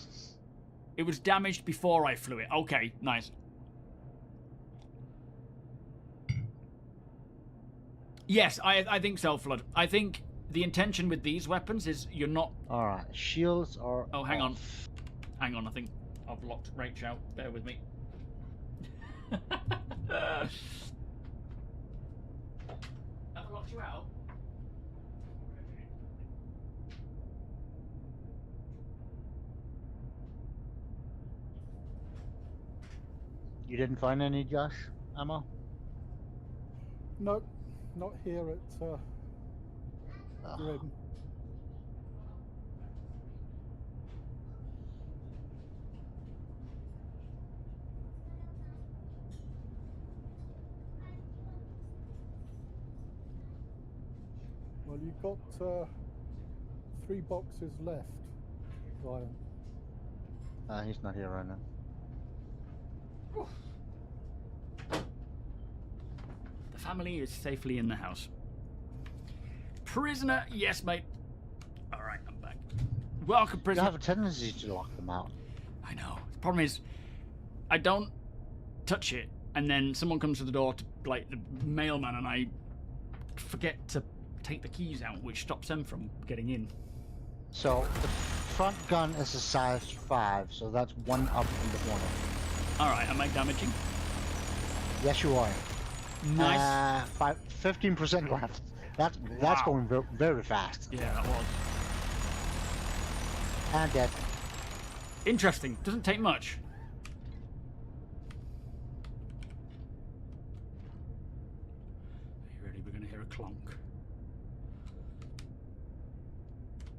It was damaged before I flew it. Okay, nice. Yes, I think so, Flood. I think the intention with these weapons is you're not... Alright, shields are... Oh, hang on. Hang on, I think I've locked Rach out. Bear with me. Have I locked you out? You didn't find any, Josh? Ammo? Nope, not here at Grim. Well, you've got 3 boxes left, Ryan. He's not here right now. The family is safely in the house. Prisoner, yes, mate. All right, I'm back. Welcome, You prisoner. have a tendency to lock them out. I know. The problem is, I don't touch it, and then someone comes to the door, to, like the mailman, and I forget to take the keys out, which stops them from getting in. So, the front gun is a size 5, so that's 1 up from the corner. Alright, am I damaging? Yes, you are. Nice. 15% left. That's Wow. going very fast. Yeah, that was. And dead. Interesting. Doesn't take much. Are you ready? We're going to hear a clonk.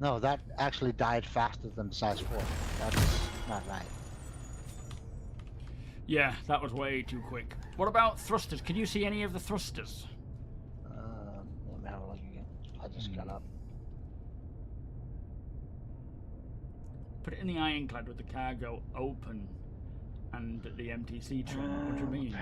No, that actually died faster than the size 4. That's not right. Yeah, that was way too quick. What about thrusters? Can you see any of the thrusters? Let me have a look again. I just got up. Put it in the ironclad with the cargo open and the MTC trim. What do you mean?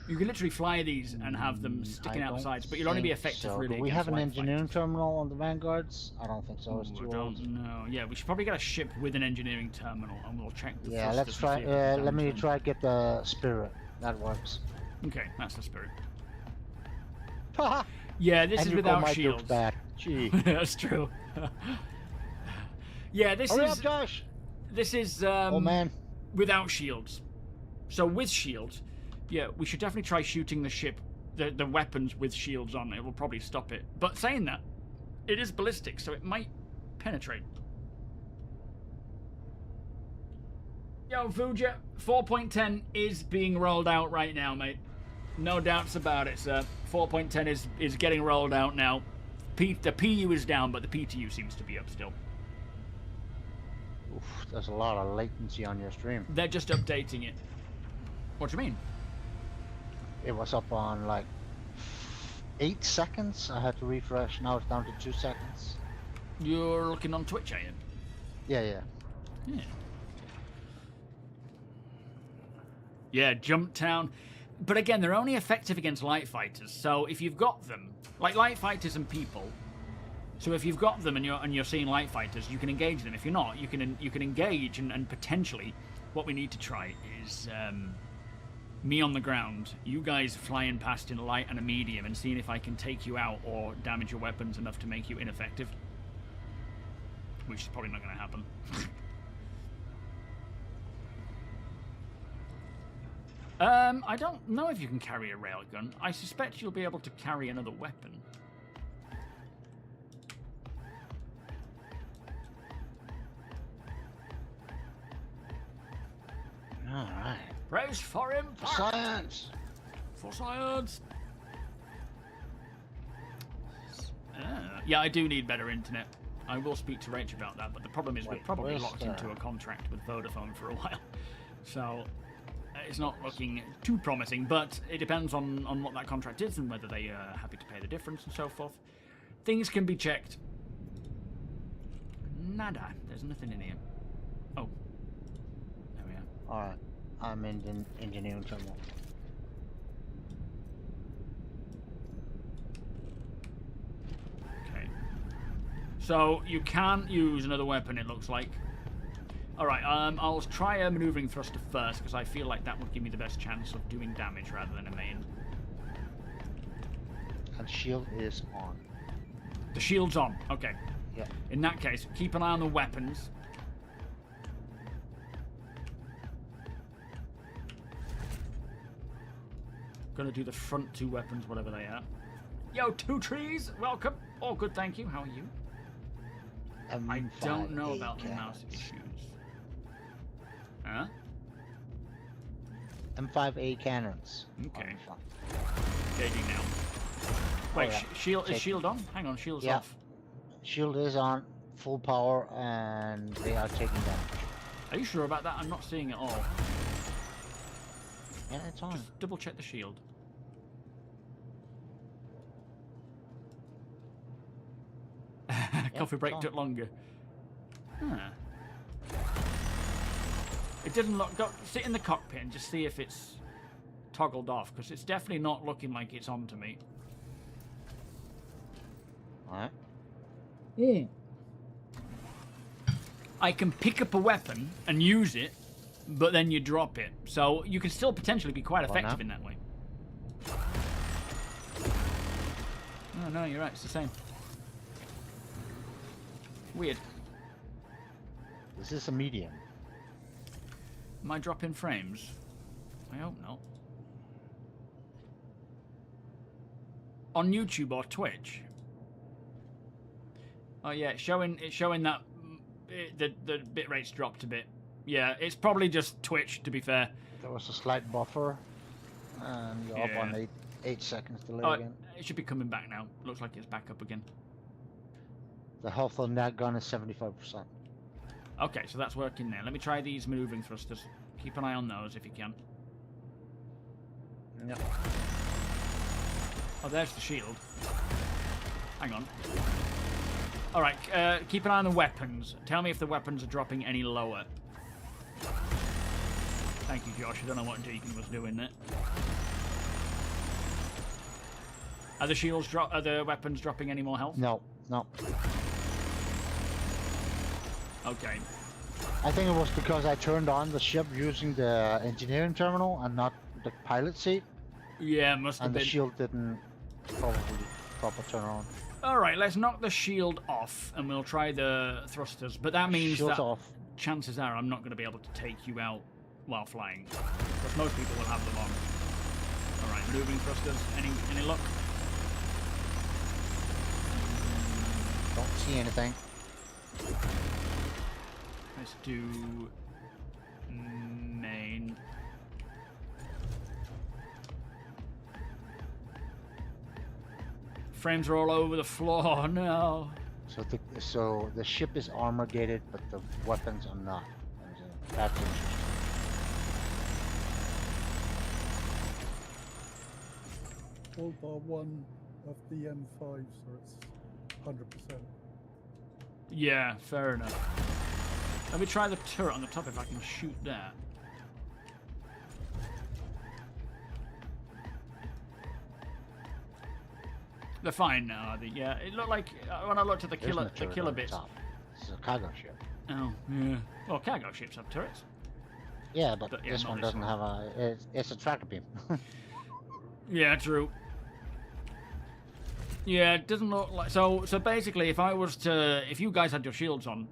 You can literally fly these and have them sticking out the sides, but you'll only be effective really. Do we have an against light engineering fighters. terminal on the Vanguards? I don't think so. It's Ooh, too I old. don't know. Yeah, we should probably get a ship with an engineering terminal, and we'll check the Yeah, thrusters let's and try. see if we can Let me damage them. try get the Spirit. That works. Okay, that's the spirit. Yeah, this And is you call without my shields. jokes bad. Gee. That's true. Yeah, this Hurry is up, Josh! this is Oh man. without shields. So with shields, yeah, we should definitely try shooting the ship, the weapons with shields on. It will probably stop it. But saying that, it is ballistic, so it might penetrate. Yo, Fuja, 4.10 is being rolled out right now, mate. No doubts about it, sir. 4.10 is getting rolled out now. The PU is down, but the PTU seems to be up still. Oof, there's a lot of latency on your stream. They're just updating it. What do you mean? It was up on like 8 seconds. I had to refresh. Now it's down to 2 seconds. You're looking on Twitch, are you? Yeah. Yeah. Yeah, Jump Town. But again, they're only effective against light fighters. So if you've got them, like light fighters and people. So if you've got them and you're seeing light fighters, you can engage them. If you're not, you can engage and potentially, what we need to try is me on the ground, you guys flying past in a light and a medium, and seeing if I can take you out or damage your weapons enough to make you ineffective. Which is probably not going to happen. I don't know if you can carry a railgun. I suspect you'll be able to carry another weapon. Alright. Praise for him! Science! For science! Yeah, I do need better internet. I will speak to Rach about that, but the problem is we're probably where's locked into a contract with Vodafone for a while. So it's not looking too promising, but it depends on what that contract is and whether they are happy to pay the difference and so forth. Things can be checked. Nada. There's nothing in here. Oh. There we are. Alright. I'm in the engineering terminal. Okay. So you can't use another weapon, it looks like. Alright, I'll try a maneuvering thruster first, because I feel like that would give me the best chance of doing damage rather than a main. And shield is on. The shield's on. Okay. Yeah. In that case, keep an eye on the weapons. Gonna do the front two weapons, whatever they are. Yo, Two Trees, welcome. Oh, good, thank you. How are you? I don't know about the mouse issues. Huh? M5A cannons. Okay. On Gauging now. Wait, yeah. shield is Take- shield on? Hang on, shield's Yeah. off. Shield is on, full power, and they are taking damage. Are you sure about that? I'm not seeing it all. Yeah, it's on. Just double check the shield. Coffee break it's took on. longer. Huh. It doesn't look. Go sit in the cockpit and just see if it's toggled off, because it's definitely not looking like it's on to me. Alright. I can pick up a weapon and use it, but then you drop it. So you can still potentially be quite Well, effective now. in that way. Oh, no, you're right. It's the same. Weird. This is a medium. Am I dropping frames? I hope not. On YouTube or Twitch? Oh yeah, it's showing that the bit rate's dropped a bit. Yeah, it's probably just Twitch, to be fair. There was a slight buffer, and you're up Yeah. on 8 seconds delay Oh, again. it should be coming back now. Looks like it's back up again. The health on that gun is 75%. Okay, so that's working there. Let me try these maneuvering thrusters. Keep an eye on those if you can. Yep. Oh, there's the shield. Hang on. Alright, keep an eye on the weapons. Tell me if the weapons are dropping any lower. Thank you, Josh. I don't know what Deacon was doing there. Are the weapons dropping any more health? No. Okay. I think it was because I turned on the ship using the engineering terminal and not the pilot seat, Yeah, must have and the been. shield didn't probably proper turn on. Alright, let's knock the shield off and we'll try the thrusters. But that means Shield's that off. chances are I'm not going to be able to take you out while flying. Because most people will have them on. Alright, moving thrusters. Any luck? Don't see anything. Let's do main. Frames are all over the floor. No. So the ship is armor gated, but the weapons are not. That's interesting. All bar one of the M5, so it's 100%. Yeah, fair enough. Let me try the turret on the top if I can shoot that. They're fine now, I think. Yeah, it looked like when I looked at the killer bits. This is a cargo ship. Oh, yeah. Well, cargo ships have turrets. Yeah, but yeah, this not one this doesn't one. have a. It's a tracker beam. Yeah, true. Yeah, it doesn't look like so. So basically, if you guys had your shields on,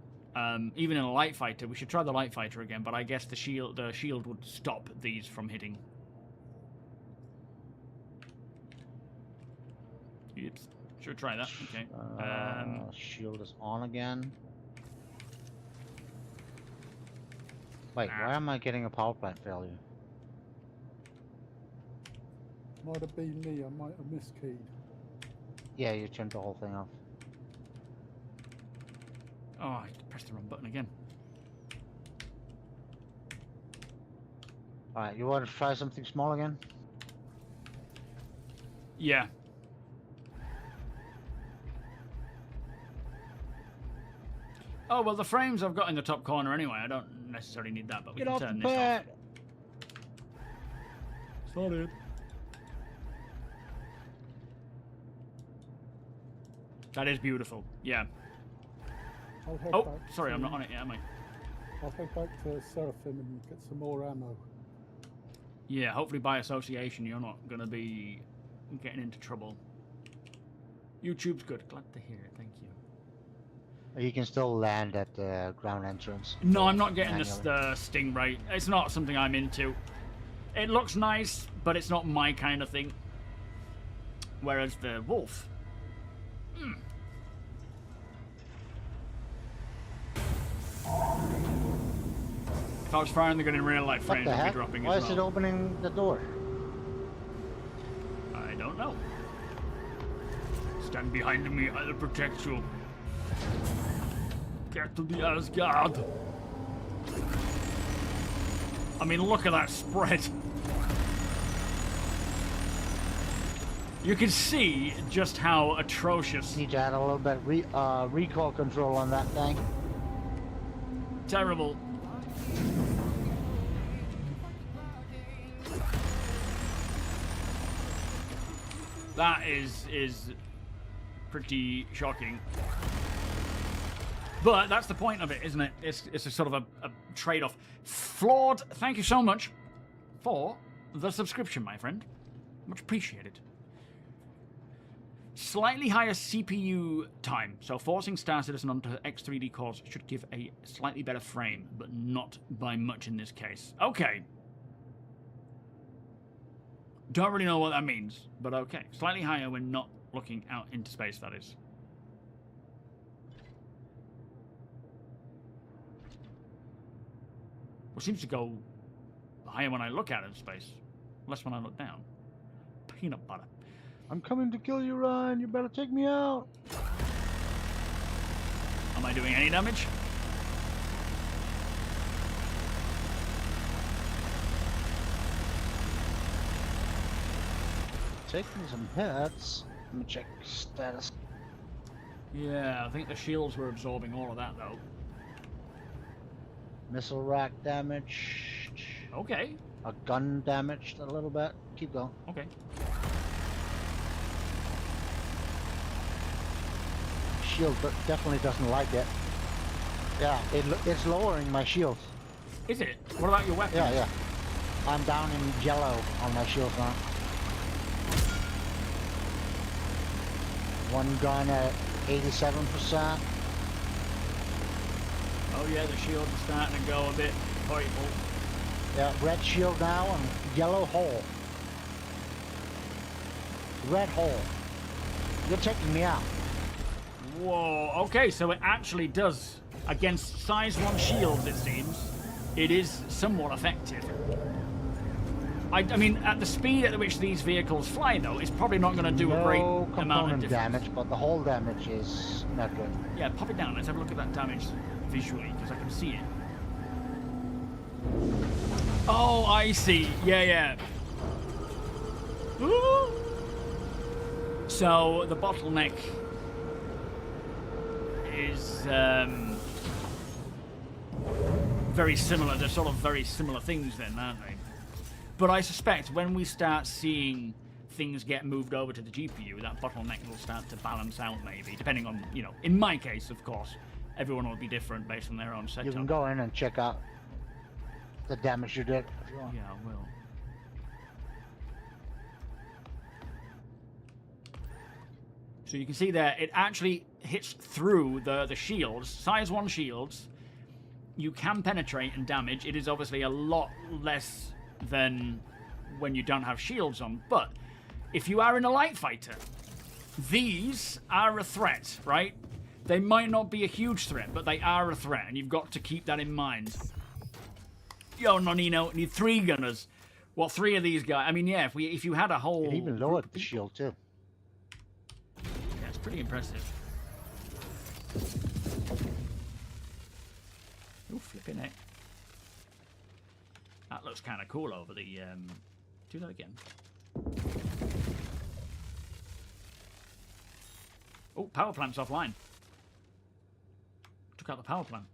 even in a light fighter, we should try the light fighter again. But I guess the shield would stop these from hitting. Oops. Should try that. Okay. Shield is on again. Wait, why am I getting a power plant failure? Might have been me, I might have miskeyed. Yeah, you turned the whole thing off. Oh, I pressed the wrong button again. Alright, you want to try something small again? Yeah. Oh, well, the frames I've got in the top corner anyway. I don't necessarily need that, but we can turn this off. Sorry. That is beautiful. Yeah. I'll head Oh, back sorry, to, I'm not on it yet, am I? I'll head back to Seraphim and get some more ammo. Yeah, hopefully by association you're not going to be getting into trouble. YouTube's good. Glad to hear it. Thank you. You can still land at the ground entrance. No, I'm not getting manually. the Stingray. It's not something I'm into. It looks nice, but it's not my kind of thing. Whereas the Wolf... If I was firing the gun in real life, What frames the would be heck? dropping Why as is it well. opening the door? I don't know. Stand behind me, I'll protect you. Get to the Asgard. I mean, look at that spread. You can see just how atrocious, Need to add a little bit recoil control on that thing. terrible. That is pretty shocking. But that's the point of it, isn't it? It's a sort of a trade-off. Flawed, thank you so much for the subscription, my friend. Much appreciated. Slightly higher CPU time, so forcing Star Citizen onto X3D cores should give a slightly better frame, but not by much in this case. Okay. Don't really know what that means, but okay. Slightly higher when not looking out into space, that is. Well, seems to go higher when I look out in space, less when I look down. Peanut butter. I'm coming to kill you, Ryan. You better take me out. Am I doing any damage? Taking some hits. Let me check status. Yeah, I think the shields were absorbing all of that, though. Missile rack damage. Okay. A gun damaged a little bit. Keep going. Okay. Shield definitely doesn't like it. Yeah, it's lowering my shield. Is it? What about your weapons? Yeah, yeah. I'm down in yellow on my shield now. One gun at 87%. Oh yeah, the shield is starting to go a bit horrible. Yeah, red shield now and yellow hole. Red hole. You're taking me out. Whoa, okay, so it actually does, against size 1 shields it seems, it is somewhat effective. I mean, at the speed at which these vehicles fly though, it's probably not going to do a great amount of component difference. damage, but the hull damage is not good. Yeah, pop it down, let's have a look at that damage visually, because I can see it. Oh, I see, yeah. Ooh. So, the bottleneck is very similar. They're sort of very similar things then, aren't they? But I suspect when we start seeing things get moved over to the GPU, that bottleneck will start to balance out maybe, depending on, you know, in my case, of course, everyone will be different based on their own setup. You can go in and check out the damage you did if you want. Yeah, I will. So you can see there, it actually hits through the shields, size 1 shields. You can penetrate and damage. It is obviously a lot less than when you don't have shields on. But if you are in a light fighter, these are a threat, right? They might not be a huge threat, but they are a threat, and you've got to keep that in mind. Yo, Nonino, need 3 gunners. What, 3 of these guys? I mean, yeah, if you had a whole... It even lowered the shield too. Yeah, it's pretty impressive. Oh, flipping it. That looks kind of cool over the... Do that again. Oh, power plant's offline. Took out the power plant.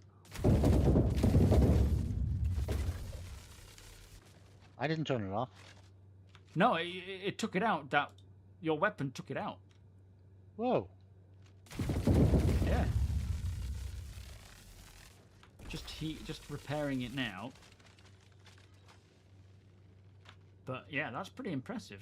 I didn't turn it off. No, it took it out. That your weapon took it out. Whoa. Yeah. Just repairing it now. But yeah, that's pretty impressive.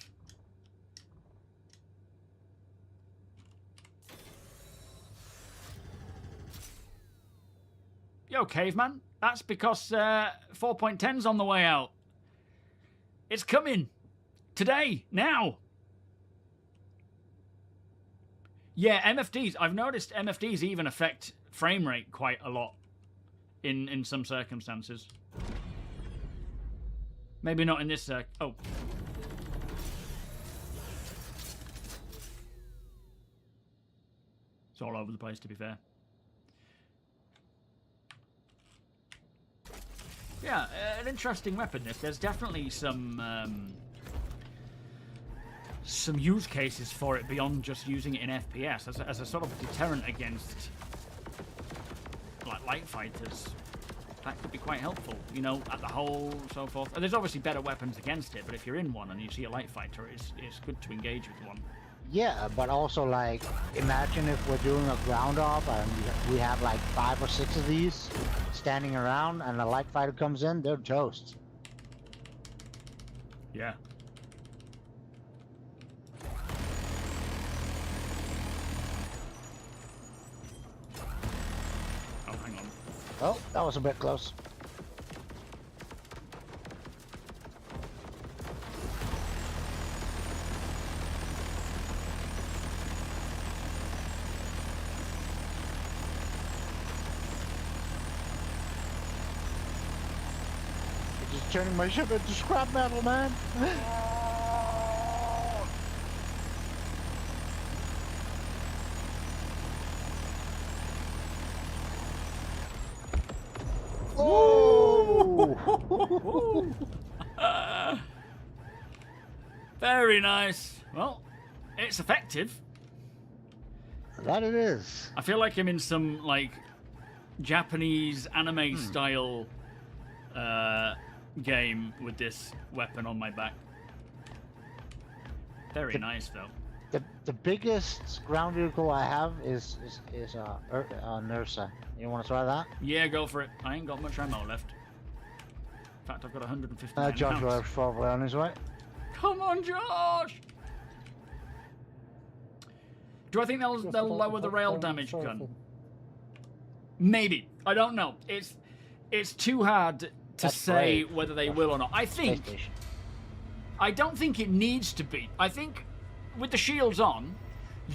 Yo, caveman. That's because 4.10's on the way out. It's coming. Today. Now. Yeah, MFDs. I've noticed MFDs even affect frame rate quite a lot in some circumstances. Maybe not in this oh. It's all over the place, to be fair. Yeah, an interesting weapon, this. There's definitely some use cases for it beyond just using it in FPS as a sort of deterrent against like light fighters. That could be quite helpful, you know, at the hole, so forth. And there's obviously better weapons against it, but if you're in one and you see a light fighter, it's good to engage with one. Yeah, but also, like, imagine if we're doing a ground up and we have like 5 or 6 of these standing around and a light fighter comes in, they're toast. Yeah. Oh, hang on. Oh, that was a bit close. Just turning my ship into scrap metal, man. Oh! Very nice. Well, it's effective. That it is. I feel like I'm in some like Japanese anime style game with this weapon on my back. Very nice though. The biggest ground vehicle I have is Nursa. You want to try that? Yeah, go for it. I ain't got much ammo left. In fact, I've got 150. Josh was probably on his way. Come on, Josh! Do I think they'll Just they'll about lower the touchdown rail and damage so gun? forth. Maybe. I don't know. It's too hard to That's say brave. whether they will or not. PlayStation. I don't think it needs to be. I think with the shields on,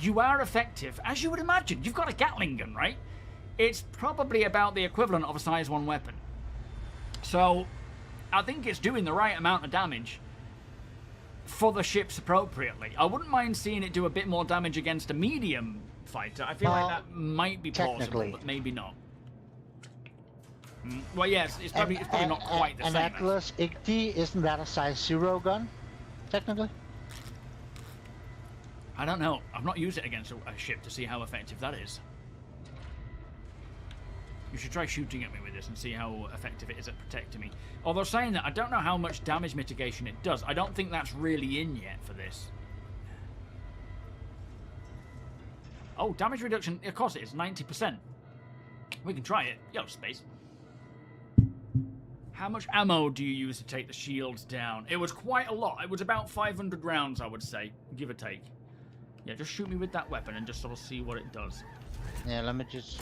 you are effective, as you would imagine. You've got a Gatling gun, right? It's probably about the equivalent of a size 1 weapon. So, I think it's doing the right amount of damage for the ships appropriately. I wouldn't mind seeing it do a bit more damage against a medium fighter. I feel like Well, that might be plausible, technically. but maybe not. Well, yes, it's probably not quite the An same. Atlas ICT, isn't that a size 0 gun? Technically? I don't know. I've not used it against a ship to see how effective that is. You should try shooting at me with this and see how effective it is at protecting me. Although saying that, I don't know how much damage mitigation it does. I don't think that's really in yet for this. Oh, damage reduction, of course it is, 90%. We can try it. Yo, space. How much ammo do you use to take the shields down? It was quite a lot. It was about 500 rounds, I would say, give or take. Yeah, just shoot me with that weapon and just sort of see what it does. Yeah, let me just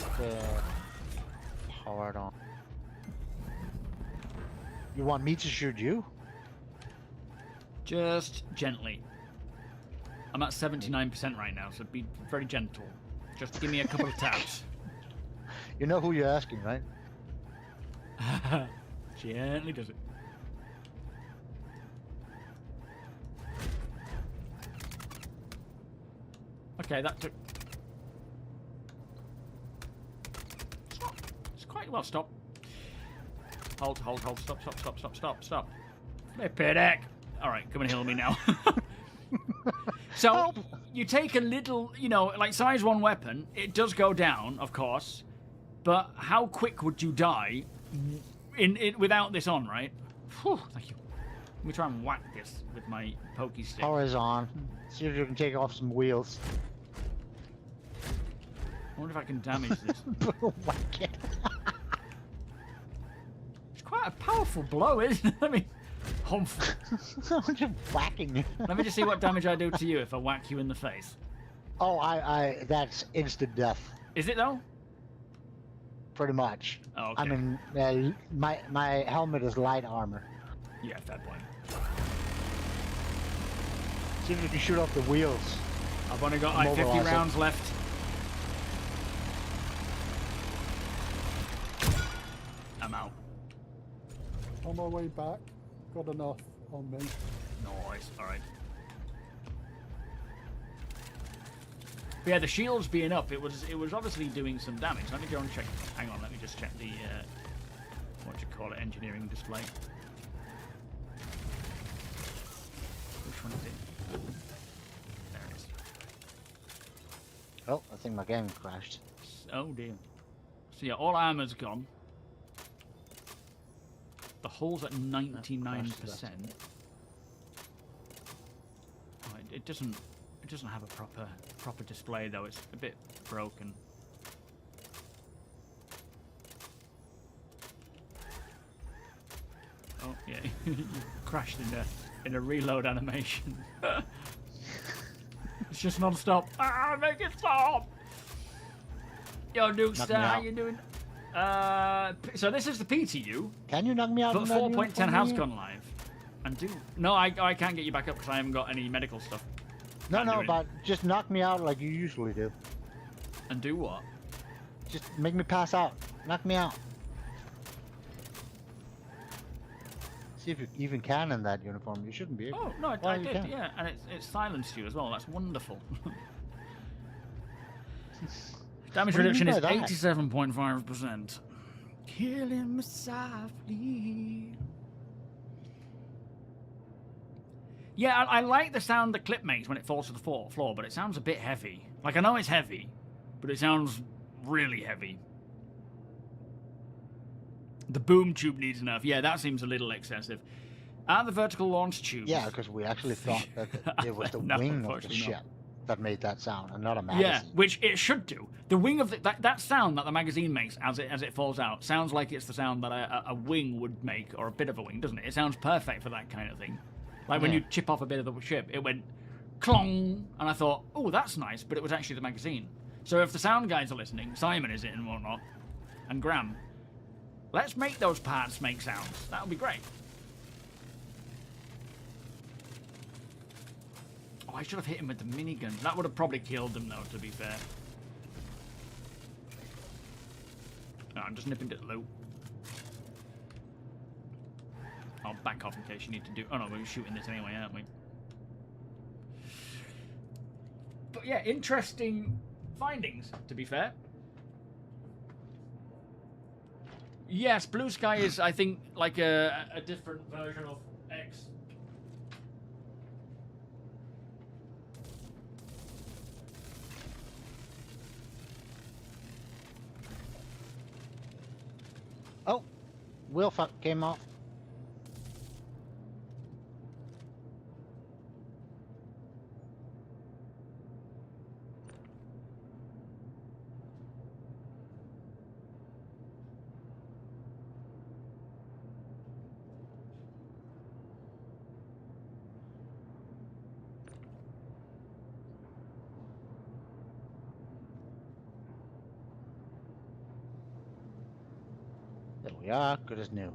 power it on. You want me to shoot you? Just gently. I'm at 79% right now, so be very gentle. Just give me a couple of taps. You know who you're asking, right? Gently does it. Okay, that took... It's quite... Well, stop. Hold, stop. Flippin' heck. Alright, come and heal me now. So, Help. you take a little, you know, like size 1 weapon, it does go down, of course, but how quick would you die without this on, right? Whew, thank you. Let me try and whack this with my pokey stick. Power is on. See if you can take off some wheels. I wonder if I can damage this. Whack it. It's quite a powerful blow, isn't it? Let me... Humph. I'm just whacking you. Let me just see what damage I do to you if I whack you in the face. Oh, that's instant death. Is it, though? Pretty much. Oh, okay. I mean, my helmet is light armor. Yeah, fair point. See if you can shoot off the wheels. I've only got like 50 Mobilize it. rounds left. I'm out. On my way back, got enough on me. Nice, alright. But yeah, the shields being up, it was obviously doing some damage. Let me go and check. Hang on, let me just check the what do you call it, engineering display. Which one is it? There it is. Oh, I think my game crashed. Oh dear. So yeah, all armor's gone. The hull's at 99%. Oh, it doesn't have a proper display though. It's a bit broken. Oh yeah, you crashed in a reload animation. It's just non-stop. Ah, make it stop! Yo, Duke Knock Star, me how out. you doing? So this is the PTU, Can you knock me out? but in that 4.10 uniform has here? gone live. And no, I can't get you back up because I haven't got any medical stuff. No, Can't do no, it. but just knock me out like you usually do. And do what? Just make me pass out. Knock me out. See if you even can in that uniform. You shouldn't be able. Oh no, Well, I you did. can. Yeah, and it's silenced you as well. That's wonderful. Damage What do you reduction mean is by that? 87.5%. Killing me softly. Yeah, I like the sound the clip makes when it falls to the floor, but it sounds a bit heavy. Like, I know it's heavy, but it sounds really heavy. The boom tube needs enough. Yeah, that seems a little excessive. Are the vertical launch tubes? Yeah, because we actually thought that it was the No, wing of the unfortunately ship not. that made that sound, and not a magazine. Yeah, which it should do. The wing of that sound that the magazine makes as it falls out sounds like it's the sound that a wing would make, or a bit of a wing, doesn't it? It sounds perfect for that kind of thing. Like when Yeah. you chip off a bit of the ship, it went clong, and I thought, oh, that's nice, but it was actually the magazine. So if the sound guys are listening, Simon is it and whatnot, and Graham, let's make those parts make sounds. That would be great. Oh, I should have hit him with the minigun. That would have probably killed him, though, to be fair. No, I'm just nipping at the loot. I'll back off in case you need to do... Oh, no, we're shooting this anyway, aren't we? But yeah, interesting findings, to be fair. Yes, Blue Sky is, I think, like a different version of X. Oh, wheel came off. There we are, good as new.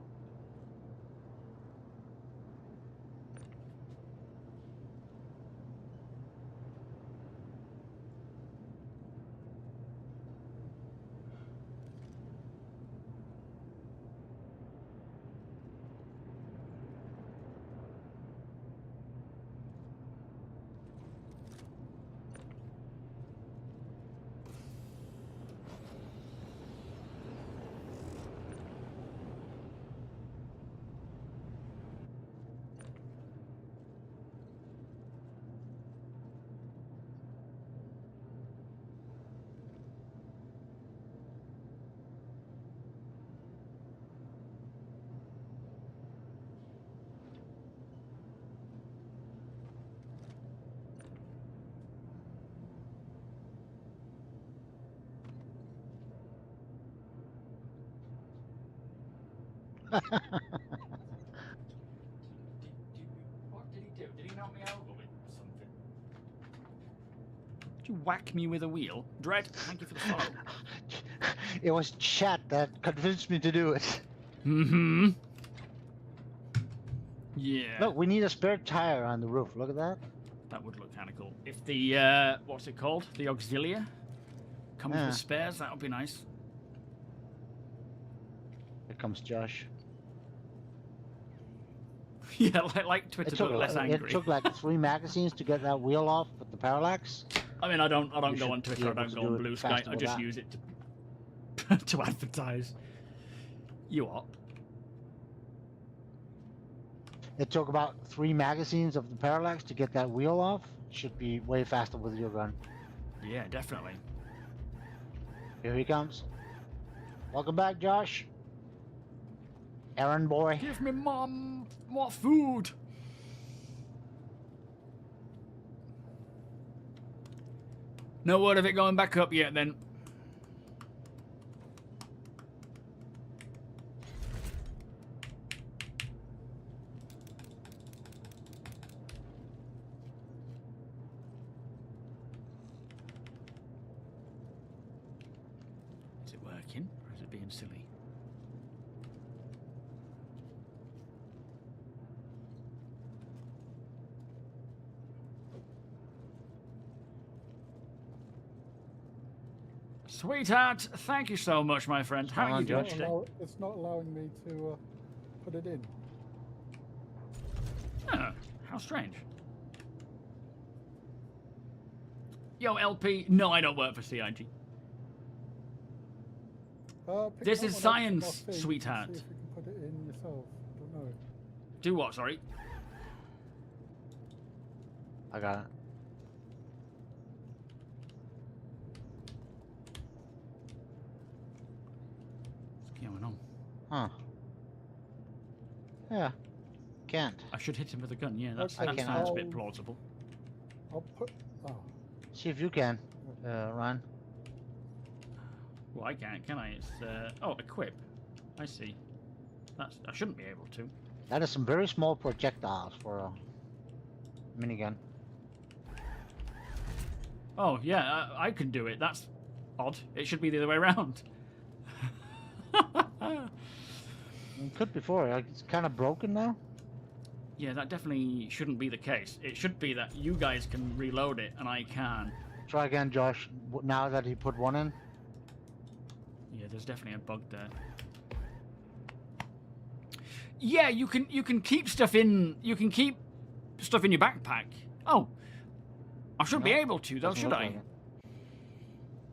What did he do? Did he knock me over with something? Did you whack me with a wheel? Dread, thank you for the follow. It was chat that convinced me to do it. Mm-hmm. Yeah. Look, we need a spare tire on the roof. Look at that. That would look kind of cool. If the, what's it called? The Auxilia comes with spares, that would be nice. Here comes Josh. Yeah, like Twitter, but less angry. It took like 3 magazines to get that wheel off with the parallax. I mean, I don't You go on should Twitter, I be able don't to go do on it Blue Sky, faster I with just that. use it to, to advertise. You what? It took about 3 magazines of the parallax to get that wheel off. Should be way faster with your gun. Yeah, definitely. Here he comes. Welcome back, Josh. Errand boy. Give me mom more food. No word of it going back up yet then. Is it working or is it being silly? Sweetheart, thank you so much, my friend. How are you doing today? It's not allowing me to put it in. Oh, how strange. Yo, LP, no, I don't work for CIG. Pick This that is one up from science, my feed and sweetheart. See if you can put it in yourself. I don't know. Do what, sorry? I got it. What's going on? Huh. Yeah. Can't. I should hit him with a gun, yeah, that Okay, sounds a bit I'll- plausible. I'll put. Oh, See if you can, Ryan. Well, I can't, can I? It's, oh, equip. I see. That's, I shouldn't be able to. That is some very small projectiles for a minigun. Oh, yeah, I can do it. That's odd. It should be the other way around. It could before. Like, it's kind of broken now. Yeah, that definitely shouldn't be the case. It should be that you guys can reload it and I can. Try again, Josh. Now that he put one in. Yeah, there's definitely a bug there. Yeah, you can keep stuff in. You can keep stuff in your backpack. Oh, I should be able to though, should I?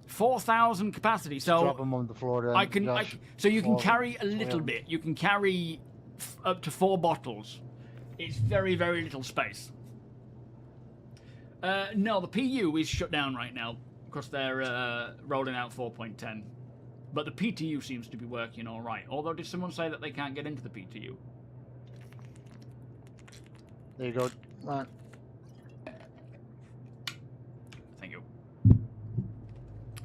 4,000 capacity. So drop them on the floor. Then, I can. So you can carry a little Yeah. bit. You can carry up to 4 bottles. It's very, very little space. No, the PU is shut down right now because they're rolling out 4.10. But the PTU seems to be working all right. Although, did someone say that they can't get into the PTU? There you go. Right. Thank you.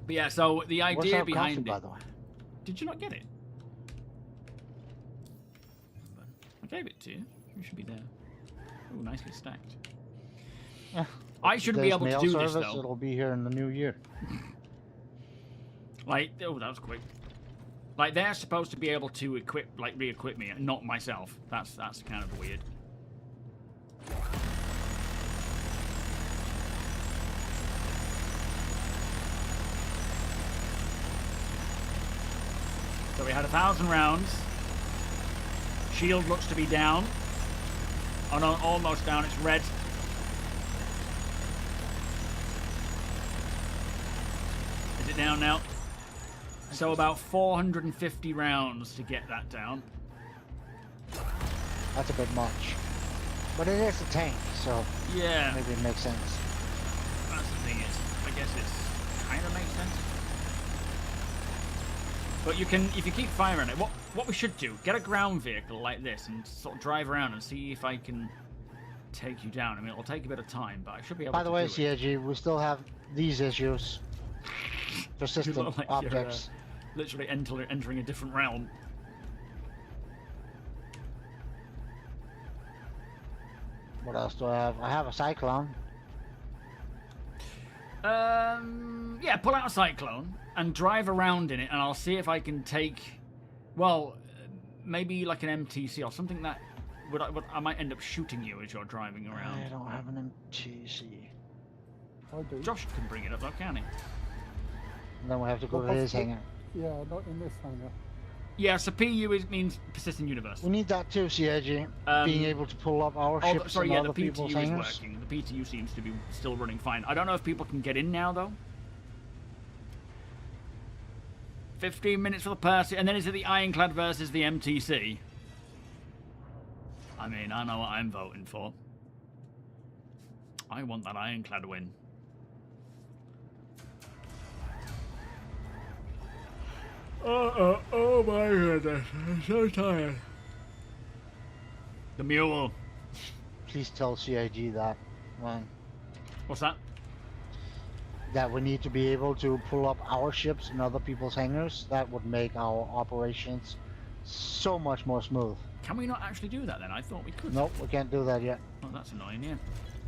But yeah, so the What's idea our behind coffee, it. by the way? Did you not get it? I gave it to you. You should be there. Oh, nicely stacked. Yeah. I shouldn't be Today's able to mail do this service, though. It'll be here in the new year. Like, oh, that was quick. Like, they're supposed to be able to equip, like, re-equip me, not myself. That's kind of weird. So we had 1,000 rounds. Shield looks to be down. Oh no, almost down. It's red. Is it down now? So about 450 rounds to get that down. That's a bit much. But it is a tank, so Yeah. maybe it makes sense. That's the thing is, I guess it's kind of makes sense. But you can, if you keep firing it, what we should do, get a ground vehicle like this and sort of drive around and see if I can take you down. I mean, it'll take a bit of time, but I should be able to By the way, do it. CIG, we still have these issues. You Persistent look like objects. you're literally entering a different realm. What else do I have? I have a cyclone. Yeah, pull out a cyclone and drive around in it, and I'll see if I can take, well, maybe like an MTC or something that I might end up shooting you as you're driving around. I don't have an MTC. I do. Josh can bring it up though, can he? And then we have to go Well, to his possibly- hangar. Yeah, not in this hangar. Yeah, so PU means persistent universe. We need that too, CIG. Being able to pull up our ships Sorry, and yeah, other the people's PTU is hangars. working. The PTU seems to be still running fine. I don't know if people can get in now though. 15 minutes for the Percy, and then is it the Ironclad versus the MTC? I mean, I know what I'm voting for. I want that Ironclad win. Oh my goodness, I'm so tired. The mule. Please tell CIG that, man. What's that? That we need to be able to pull up our ships and other people's hangars. That would make our operations so much more smooth. Can we not actually do that then? I thought we could. Nope, we can't do that yet. Oh, that's annoying, yeah.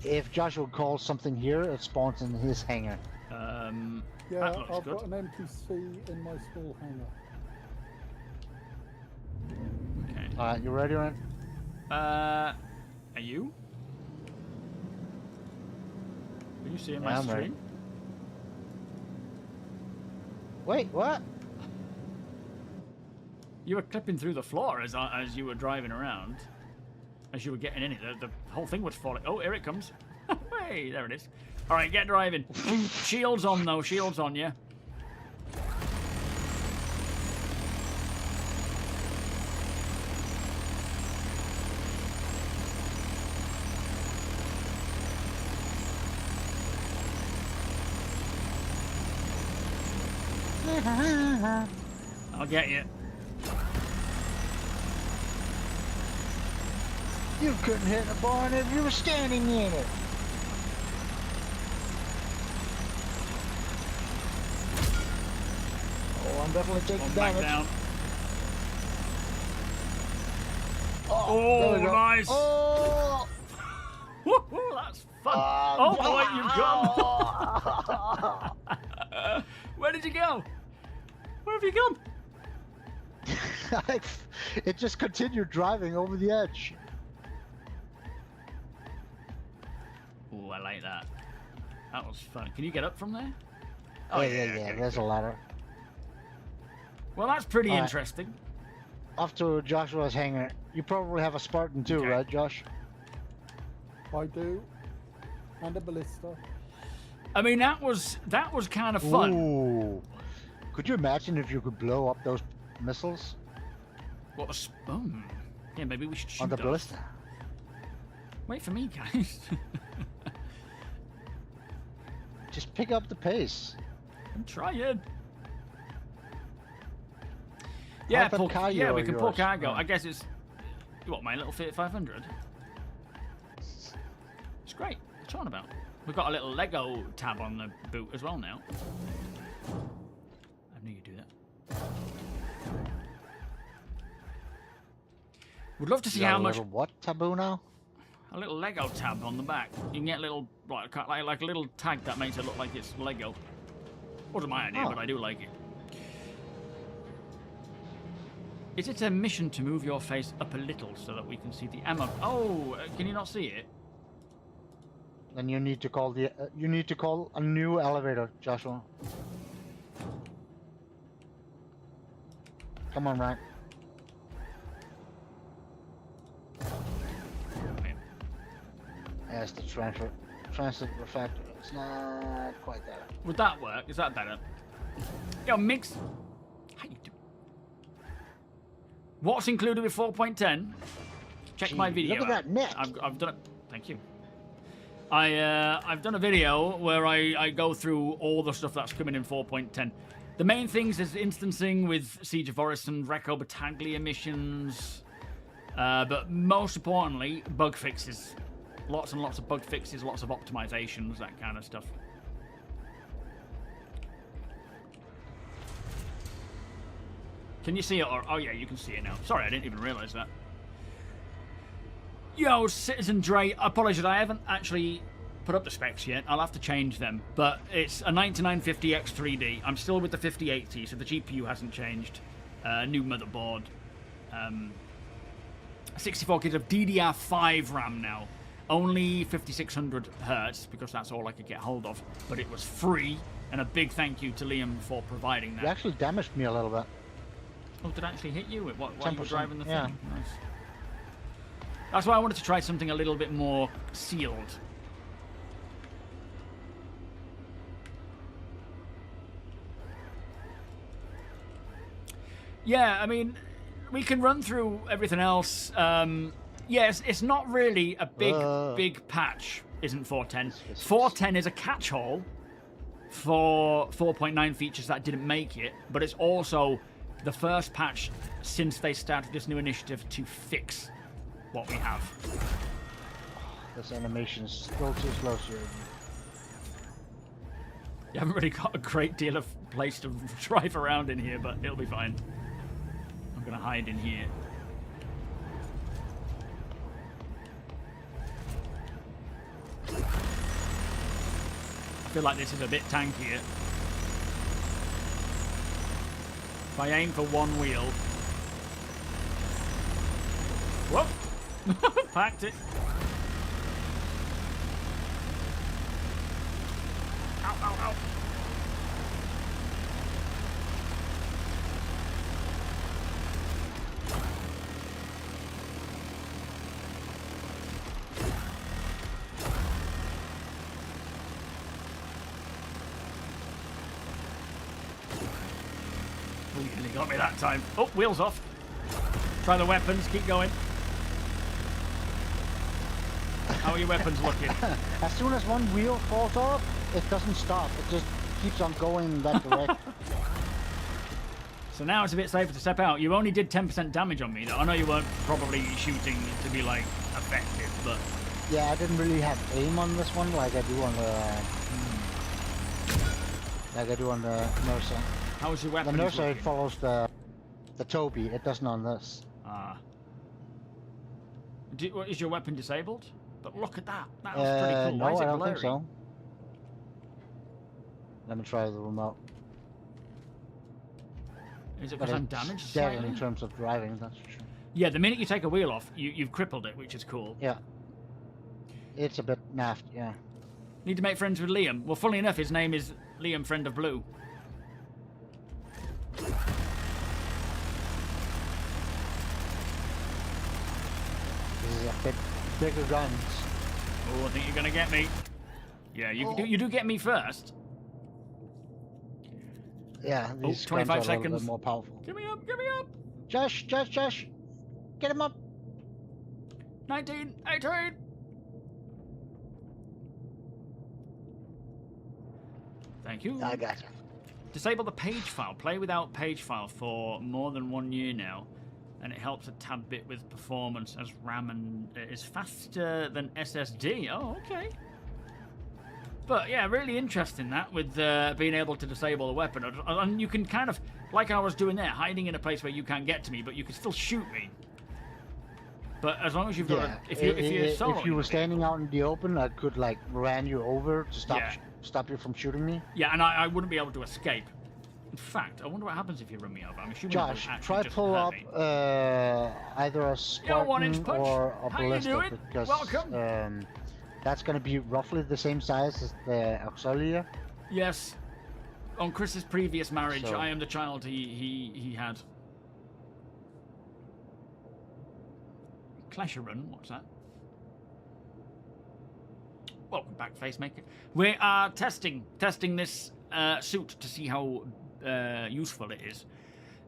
If Joshua calls something here, it spawns in his hangar. Yeah, that looks I've good. got an MTC in my small hangar. Okay. Alright, you ready, Ryan? Are you? Are you seeing my Yeah, I'm stream? ready. Wait, what? You were clipping through the floor as you were driving around. As you were getting in it, the whole thing was falling. Oh, here it comes. Hey, there it is. All right, get driving. Shields on though. Shields on you. I'll get you. You couldn't hit a barn if you were standing in it. Oh, I'm definitely taking One back damage. down. Oh, there Oh, we go. nice. Oh, Woo-hoo, that's fun. Oh boy, you've gone. Where did you go? Where have you gone? It just continued driving over the edge. Oh, I like that. That was fun. Can you get up from there? Oh yeah, okay, there's a ladder. Well, that's pretty Alright. interesting. Off to Joshua's hangar. You probably have a Spartan too, Okay. right, Josh? I do. And a ballista. I mean, that was kind of fun. Ooh. Could you imagine if you could blow up those missiles What a yeah, maybe we should shoot on the those. ballista? Wait for me, guys. Just pick up the pace. I'm trying. Yeah, that cargo yeah, we of can pull yours? cargo. Oh. I guess it's what, my little Fiat 500. It's great. What's on about? We've got a little Lego tab on the boot as well now. I knew you'd do that. Would love to see how much. What taboo now? A little Lego tab on the back. You can get a little like a little tag that makes it look like it's Lego. Wasn't my idea, Oh. but I do like it. Is it a mission to move your face up a little so that we can see the ammo? Oh, can you not see it? Then you need to call a new elevator, Joshua. Come on, Ryan. Okay. Yes, the transit refactor. It's not quite that. Would that work? Is that better? Yo, Mix. How you doing? What's included with 4.10? Check my Gee, video. look at that neck. I've done it. Thank you. I've done a video where I go through all the stuff that's coming in 4.10. The main things is instancing with Siege of Orison, Recco Battaglia missions, but most importantly, bug fixes. Lots and lots of bug fixes, lots of optimizations, that kind of stuff. Can you see it? Or, oh yeah, you can see it now. Sorry, I didn't even realize that. Yo, Citizen Dre, apologies, I haven't actually put up the specs yet. I'll have to change them. But it's a 9950X3D. I'm still with the 5080, so the GPU hasn't changed. New motherboard. 64 gigs of DDR5 RAM now. Only 5600 hertz, because that's all I could get hold of. But it was free, and a big thank you to Liam for providing that. You actually damaged me a little bit. Oh, did I actually hit you? While you were 10%, driving the thing? yeah. Nice. That's why I wanted to try something a little bit more sealed. Yeah, I mean, we can run through everything else. Yes, it's not really a big patch, isn't 4.10. 4.10 is a catch-all for 4.9 features that didn't make it, but it's also the first patch since they started this new initiative to fix what we have. This animation is still too slow, sir. You haven't really got a great deal of place to drive around in here, but it'll be fine. I'm gonna hide in here. I feel like this is a bit tankier. If I aim for one wheel. Whoop! Packed it. Ow, ow, ow. Oh, you nearly got me that time. Oh, wheels off. Try the weapons, keep going. How are your weapons looking? As soon as one wheel falls off, it doesn't stop. It just keeps on going in that direction. So now it's a bit safer to step out. You only did 10% damage on me, though. I know you weren't probably shooting to be, like, effective, but... Yeah, I didn't really have aim on this one like I do on the Mercer. How was your weapon? The Mercer follows the TOBII. It doesn't on this. Ah. Is your weapon disabled? But look at that. That was pretty cool. Why No, is it I don't blurry? think so. Let me try the remote. Is it But because I'm it's damaged dead slightly? in terms of driving, that's for sure. Yeah, the minute you take a wheel off, you've crippled it, which is cool. Yeah. It's a bit naffed, yeah. Need to make friends with Liam. Well, funnily enough, his name is Liam Friend of Blue. This is a bit bigger guns. Oh, I think you're gonna get me. Yeah, you do get me first. Yeah, these 25 guns are a little seconds. bit more powerful. Get me up, get me up. Josh! Get him up! 19, 18. Thank you. I gotcha. Disable the page file. Play without page file for more than 1 year now, and it helps a tad bit with performance as RAM and is faster than SSD. Oh, okay. But yeah, really interesting that with being able to disable the weapon, and you can kind of, like I was doing there, hiding in a place where you can't get to me, but you can still shoot me. But as long as you've got, Yeah, if you're soloing, if you were standing out in the open, I could like ran you over to stop Yeah. stop you from shooting me. Yeah, and I wouldn't be able to escape. In fact, I wonder what happens if you run me over. I'm assuming Josh, it will try actually just pull hurt up me. either a 1-inch Squadron punch. or a How you ballistic doing? because Welcome. that's going to be roughly the same size as the Auxilia. Yes. On Chris's previous marriage, So- I am the child he had. Clash Run, what's that? Welcome back, Facemaker. We are testing this suit to see how useful it is.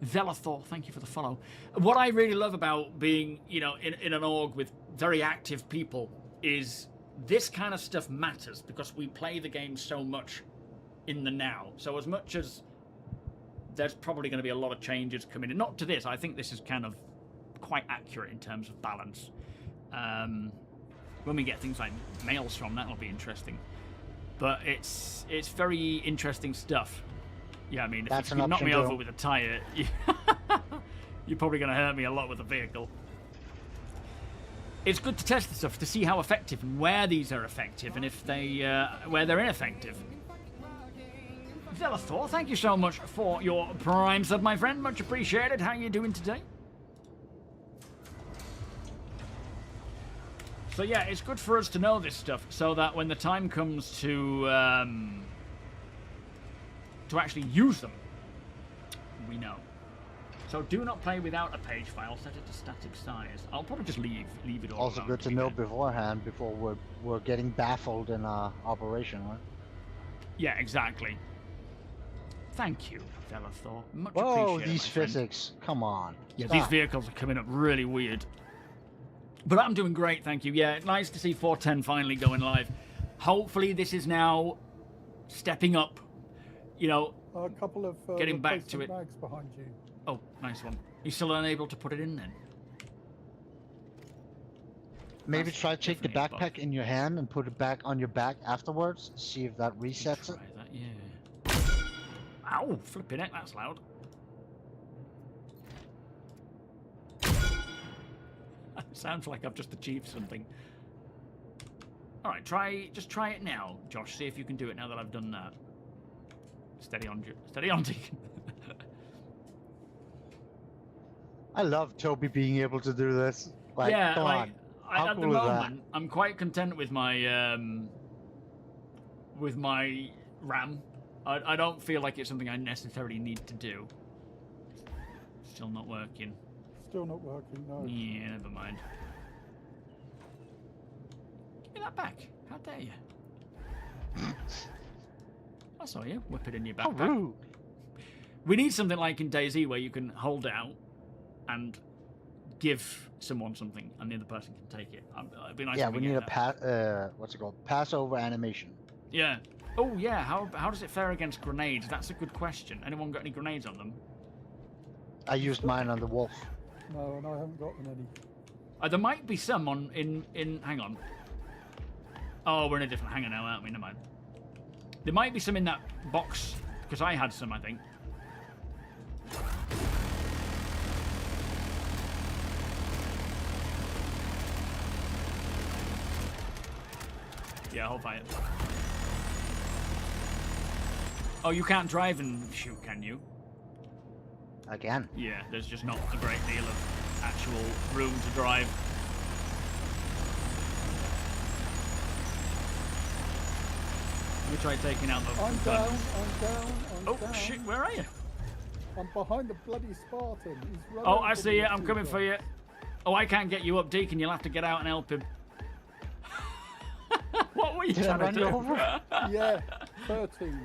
Velathor, thank you for the follow. What I really love about being, in an org with very active people is this kind of stuff matters because we play the game so much in the now. So as much as there's probably going to be a lot of changes coming in, not to this, I think this is kind of quite accurate in terms of balance. When we get things like Maelstrom, that'll be interesting. But it's very interesting stuff. Yeah, I mean, if you knock me over with a tyre, you're probably going to hurt me a lot with the vehicle. It's good to test the stuff to see how effective and where these are effective and if they where they're ineffective. Velathor, thank you so much for your Prime sub, my friend. Much appreciated. How you doing today? So yeah, it's good for us to know this stuff so that when the time comes to actually use them, we know. So do not play without a page file. Set it to static size. I'll probably just leave it all. Also alone, good to know beforehand before we're getting baffled in our operation, right? Yeah, exactly. Thank you, Velathor. Much Whoa, appreciated, these my friend. physics! Come on. Yeah, Stop. these vehicles are coming up really weird. But I'm doing great, thank you. Yeah, nice to see 410 finally going live. Hopefully this is now stepping up. A couple of Getting back to replacement it. mags behind you. Oh, nice one. You're still unable to put it in then? Maybe That's try take the definitely a bug. backpack in your hand and put it back on your back afterwards. See if that resets it. Try that, yeah. Ow, flipping heck, that's loud. Sounds like I've just achieved something. Alright, just try it now, Josh. See if you can do it now that I've done that. Steady on, Deacon. I love TOBII being able to do this. Like, yeah, come on. How at the cool is that? moment, I'm quite content with my RAM. I don't feel like it's something I necessarily need to do. Still not working. Still not working, no. Yeah, never mind. Give me that back. How dare you? I saw you. Whip it in your How backpack. rude. We need something like in DayZ where you can hold it out and give someone something and the other person can take it. It'd be nice Yeah, if we get need that. a what's it called? Passover animation. Yeah. Oh, yeah. How does it fare against grenades? That's a good question. Anyone got any grenades on them? I used mine on the wolf. No, and I haven't gotten any. There might be some in. Hang on. Oh, we're in a different hangar now, aren't we? Never mind. There might be some in that box because I had some, I think. Yeah, hold fire. Oh, you can't drive and shoot, can you? Again. Yeah, there's just not a great deal of actual room to drive. Let me try taking out the I'm guns. down, I'm down, I'm Oh, down. shit, where are you? I'm behind the bloody Spartan. He's running Oh, I for see me you. I'm too coming fast. for you. Oh, I can't get you up, Deacon. You'll have to get out and help him. What were you Did I trying to run you do? over? Yeah, 13,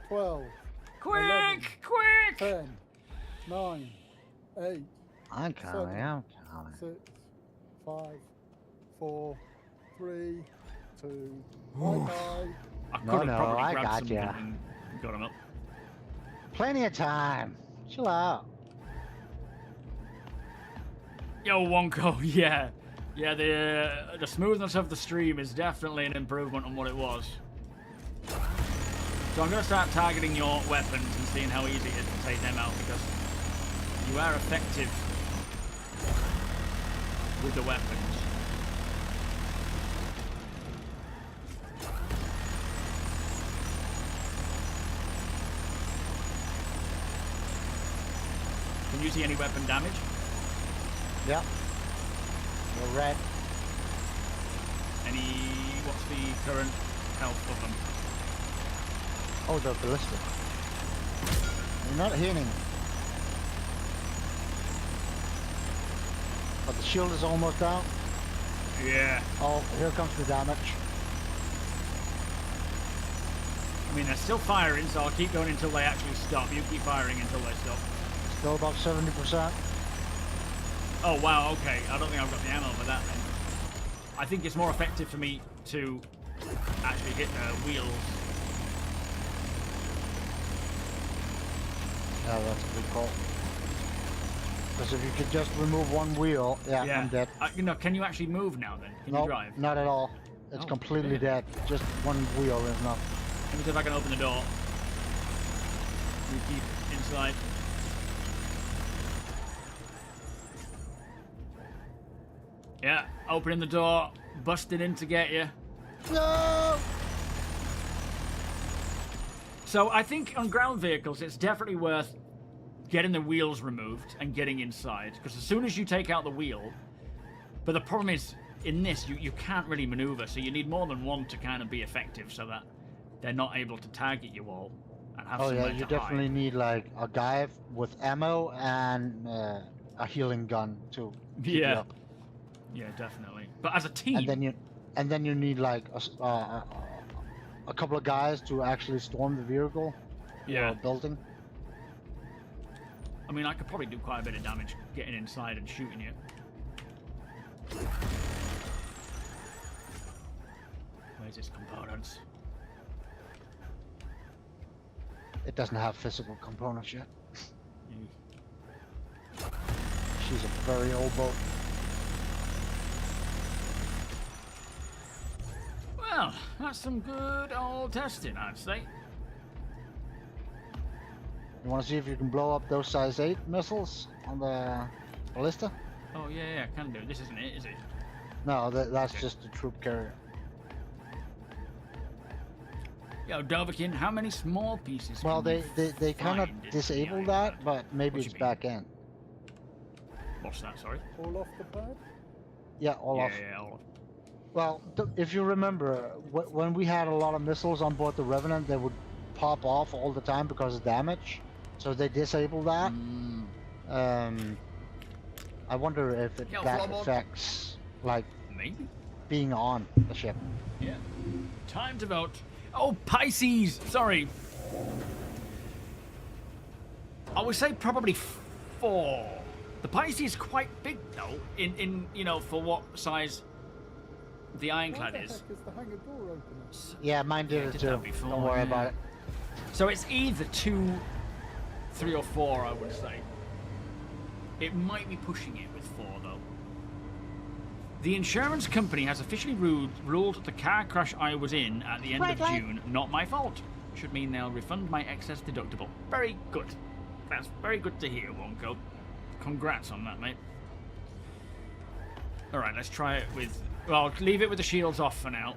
12, Quick, 11, quick! 10, 9, 8, I'm coming, I'm coming. 6, 5, 4, 3, 2, bye-bye. I could No, have no, probably I grabbed got something ya. and got him up. Plenty of time. Chill out. Yo, Wonko, yeah. Yeah, the smoothness of the stream is definitely an improvement on what it was. So I'm going to start targeting your weapons and seeing how easy it is to take them out, because you are effective with the weapons. Can you see any weapon damage? Yep. You're red. What's the current health of them? Oh, they're ballistic. You're not hitting. But the shield is almost down. Yeah. Oh, here comes the damage. I mean, they're still firing, so I'll keep going until they actually stop. You keep firing until they stop. Still about 70%. Oh, wow, okay. I don't think I've got the ammo for that then. I think it's more effective for me to actually hit the wheels. Yeah, that's a good call. Because if you could just remove one wheel, yeah, I'm dead. Can you actually move now then? Can you drive? Not at all. It's Oh, completely really? dead. Just one wheel is enough. Let me see if I can open the door. You keep inside. Yeah, opening the door, busting in to get you. No! So I think on ground vehicles, it's definitely worth getting the wheels removed and getting inside, because as soon as you take out the wheel, but the problem is, in this, you can't really maneuver, so you need more than one to kind of be effective, so that they're not able to target you all and have Oh somewhere yeah, you to definitely hide. need like a guy with ammo and a healing gun to keep you Yeah. up. Yeah, definitely. But as a team, And then you need like a couple of guys to actually storm the vehicle yeah. or building. I mean, I could probably do quite a bit of damage getting inside and shooting you. Where's its components? It doesn't have physical components yet. You- She's a very old boat. Well, that's some good old testing, I'd say. You want to see if you can blow up those size 8 missiles on the ballista? Oh, yeah, can do. This isn't it, is it? No, that's just a troop carrier. Yo, Dovakin, how many small pieces Well, can they kind of find in disable the that, island? but maybe What it's you mean? back in. What's that, sorry? All off the pad? Yeah, all off. Yeah, all off. Well, if you remember, when we had a lot of missiles on board the Revenant, they would pop off all the time because of damage. So they disabled that. I wonder if Yo, that Flobot. affects, like, Maybe? being on the ship. Yeah. Time to vote. Oh, Pisces! Sorry. I would say probably 4. The Pisces is quite big, though, in for what size the Why Ironclad the is. heck is the hangar door open? Yeah, mine did it did too. that before, Don't worry yeah. about it. So it's either 2, 3, or 4, I would say. It might be pushing it with 4, though. The insurance company has officially ruled the car crash I was in at the end of June not my fault. Should mean they'll refund my excess deductible. Very good. That's very good to hear, Wonko. Congrats on that, mate. Alright, let's try it with... Well, leave it with the shields off for now.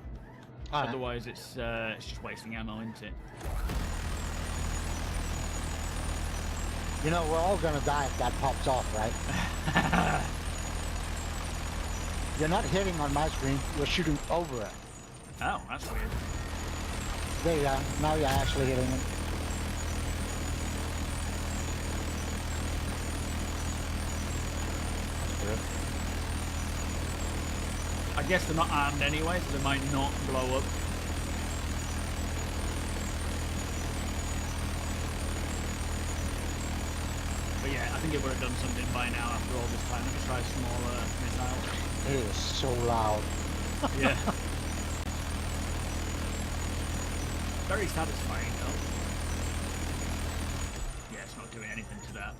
Alright. Otherwise, it's just wasting ammo, isn't it? You know, we're all gonna die if that pops off, right? You're not hitting on my screen, you're shooting over it. Oh, that's weird. There you go, now you're actually hitting it. That's good. I guess they're not armed anyway, so they might not blow up. But yeah, I think it would have done something by now after all this time. Let me try a smaller missile. It is so loud. Yeah. Very satisfying though. Yeah, it's not doing anything to that.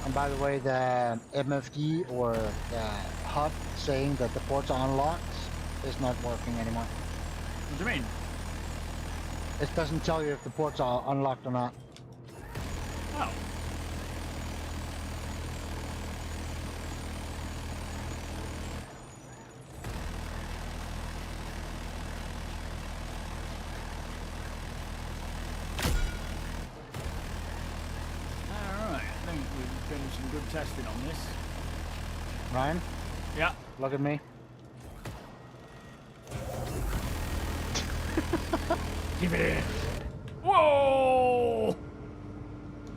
And by the way, the MFD or the HUD saying that the ports are unlocked is not working anymore. What do you mean? It doesn't tell you if the ports are unlocked or not. Oh. Alright, I think we've done some good testing on this. Ryan, Yeah. look at me. Give it in. Whoa!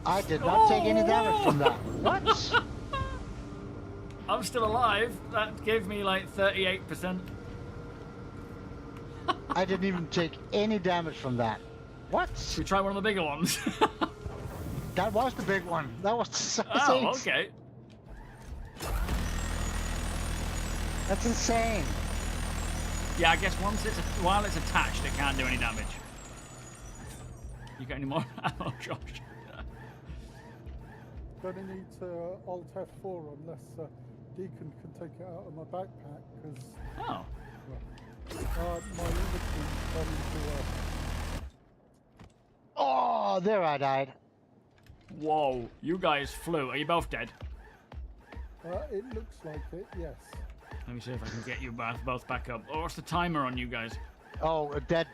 I did not take any damage from that. What? I'm still alive. That gave me like 38%. I didn't even take any damage from that. What? Should we try one of the bigger ones? That was the big one. That was the size Oh, 8. okay. That's insane. Yeah, I guess while it's attached, it can't do any damage. You got any more ammo, Josh? Gonna need Alt F4 unless Deacon can take it out of my backpack because Oh. my inventory's gone into Oh, there I died. Whoa, you guys flew. Are you both dead? it looks like it, yes. Let me see if I can get you both back up. Oh, what's the timer on you guys? Oh, dead.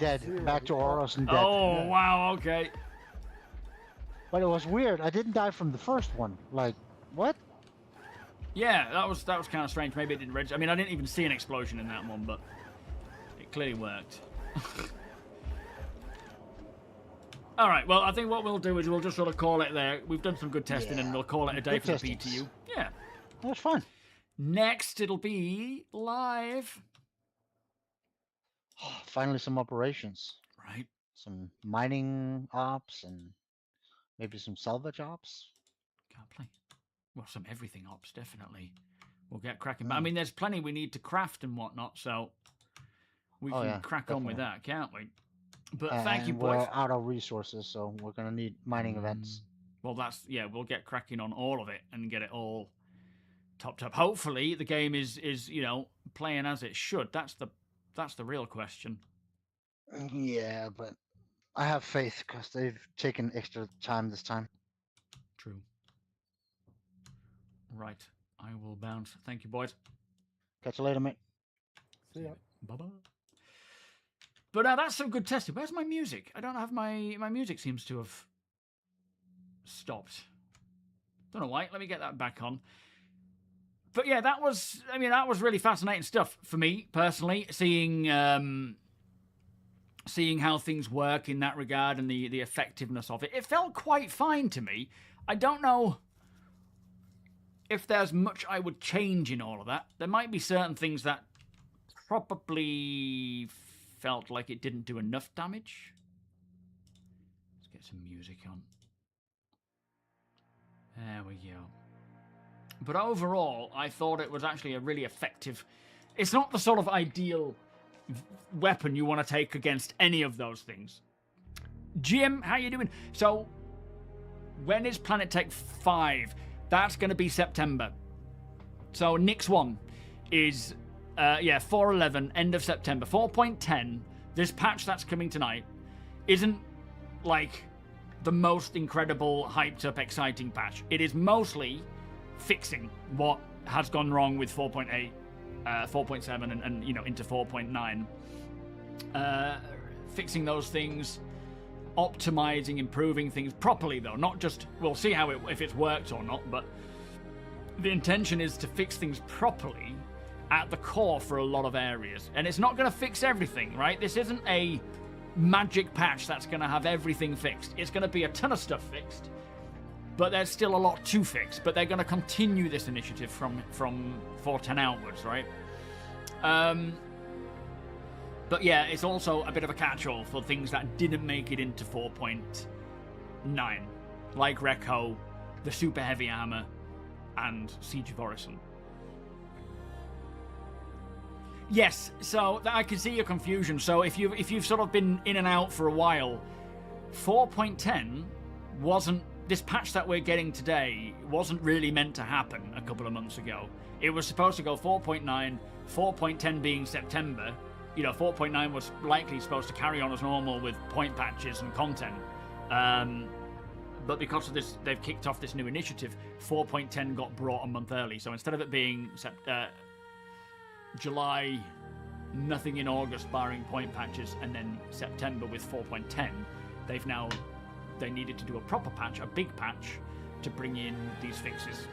Back to Oros and dead. Oh, wow, okay. But it was weird. I didn't die from the first one. Like, what? Yeah, that was kind of strange. Maybe it didn't register. I mean, I didn't even see an explosion in that one, but it clearly worked. All right, well, I think what we'll do is we'll just sort of call it there. We've done some good testing, and we'll call it a day Good for the testings. PTU. Yeah. That was fun. Next, it'll be live. Finally, some operations. Right. Some mining ops and maybe some salvage ops. Can't play. Well, some everything ops, definitely. We'll get cracking. But I mean, there's plenty we need to craft and whatnot, so we can crack on with that, can't we? But thank you, boys. We're out of resources, so we're gonna need mining events. Well, we'll get cracking on all of it and get it all topped up. Hopefully, the game is playing as it should. That's the real question. Yeah, but I have faith because they've taken extra time this time. True. Right. I will bounce. Thank you, boys. Catch you later, mate. See ya. Bye-bye. But that's some good testing. Where's my music? I don't have my music seems to have stopped. Don't know why. Let me get that back on. But yeah, that was really fascinating stuff for me personally, seeing how things work in that regard and the effectiveness of it. It felt quite fine to me. I don't know if there's much I would change in all of that. There might be certain things that probably felt like it didn't do enough damage. Let's get some music on. There we go. But overall, I thought it was actually a really effective... It's not the sort of ideal weapon you want to take against any of those things. Jim, how you doing? So, when is Planet Tech 5? That's going to be September. So, Nix 1 is... 4.11, end of September. 4.10, this patch that's coming tonight, isn't like the most incredible, hyped up, exciting patch. It is mostly fixing what has gone wrong with 4.8, 4.7, and you know, into 4.9. Fixing those things, optimizing, improving things properly, though. Not just, we'll see how if it's worked or not, but the intention is to fix things properly at the core for a lot of areas. And it's not going to fix everything, right? This isn't a magic patch that's going to have everything fixed. It's going to be a ton of stuff fixed, but there's still a lot to fix. But they're going to continue this initiative from 4.10 outwards, right? But yeah, it's also a bit of a catch-all for things that didn't make it into 4.9, like Recco, the Super Heavy Armor, and Siege of Orison. Yes, so I can see your confusion. So if you've sort of been in and out for a while, 4.10 wasn't, this patch that we're getting today wasn't really meant to happen a couple of months ago. It was supposed to go 4.9, 4.10 being September. You know, 4.9 was likely supposed to carry on as normal with point patches and content. But because of this, they've kicked off this new initiative. 4.10 got brought a month early. So instead of it being July, nothing in August barring point patches, and then September with 4.10, they needed to do a proper patch, a big patch, to bring in these fixes.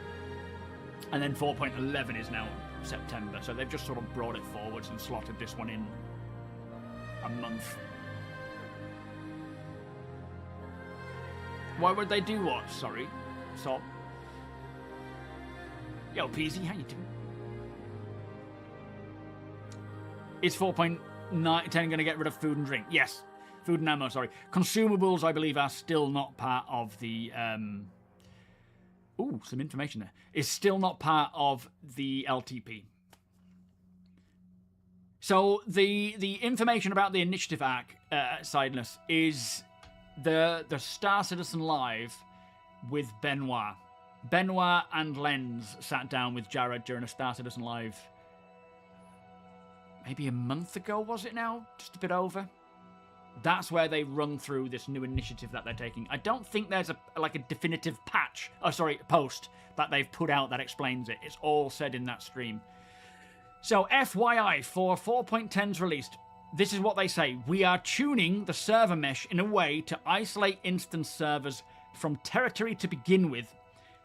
And then 4.11 is now September, so they've just sort of brought it forwards and slotted this one in a month. Why would they do what? Sorry. So, yo, PZ, how you doing? Is 4.10 going to get rid of food and drink? Yes. Food and ammo, sorry. Consumables, I believe, are still not part of the... Ooh, some information there. Is still not part of the LTP. So the information about the initiative arc, Sideless, is the Star Citizen Live with Benoit. Benoit and Lenz sat down with Jared during a Star Citizen Live maybe a month ago, was it now? Just a bit over. That's where they run through this new initiative that they're taking. I don't think there's a definitive patch, post that they've put out that explains it. It's all said in that stream. So FYI, for 4.10's released, this is what they say. We are tuning the server mesh in a way to isolate instance servers from territory to begin with.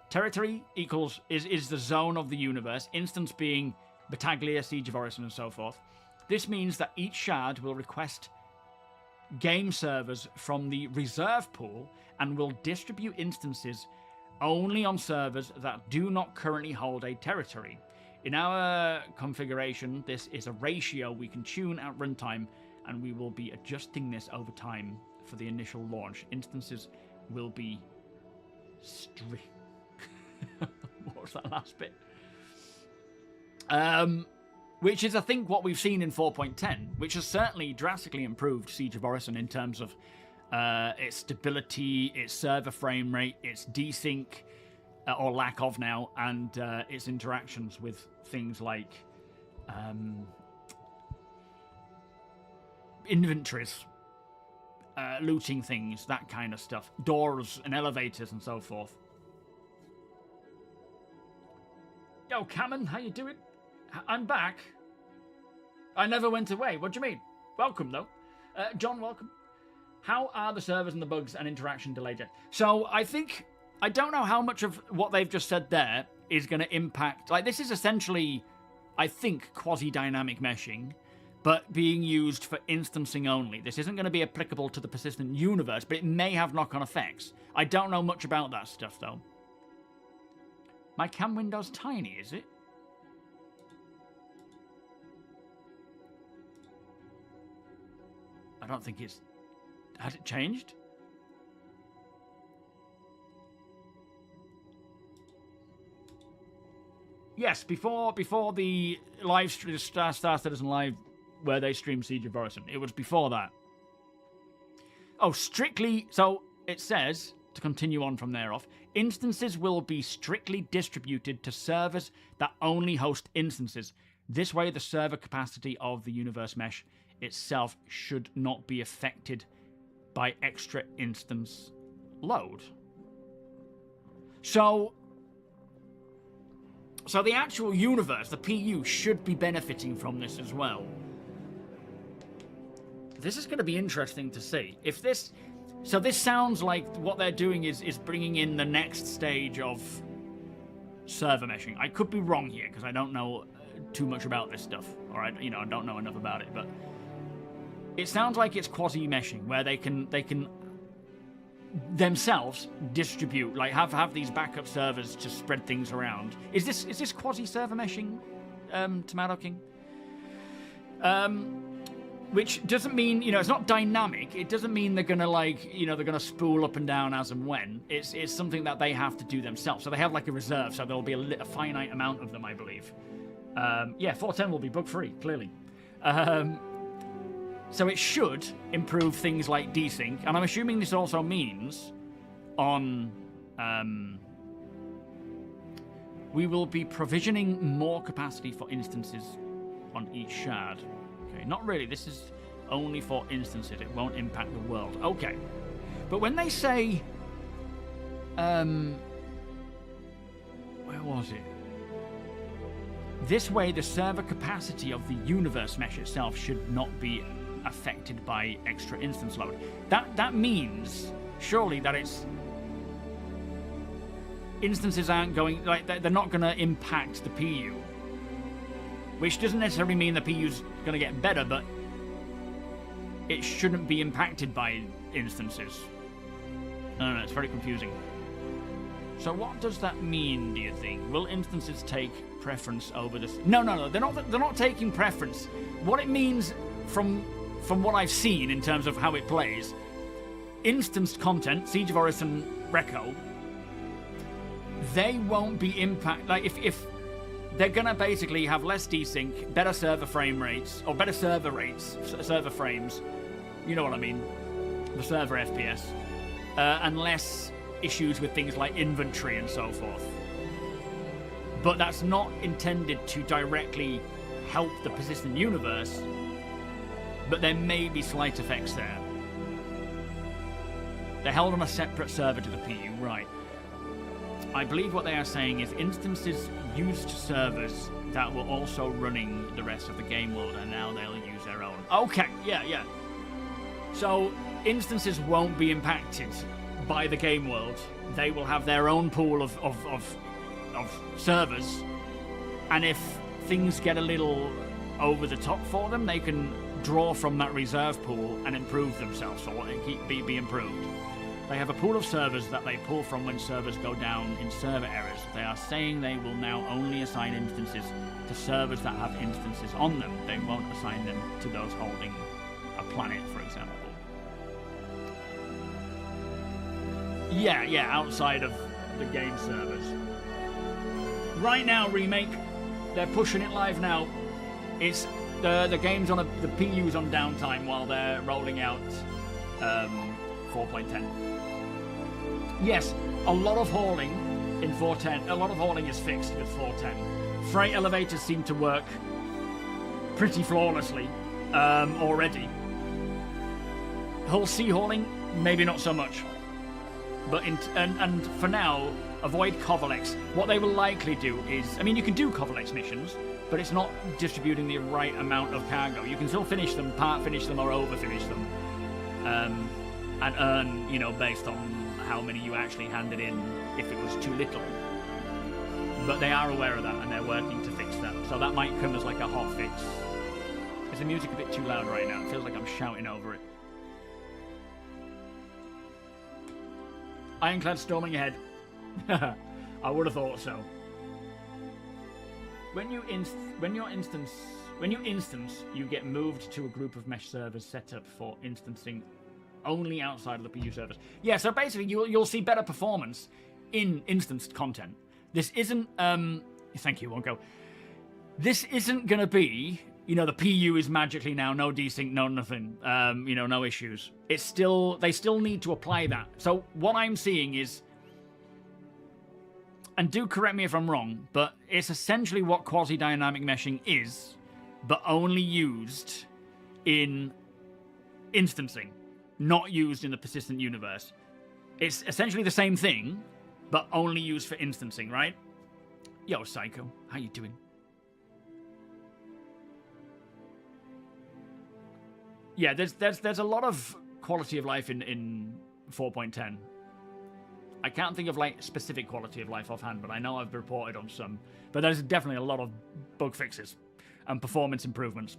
Territory is the zone of the universe, instance being Battaglia, Siege of Orison, and so forth. This means that each shard will request game servers from the reserve pool and will distribute instances only on servers that do not currently hold a territory. In our configuration, this is a ratio we can tune at runtime, and we will be adjusting this over time for the initial launch. Instances will be what was that last bit? Which is, I think, what we've seen in 4.10, which has certainly drastically improved Siege of Orison in terms of its stability, its server frame rate, its desync, or lack of now, and its interactions with things like inventories, looting things, that kind of stuff, doors and elevators and so forth. Yo, Cameron, how you doing? I'm back. I never went away. What do you mean? Welcome, though. John, welcome. How are the servers and the bugs and interaction delayed yet? So I don't know how much of what they've just said there is going to impact. Like, this is essentially, I think, quasi-dynamic meshing, but being used for instancing only. This isn't going to be applicable to the persistent universe, but it may have knock-on effects. I don't know much about that stuff, though. My cam window's tiny, is it? I don't think it's... Has it changed? Yes, before the live stream, Star Citizen Live, where they stream Siege of Orison. It was before that. Oh, strictly... So, it says, to continue on from there off, instances will be strictly distributed to servers that only host instances. This way, the server capacity of the universe mesh itself should not be affected by extra instance load. So the actual universe, the PU, should be benefiting from this as well. This is going to be interesting to see. If this... So this sounds like what they're doing is bringing in the next stage of server meshing. I could be wrong here, because I don't know too much about this stuff. Or, I don't know enough about it, but... It sounds like it's quasi-meshing, where they can themselves distribute, like have these backup servers to spread things around. Is this quasi-server meshing, Tomato King? Which doesn't mean, it's not dynamic. It doesn't mean they're gonna they're gonna spool up and down as and when. It's something that they have to do themselves. So they have like a reserve. So there'll be a finite amount of them, I believe. Yeah, 410 will be bug free, clearly. So it should improve things like desync, and I'm assuming this also means on we will be provisioning more capacity for instances on each shard. Okay, not really. This is only for instances. It won't impact the world. Okay. But when they say... where was it? This way, the server capacity of the universe mesh itself should not be affected by extra instance load. That means, surely, that it's... Instances aren't going... Like, they're not going to impact the PU. Which doesn't necessarily mean the PU's going to get better, but it shouldn't be impacted by instances. I don't know, it's very confusing. So what does that mean, do you think? Will instances take preference over this? No, they're not taking preference. What it means from what I've seen in terms of how it plays, instanced content, Siege of Orison, Reco, they won't be impacted. Like, if they're gonna basically have less desync, better server frame rates, or better server rates, server frames, you know what I mean, the server FPS, and less issues with things like inventory and so forth. But that's not intended to directly help the persistent universe, but there may be slight effects there. They're held on a separate server to the PU, right. I believe what they are saying is instances used servers that were also running the rest of the game world, and now they'll use their own. Okay, yeah. So instances won't be impacted by the game world. They will have their own pool of servers, and if things get a little over the top for them, they can draw from that reserve pool and improve themselves, or be improved. They have a pool of servers that they pull from when servers go down in server errors. They are saying they will now only assign instances to servers that have instances on them. They won't assign them to those holding a planet, for example. Yeah, outside of the game servers. Right now, Remake, they're pushing it live now. It's the game's on the PU's on downtime while they're rolling out 4.10. Yes, a lot of hauling in 4.10. A lot of hauling is fixed with 4.10. Freight elevators seem to work pretty flawlessly already. Hull sea hauling, maybe not so much. But and for now, avoid Covalex. What they will likely do is, I mean, you can do Covalex missions, but it's not distributing the right amount of cargo. You can still finish them, part finish them, or over finish them, and earn, based on how many you actually handed in if it was too little. But they are aware of that, and they're working to fix that. So that might come as like a hot fix. Is the music a bit too loud right now? It feels like I'm shouting over it. Ironclad storming ahead. I would have thought so. When you instance, you get moved to a group of mesh servers set up for instancing only outside of the PU servers. Yeah, so basically you'll see better performance in instanced content. This isn't thank you, won't go. This isn't gonna be, the PU is magically now no desync, no nothing, no issues. They still need to apply that. So what I'm seeing is, and do correct me if I'm wrong, but it's essentially what quasi-dynamic meshing is, but only used in instancing. not used in the persistent universe. It's essentially the same thing, but only used for instancing, right? Yo, Psycho, how you doing? Yeah, there's a lot of quality of life in 4.10. I can't think of like specific quality of life offhand, but I know I've reported on some. But there's definitely a lot of bug fixes and performance improvements.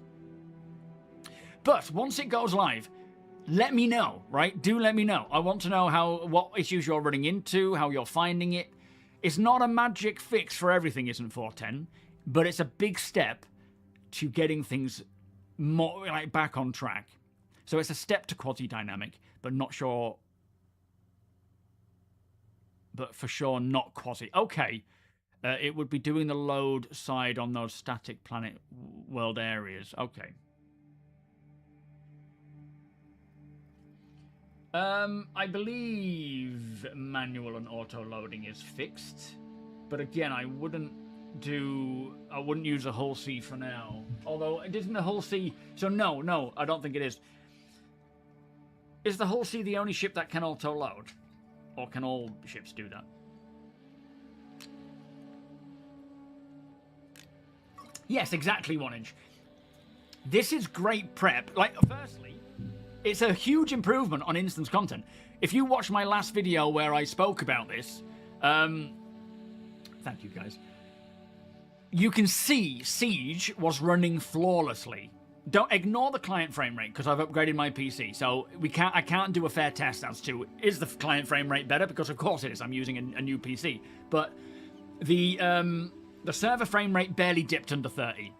But once it goes live, let me know, right? Do let me know. I want to know what issues you're running into, how you're finding it. It's not a magic fix for everything, isn't 4.10, but it's a big step to getting things more like back on track. So it's a step to quasi-dynamic, but not sure. But for sure, not quasi. Okay, it would be doing the load side on those static planet world areas. Okay. I believe manual and auto loading is fixed, but again, I wouldn't use a Hull C for now. Although it isn't a Hull C, so no, I don't think it is. Is the Hull C the only ship that can auto load, or can all ships do that? Yes, exactly, 1inch. This is great prep. Like, firstly, it's a huge improvement on instance content. If you watch my last video where I spoke about this, thank you guys. You can see Siege was running flawlessly. Don't ignore the client frame rate because I've upgraded my PC, so I can't do a fair test as to is the client frame rate better, because of course it is. I'm using a new PC, but the server frame rate barely dipped under 30.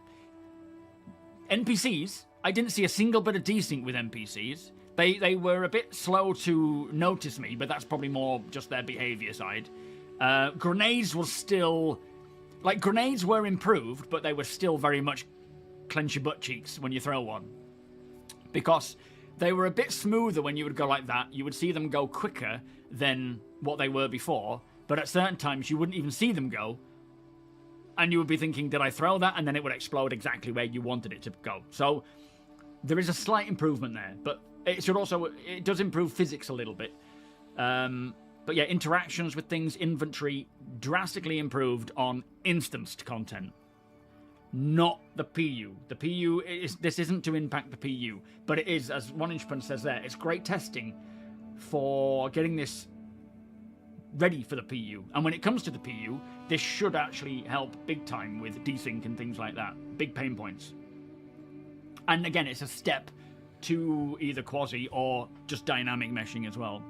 NPCs, I didn't see a single bit of desync with NPCs. They were a bit slow to notice me, but that's probably more just their behavior side. Grenades was still... Like, grenades were improved, but they were still very much clench your butt cheeks when you throw one. Because they were a bit smoother when you would go like that. You would see them go quicker than what they were before, but at certain times you wouldn't even see them go, and you would be thinking, did I throw that? And then it would explode exactly where you wanted it to go. So there is a slight improvement there, but it does improve physics a little bit. But yeah, interactions with things, inventory, drastically improved on instanced content. Not the PU. The PU, this isn't to impact the PU, but it is, as 1inch says there, it's great testing for getting this ready for the PU. And when it comes to the PU, this should actually help big time with desync and things like that. Big pain points. And again, it's a step to either quasi or just dynamic meshing as well.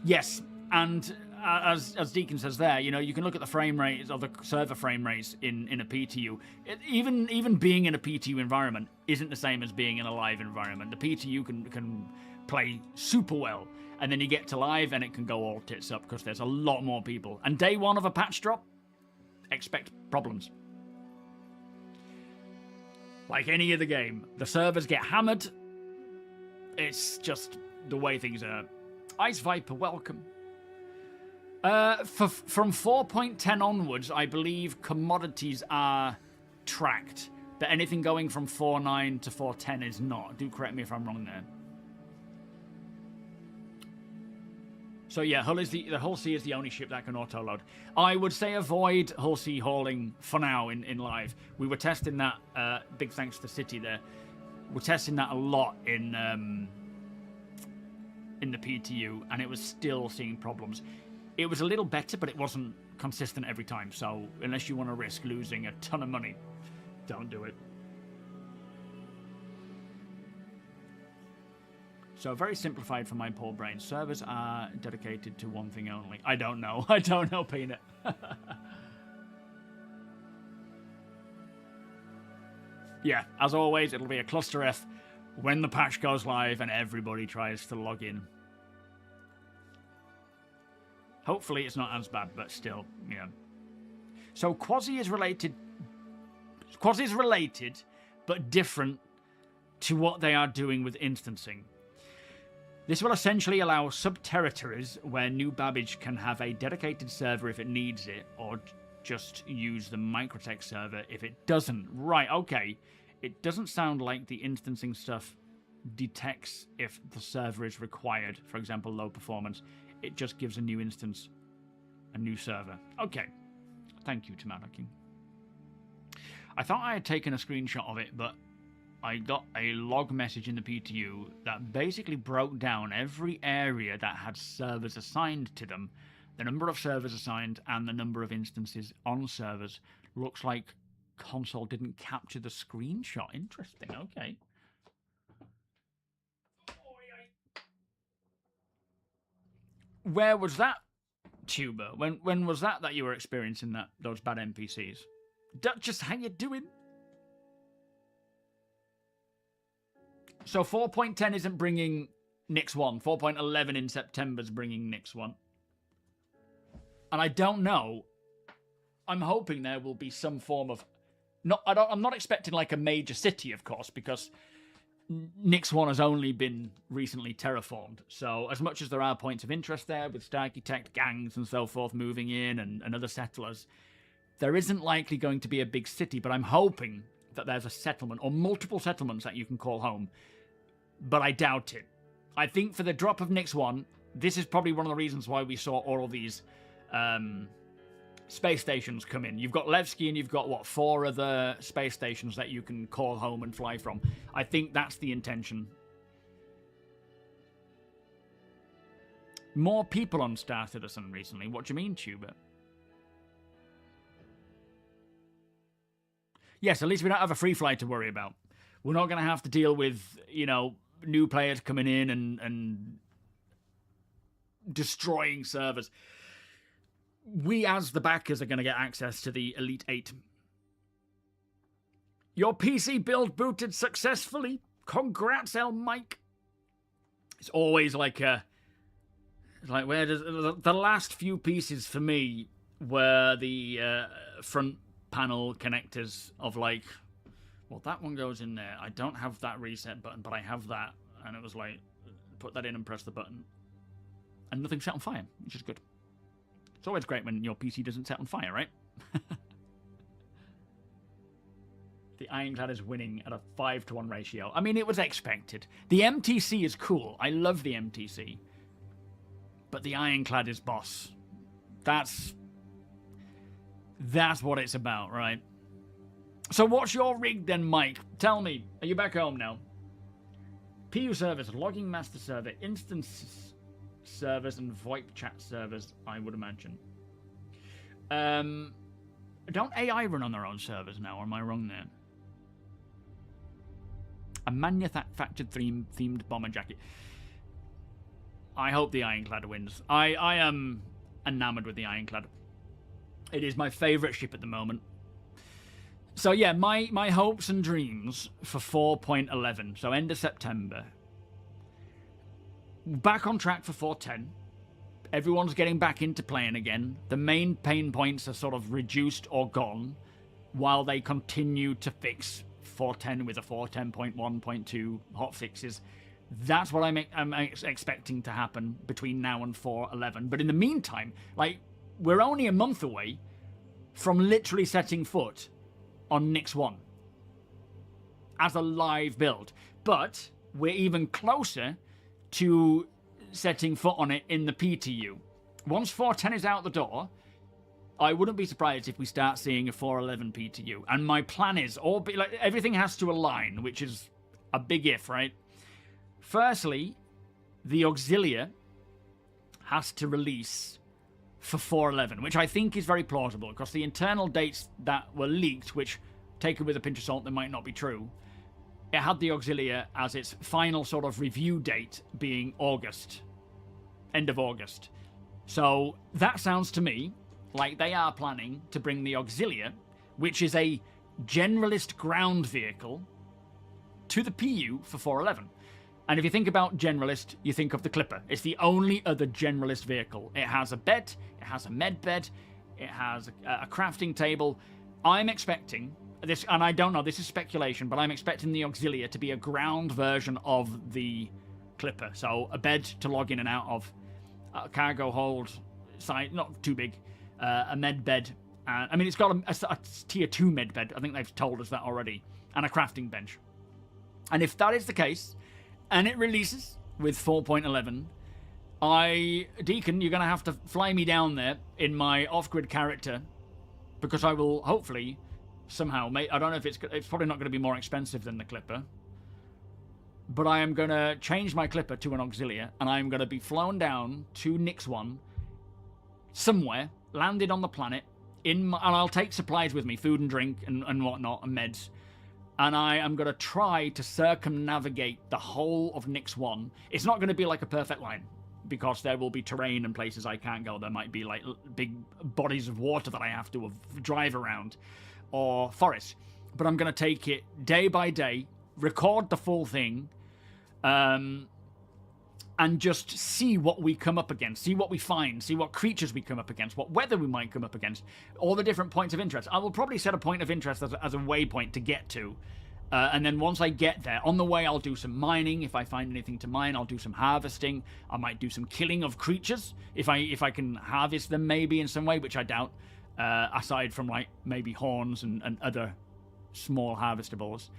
Yes, and as Deacon says there, you know, you can look at the frame rates or the server frame rates in a PTU. Even being in a PTU environment isn't the same as being in a live environment. The PTU can play super well, and then you get to live and it can go all tits up because there's a lot more people. And day one of a patch drop, expect problems. Like any other game, the servers get hammered. It's just the way things are. Ice Viper, welcome. From 4.10 onwards, I believe commodities are tracked, but anything going from 4.9 to 4.10 is not. Do correct me if I'm wrong there. So yeah, the Hull C is the only ship that can auto-load. I would say avoid Hull C hauling for now in live. We were testing that, big thanks to the city there. We're testing that a lot in the PTU, and it was still seeing problems. It was a little better, but it wasn't consistent every time. So unless you want to risk losing a ton of money, don't do it. So very simplified for my poor brain. Servers are dedicated to one thing only. I don't know. I don't know, Peanut. Yeah, as always, it'll be a cluster F when the patch goes live and everybody tries to log in. Hopefully it's not as bad, but still, yeah. So Quasi is related, but different to what they are doing with instancing. This will essentially allow sub-territories where New Babbage can have a dedicated server if it needs it, or just use the Microtech server if it doesn't. Right, okay. it doesn't sound like the instancing stuff detects if the server is required, for example, low performance. It just gives a new instance, a new server. Okay. Thank you, Tamaraking. I thought I had taken a screenshot of it, but I got a log message in the PTU that basically broke down every area that had servers assigned to them, the number of servers assigned, and the number of instances on servers. Looks like console didn't capture the screenshot. Interesting, okay. Where was that, Tuber? When was that you were experiencing those bad NPCs? Duchess, how you doing? So 4.10 isn't bringing Nix 1. 4.11 in September is bringing Nix 1. And I don't know. I'm hoping there will be some form of... I'm not expecting like a major city, of course, because Nix 1 has only been recently terraformed. So as much as there are points of interest there with Starcitect gangs and so forth moving in and other settlers, there isn't likely going to be a big city, but I'm hoping that there's a settlement or multiple settlements that you can call home. But I doubt it. I think for the drop of Nix 1, this is probably one of the reasons why we saw all of these space stations come in. You've got Levski and you've got, what, 4 other space stations that you can call home and fly from. I think that's the intention. More people on Star Citizen recently. What do you mean, Tuber? Yes, at least we don't have a free flight to worry about. We're not going to have to deal with, new players coming in and destroying servers. We, as the backers, are going to get access to the Elite 8. Your PC build booted successfully. Congrats, El Mike. It's always like where does the last few pieces for me were the front panel connectors of like, well, that one goes in there. I don't have that reset button, but I have that. And it was like, put that in and press the button. And nothing set on fire, which is good. It's always great when your PC doesn't set on fire, right? The Ironclad is winning at a 5-to-1 ratio. I mean, it was expected. The MTC is cool. I love the MTC. But the Ironclad is boss. That's what it's about, right? So what's your rig then, Mike? Tell me. Are you back home now? PU servers, logging master server, instance servers, and VoIP chat servers, I would imagine. Don't AI run on their own servers now, or am I wrong there? A manufactured themed bomber jacket. I hope the Ironclad wins. I am enamored with the Ironclad. It is my favourite ship at the moment. So yeah, my hopes and dreams for 4.11, so end of September. Back on track for 4.10. Everyone's getting back into playing again. The main pain points are sort of reduced or gone, while they continue to fix 4.10 with a 4.10.1.2 hot fixes. That's what I'm expecting to happen between now and 4.11. But in the meantime, like, we're only a month away from literally setting foot on Nix 1 as a live build. But we're even closer to setting foot on it in the PTU. Once 4.10 is out the door, I wouldn't be surprised if we start seeing a 4.11 PTU. And my plan is, everything has to align, which is a big if, right? Firstly, the Auxilia has to release for 4.11, which I think is very plausible, because the internal dates that were leaked, which, taken with a pinch of salt, they might not be true, it had the Auxilia as its final sort of review date being August. End of August. So that sounds to me like they are planning to bring the Auxilia, which is a generalist ground vehicle, to the PU for 4.11. And if you think about generalist, you think of the Clipper. It's the only other generalist vehicle. It has a bed, it has a med bed, it has a crafting table. I'm expecting this, and I don't know, this is speculation, but I'm expecting the Auxilia to be a ground version of the Clipper. So a bed to log in and out of, a cargo hold, side, not too big, a med bed. I mean, it's got a tier 2 med bed. I think they've told us that already. and a crafting bench. And if that is the case, and it releases with 4.11, Deacon, you're going to have to fly me down there in my off-grid character, because I will hopefully somehow I don't know if it's probably not going to be more expensive than the Clipper, but I am going to change my Clipper to an Auxilia, and I am going to be flown down to Nix 1 somewhere, landed on the planet, and I'll take supplies with me, food and drink and whatnot, and meds. And I am going to try to circumnavigate the whole of Nix 1. It's not going to be like a perfect line, because there will be terrain and places I can't go. There might be like big bodies of water that I have to drive around, or forests. But I'm going to take it day by day, record the full thing, and just see what we come up against, see what we find, see what creatures we come up against, what weather we might come up against, all the different points of interest. I will probably set a point of interest as a waypoint to get to, and then once I get there, on the way I'll do some mining. If I find anything to mine, I'll do some harvesting. I might do some killing of creatures, if I can harvest them maybe in some way, which I doubt, aside from like maybe horns and other small harvestables.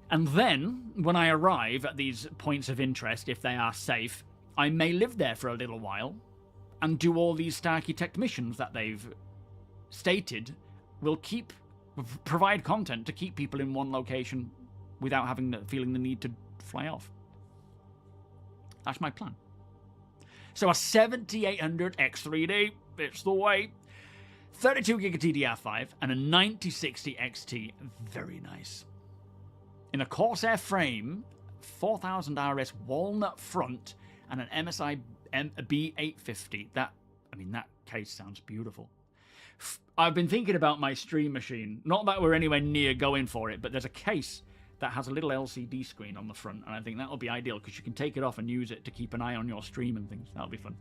And then, when I arrive at these points of interest, if they are safe, I may live there for a little while and do all these starcitect missions that they've stated will provide content to keep people in one location without feeling the need to fly off. That's my plan. So a 7800 X3D, it's the way. 32 gig of TDR5 and a 9060 XT, very nice. In a Corsair frame, 4000 RS walnut front, and an MSI B850. That case sounds beautiful. I've been thinking about my stream machine. Not that we're anywhere near going for it, but there's a case that has a little LCD screen on the front, and I think that'll be ideal because you can take it off and use it to keep an eye on your stream and things. That'll be fun.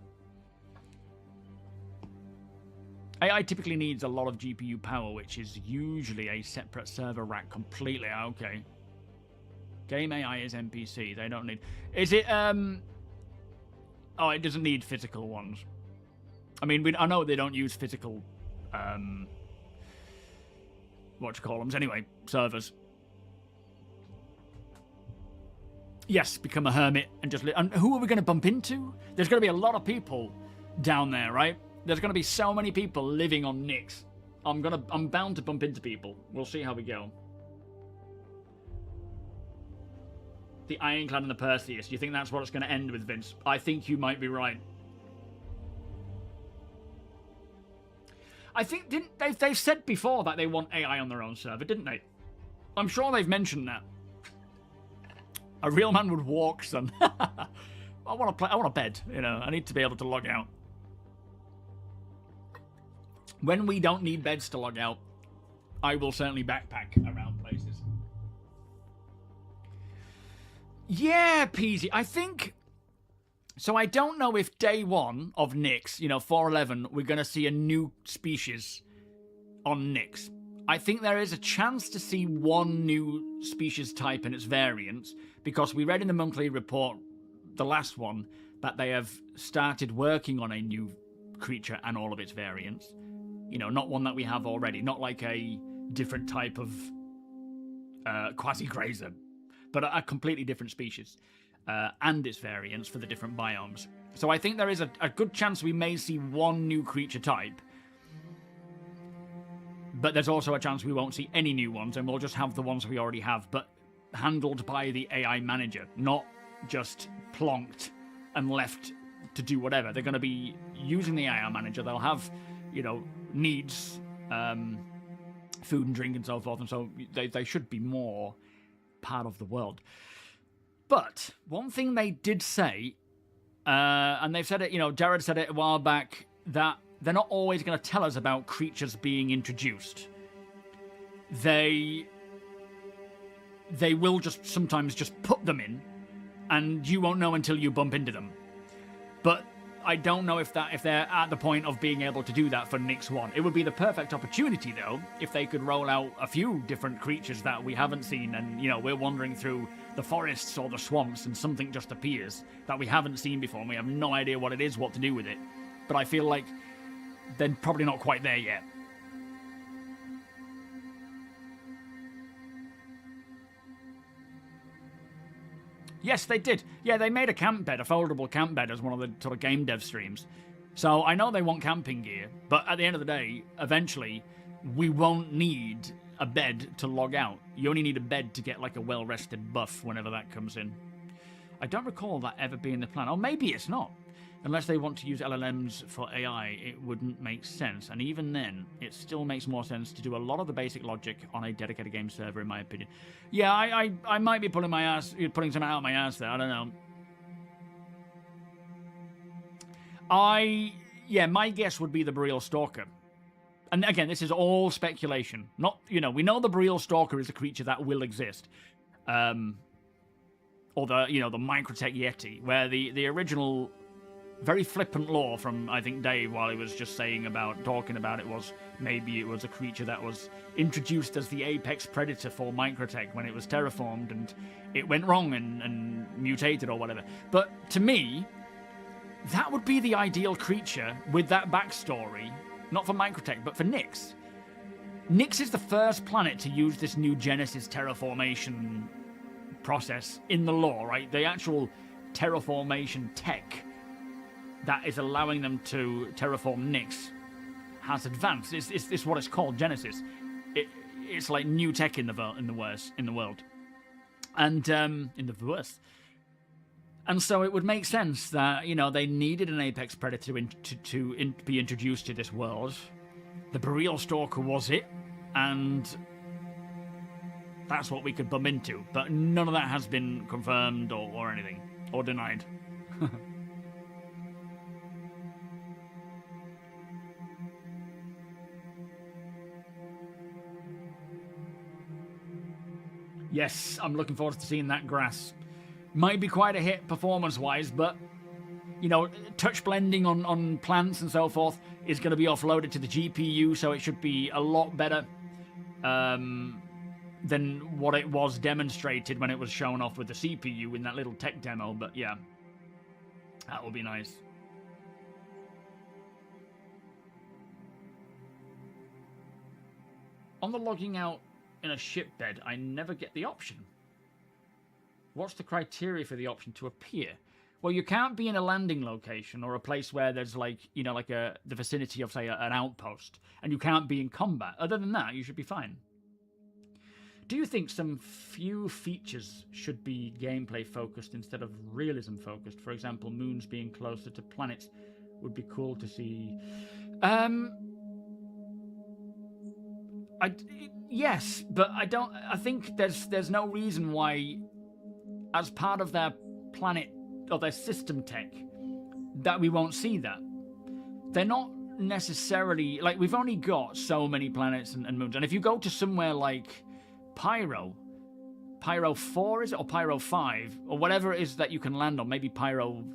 AI typically needs a lot of GPU power, which is usually a separate server rack completely. Okay. Game AI is NPC. They don't need... Is it, Oh, it doesn't need physical ones. I mean, I know they don't use physical, whatchamacallums. Anyway, servers. Yes, become a hermit and just... And who are we going to bump into? There's going to be a lot of people down there, right? There's going to be so many people living on Nix. I'm bound to bump into people. We'll see how we go. The Ironclad and the Perseus. You think that's what it's going to end with, Vince? I think you might be right. I think they've said before that they want AI on their own server, didn't they? I'm sure they've mentioned that. A real man would walk, son. I want a bed, you know. I need to be able to log out. When we don't need beds to log out, I will certainly backpack around places. Yeah, Peasy. I think... So I don't know if day one of Nix, 4.11, we're going to see a new species on Nix. I think there is a chance to see one new species type and its variants, because we read in the monthly report, the last one, that they have started working on a new creature and all of its variants. Not one that we have already, not like a different type of quasi-grazer, but a completely different species, and its variants for the different biomes. So I think there is a good chance we may see one new creature type, but there's also a chance we won't see any new ones, and we'll just have the ones we already have, but handled by the AI manager, not just plonked and left to do whatever. They're going to be using the AI manager. They'll have, needs, food and drink and so forth, and so they should be more part of the world. But one thing they did say, and they've said it, Jared said it a while back, that they're not always going to tell us about creatures being introduced. They will just sometimes just put them in, and you won't know until you bump into them. But I don't know if they're at the point of being able to do that for Nix 1. It would be the perfect opportunity, though, if they could roll out a few different creatures that we haven't seen, and, we're wandering through the forests or the swamps and something just appears that we haven't seen before, and we have no idea what it is, what to do with it. But I feel like they're probably not quite there yet. Yes, they did. Yeah, they made a camp bed, a foldable camp bed, as one of the sort of game dev streams. So I know they want camping gear, but at the end of the day, eventually, we won't need a bed to log out. You only need a bed to get like a well-rested buff whenever that comes in. I don't recall that ever being the plan. Or maybe it's not. Unless they want to use LLMs for AI, it wouldn't make sense. And even then, it still makes more sense to do a lot of the basic logic on a dedicated game server, in my opinion. Yeah, I might be putting something out my ass there. I don't know. Yeah, my guess would be the Boreal Stalker. And again, this is all speculation. Not, we know the Boreal Stalker is a creature that will exist. Or the Microtech Yeti, where the original very flippant lore from, I think, Dave, while he was just talking about it, was maybe it was a creature that was introduced as the apex predator for Microtech when it was terraformed and it went wrong and mutated or whatever. But to me, that would be the ideal creature with that backstory, not for Microtech, but for Nyx. Nyx is the first planet to use this new Genesis terraformation process in the lore, right? The actual terraformation tech that is allowing them to terraform Nyx has advanced. It's what it's called, Genesis. It's like new tech in the world, and in the worst. And so it would make sense that they needed an apex predator to be introduced to this world. The Boreal Stalker was it, and that's what we could bump into. But none of that has been confirmed or anything, or denied. Yes, I'm looking forward to seeing that grass. Might be quite a hit performance-wise, but, touch blending on plants and so forth is going to be offloaded to the GPU, so it should be a lot better than what it was demonstrated when it was shown off with the CPU in that little tech demo. But yeah, that will be nice. On the logging out in a ship bed, I never get the option. What's the criteria for the option to appear? Well, you can't be in a landing location or a place where there's the vicinity of, say, an outpost, and you can't be in combat. Other than that, you should be fine. Do you think some few features should be gameplay focused instead of realism focused? For example, moons being closer to planets would be cool to see. Yes, but I think there's no reason why, as part of their planet or their system tech, that we won't see that. They're not necessarily, we've only got so many planets and moons. And if you go to somewhere like Pyro 4, is it? Or Pyro 5? Or whatever it is that you can land on, maybe Pyro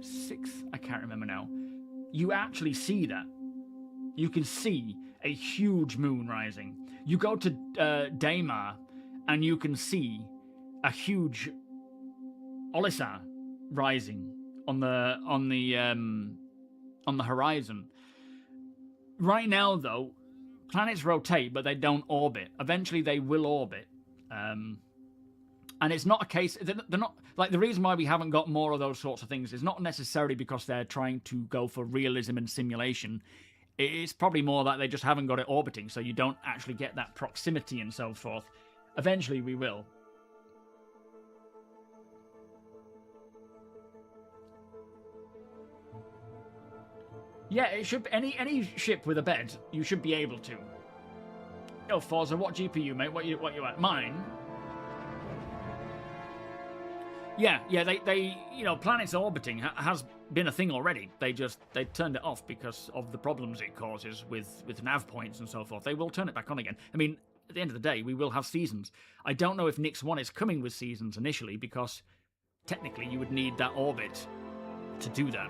6? I can't remember now. You actually see that. You can see a huge moon rising. You go to Daymar, and you can see a huge Olisar rising on the horizon. Right now, though, planets rotate, but they don't orbit. Eventually, they will orbit, and it's not a case. They're not the reason why we haven't got more of those sorts of things is not necessarily because they're trying to go for realism and simulation. It's probably more that they just haven't got it orbiting, so you don't actually get that proximity and so forth. Eventually, we will. Yeah, it should. Any ship with a bed, you should be able to. Oh, Forza, what GPU, mate? What you at? Mine. Yeah. They planets orbiting has been a thing already. They turned it off because of the problems it causes with nav points and so forth. They will turn it back on again. I mean, at the end of the day, we will have seasons. I don't know if Nyx 1 is coming with seasons initially, because technically you would need that orbit to do that.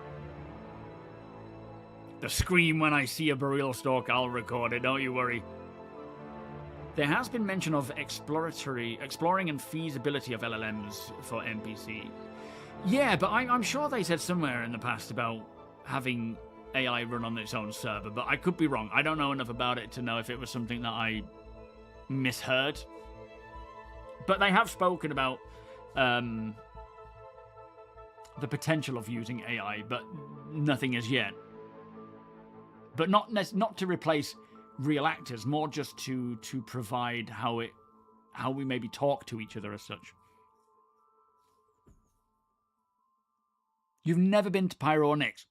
The scream when I see a Boreal Stalk, I'll record it, don't you worry. There has been mention of exploring and feasibility of LLMs for NPC. Yeah, but I'm sure they said somewhere in the past about having AI run on its own server, but I could be wrong. I don't know enough about it to know if it was something that I misheard. But they have spoken about the potential of using AI, but nothing as yet. But not to replace real actors, more just to provide how we maybe talk to each other as such. You've never been to Pyro or Nyx.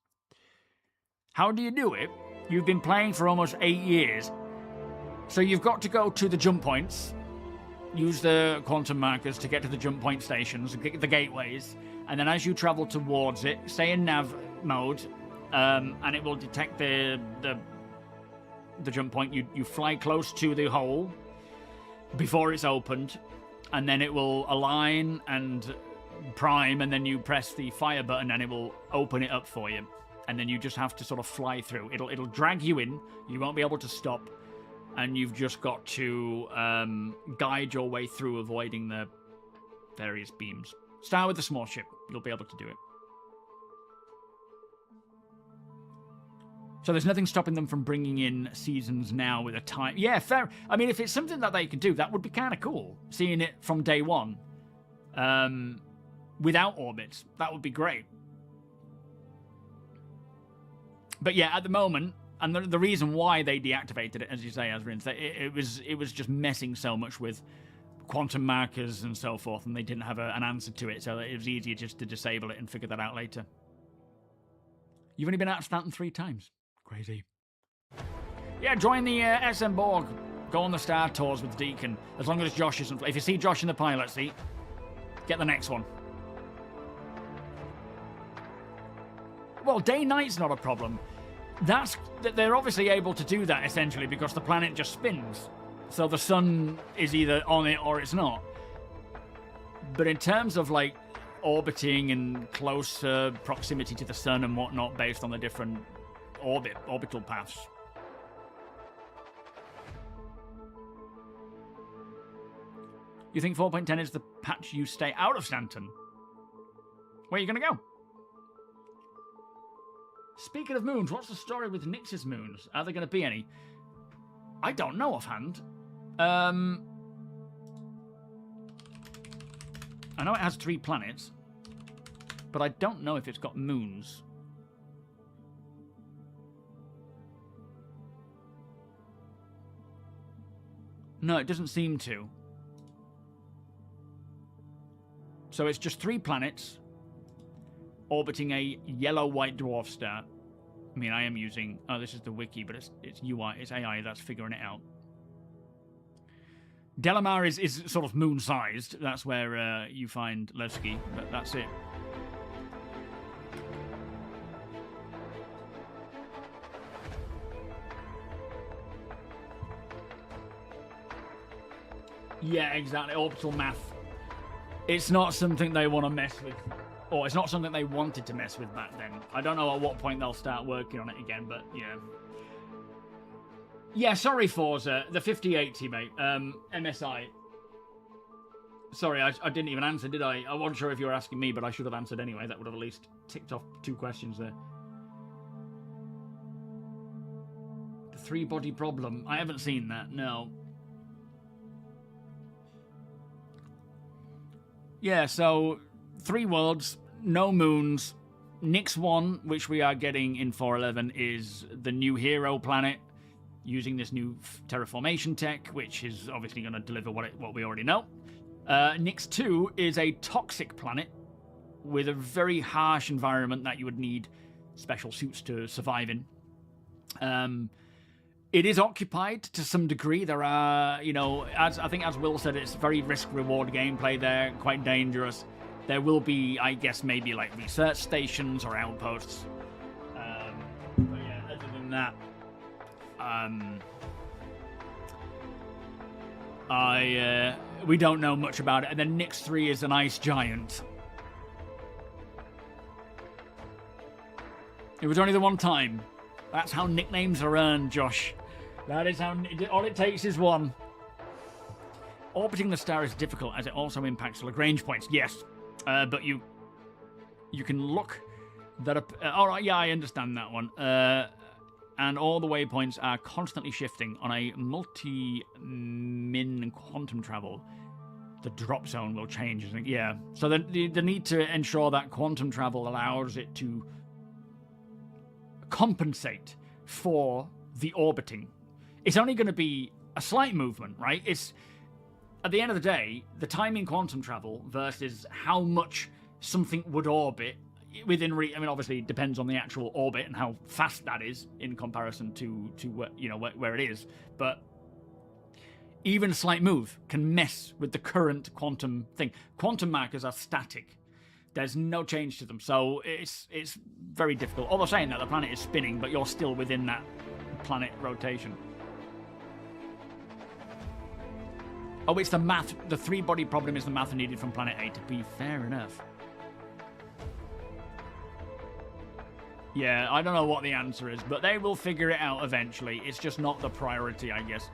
How do you do it? You've been playing for almost 8 years. So you've got to go to the jump points, use the quantum markers to get to the jump point stations, the gateways, and then as you travel towards it, stay in nav mode, and it will detect the jump point. You fly close to the hole before it's opened, and then it will align and prime, and then you press the fire button and it will open it up for you. And then you just have to sort of fly through. It'll drag you in. You won't be able to stop. And you've just got to guide your way through, avoiding the various beams. Start with the small ship. You'll be able to do it. So there's nothing stopping them from bringing in seasons now with a time. Yeah, fair. I mean, if it's something that they can do, that would be kind of cool. Seeing it from day one. Without orbits. That would be great. But yeah, at the moment, and the reason why they deactivated it, as you say, Azrin, it was just messing so much with quantum markers and so forth, and they didn't have an answer to it, so it was easier just to disable it and figure that out later. You've only been out of Stanton 3 times. Crazy. Yeah, join the SM Borg. Go on the Star Tours with Deacon. As long as Josh isn't... If you see Josh in the pilot seat, get the next one. Well, day-night's not a problem. They're obviously able to do that, essentially, because the planet just spins. So the sun is either on it or it's not. But in terms of, like, orbiting and close proximity to the sun and whatnot based on the different orbital paths. You think 4.10 is the patch you stay out of Stanton? Where are you going to go? Speaking of moons, what's the story with Nyx's moons? Are there going to be any? I don't know offhand. I know it has 3 planets, but I don't know if it's got moons. No, it doesn't seem to. So it's just 3 planets orbiting a yellow-white dwarf star. I mean, I am using... Oh, this is the wiki, but it's UI, it's AI that's figuring it out. Delamar is sort of moon-sized. That's where you find Levski, but that's it. Yeah, exactly. Orbital math. It's not something they want to mess with. Or it's not something they wanted to mess with back then. I don't know at what point they'll start working on it again, but yeah. Yeah, sorry, Forza. The 5080, mate. MSI. Sorry, I didn't even answer, did I? I wasn't sure if you were asking me, but I should have answered anyway. That would have at least ticked off 2 questions there. The 3-body problem. I haven't seen that, no. Yeah, so 3 worlds, no moons. Nyx 1, which we are getting in 4.11, is the new hero planet using this new terraformation tech, which is obviously going to deliver what we already know. Nyx 2 is a toxic planet with a very harsh environment that you would need special suits to survive in. It is occupied to some degree. There are, you know, as Will said, it's very risk-reward gameplay there, quite dangerous. There will be, I guess, maybe like research stations or outposts. But yeah, other than that, we don't know much about it. And then Nyx 3 is an ice giant. It was only the one time. That's how nicknames are earned, Josh. That is how... All it takes is one. Orbiting the star is difficult as it also impacts Lagrange points. Yes, but you can look that up... all right, yeah, I understand that one. And all the waypoints are constantly shifting on a multi-min quantum travel. The drop zone will change, I think. Yeah. So the need to ensure that quantum travel allows it to compensate for the orbiting. It's only going to be a slight movement, right? It's at the end of the day, the time in quantum travel versus how much something would orbit within I mean, obviously it depends on the actual orbit and how fast that is in comparison to where it is, but even a slight move can mess with the current quantum thing. Quantum markers are static. There's no change to them, so it's very difficult. Although saying that, the planet is spinning, but you're still within that planet rotation. Oh, it's the math. The three-body problem is the math needed from planet A to B. Fair enough. Yeah, I don't know what the answer is, but they will figure it out eventually. It's just not the priority, I guess.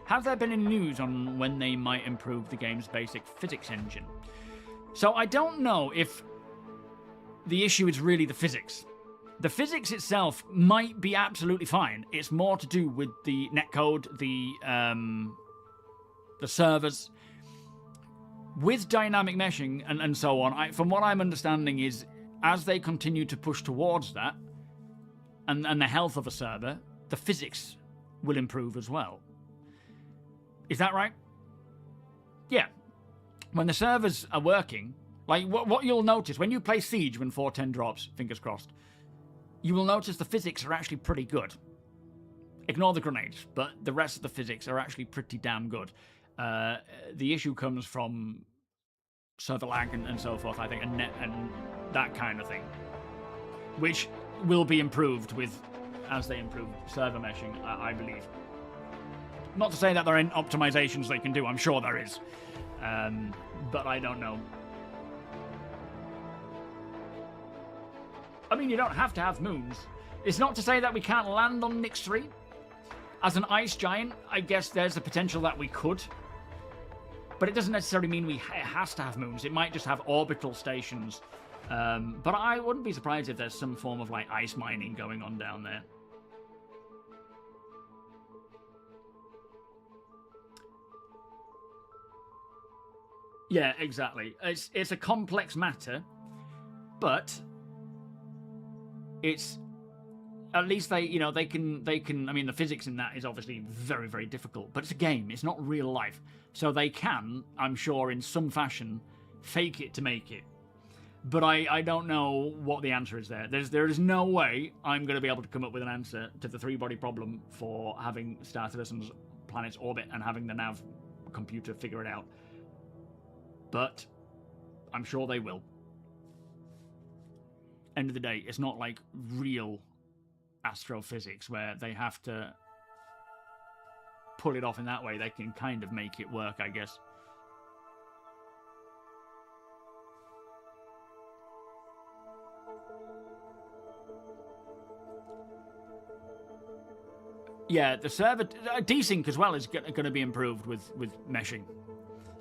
Have there been any news on when they might improve the game's basic physics engine? So I don't know if the issue is really the physics. The physics itself might be absolutely fine. It's more to do with the netcode, the servers. With dynamic meshing and so on, from what I'm understanding is, as they continue to push towards that, and the health of a server, the physics will improve as well. Is that right? Yeah. When the servers are working, like what you'll notice when you play Siege when 410 drops, fingers crossed, you will notice the physics are actually pretty good. Ignore the grenades, but the rest of the physics are actually pretty damn good. The issue comes from server lag and so forth, I think, and net and that kind of thing, which will be improved as they improve server meshing, I believe. Not to say that there aren't optimizations they can do, I'm sure there is, but I don't know. I mean, you don't have to have moons. It's not to say that we can't land on Nyx 3. As an ice giant, I guess there's the potential that we could. But it doesn't necessarily mean it has to have moons. It might just have orbital stations. But I wouldn't be surprised if there's some form of like ice mining going on down there. Yeah, exactly. It's a complex matter, but it's at least they can. I mean, the physics in that is obviously very, very difficult, but it's a game. It's not real life, so they can, I'm sure, in some fashion, fake it to make it. But I don't know what the answer is there. There is no way I'm going to be able to come up with an answer to the three-body problem for having Star Citizen's planet's orbit and having the nav computer figure it out. But I'm sure they will. End of the day, it's not like real astrophysics where they have to pull it off in that way. They can kind of make it work, I guess. Yeah, the server desync as well is going to be improved with meshing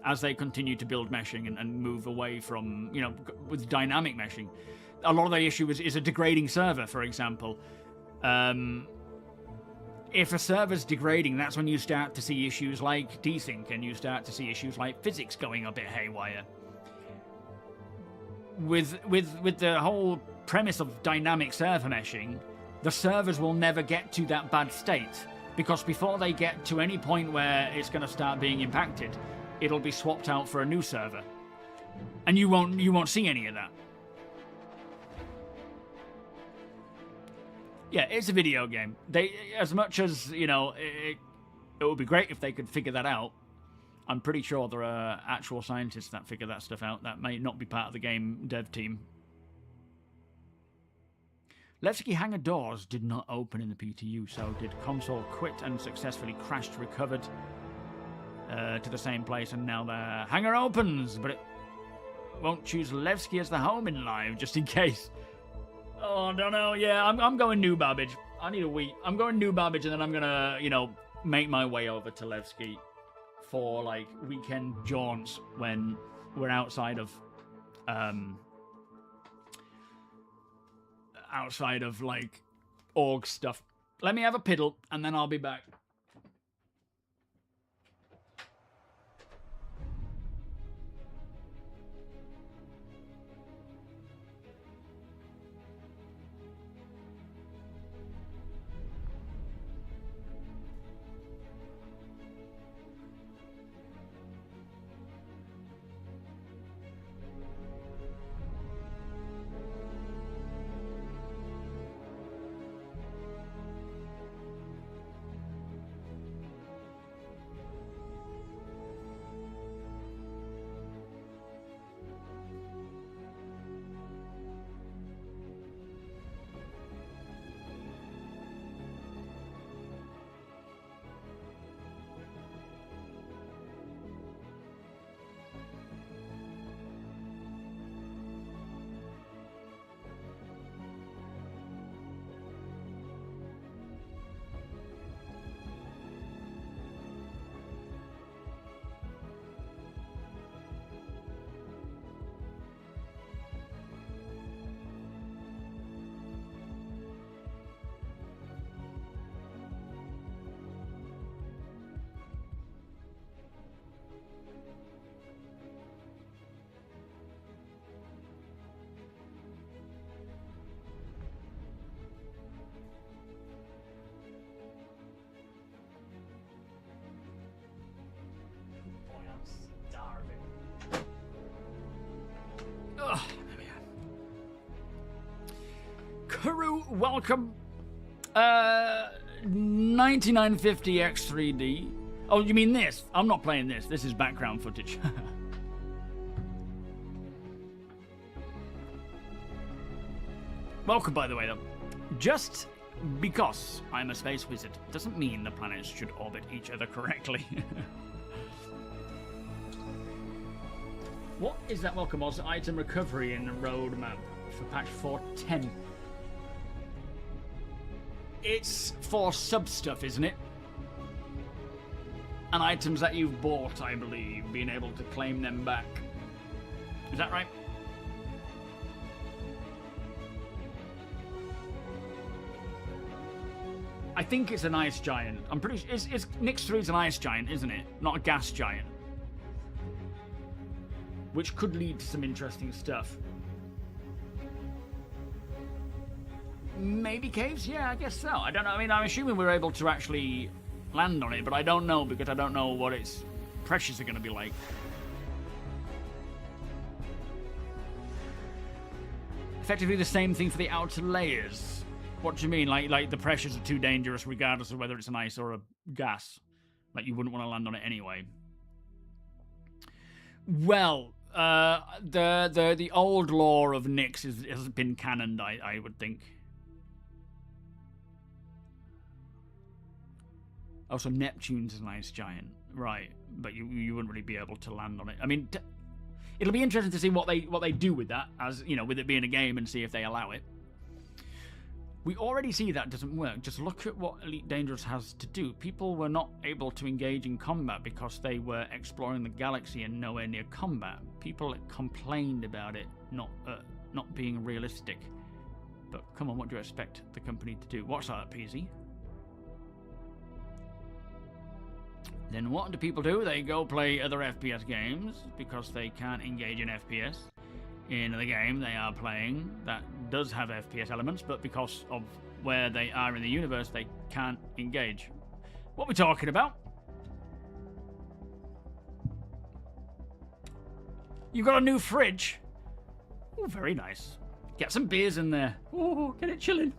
as they continue to build meshing and move away from, with dynamic meshing. A lot of the issue is a degrading server, for example. If a server's degrading, that's when you start to see issues like desync, and you start to see issues like physics going a bit haywire. With the whole premise of dynamic server meshing, the servers will never get to that bad state, because before they get to any point where it's going to start being impacted, it'll be swapped out for a new server, and you won't see any of that. Yeah, it's a video game. As much as it would be great if they could figure that out. I'm pretty sure there are actual scientists that figure that stuff out. That may not be part of the game dev team. Levski hangar doors did not open in the PTU, so did console quit and successfully crashed, recovered to the same place, and now the hangar opens, but it won't choose Levski as the home in live, just in case. Oh, I don't know. Yeah, I'm going New Babbage. I need a week. I'm going New Babbage, and then I'm gonna, make my way over to Levski for like weekend jaunts when we're outside of like org stuff. Let me have a piddle, and then I'll be back. welcome. 9950X3D. Oh, you mean this? I'm not playing this. This is background footage. Welcome, by the way, though. Just because I'm a space wizard doesn't mean the planets should orbit each other correctly. What is that welcome also item recovery in the roadmap for patch 4.10? It's for sub stuff, isn't it? And items that you've bought, I believe, being able to claim them back. Is that right? I think it's an ice giant. I'm pretty sure it's Nyx 3 is an ice giant, isn't it? Not a gas giant. Which could lead to some interesting stuff. Maybe caves? Yeah, I guess so. I don't know. I mean, I'm assuming we're able to actually land on it, but I don't know because I don't know what its pressures are going to be like. Effectively the same thing for the outer layers. What do you mean? Like the pressures are too dangerous regardless of whether it's an ice or a gas? Like you wouldn't want to land on it anyway. Well, the old lore of Nyx has been canoned, I would think. Oh, so Neptune's an ice giant, right? But you wouldn't really be able to land on it. I mean, it'll be interesting to see what they do with that, as you know, with it being a game, and see if they allow it. We already see that doesn't work. Just look at what Elite Dangerous has to do. People were not able to engage in combat because they were exploring the galaxy and nowhere near combat. People complained about it not being realistic. But come on, what do you expect the company to do? What's that, PZ? Then what do people do? They go play other FPS games because they can't engage in FPS in the game they are playing that does have FPS elements, but because of where they are in the universe, they can't engage. What are we talking about? You got a new fridge? Oh, very nice. Get some beers in there. Oh, get it chilling.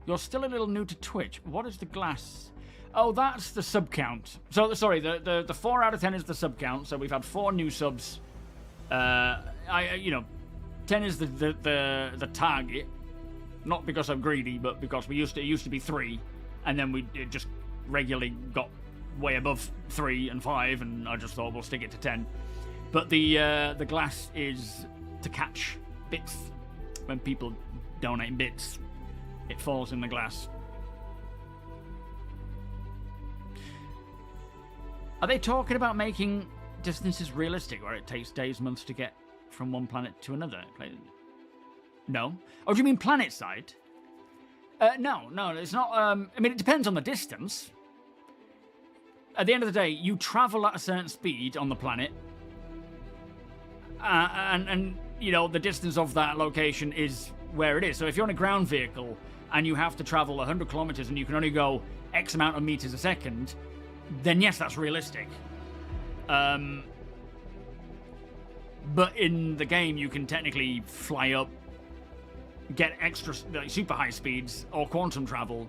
You're still a little new to Twitch. What is the glass? Oh, that's the sub count. So, sorry, the 4 out of 10 is the sub count. So we've had 4 new subs. You know, 10 is the target. Not because I'm greedy, but because it used to be 3, and then it just regularly got way above 3 and 5, and I just thought we'll stick it to 10. But the glass is to catch bits. When people donate bits, it falls in the glass. Are they talking about making distances realistic, where it takes days, months to get from one planet to another? No. Oh, do you mean planet side? No, it's not. I mean, it depends on the distance. At the end of the day, you travel at a certain speed on the planet, and you know the distance of that location is where it is. So if you're on a ground vehicle and you have to travel 100 kilometers and you can only go X amount of meters a second, then yes, that's realistic. But in the game, you can technically fly up, get extra, like, super high speeds or quantum travel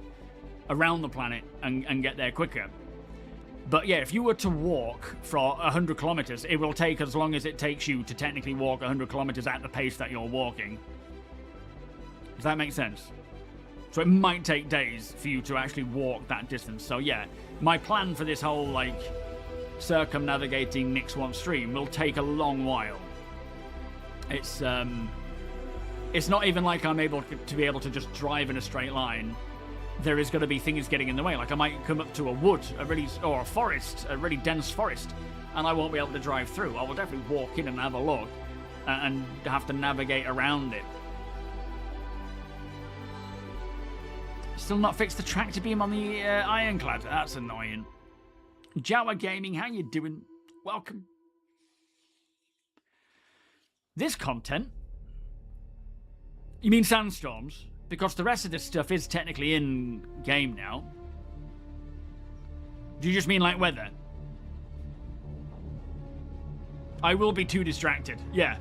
around the planet and get there quicker. But yeah, if you were to walk for 100 kilometers, it will take as long as it takes you to technically walk 100 kilometers at the pace that you're walking. Does that make sense? So it might take days for you to actually walk that distance. So yeah, my plan for this whole, like, circumnavigating Nyx 1 stream will take a long while. It's not even like I'm able to be able to just drive in a straight line. There is going to be things getting in the way. Like I might come up to a wood, or a forest, a really dense forest, and I won't be able to drive through. I will definitely walk in and have a look, and have to navigate around it. Still not fixed the tractor beam on the Ironclad. That's annoying. Jawa Gaming, how you doing? Welcome. This content? You mean sandstorms? Because the rest of this stuff is technically in game now. Do you just mean like weather? I will be too distracted. Yeah.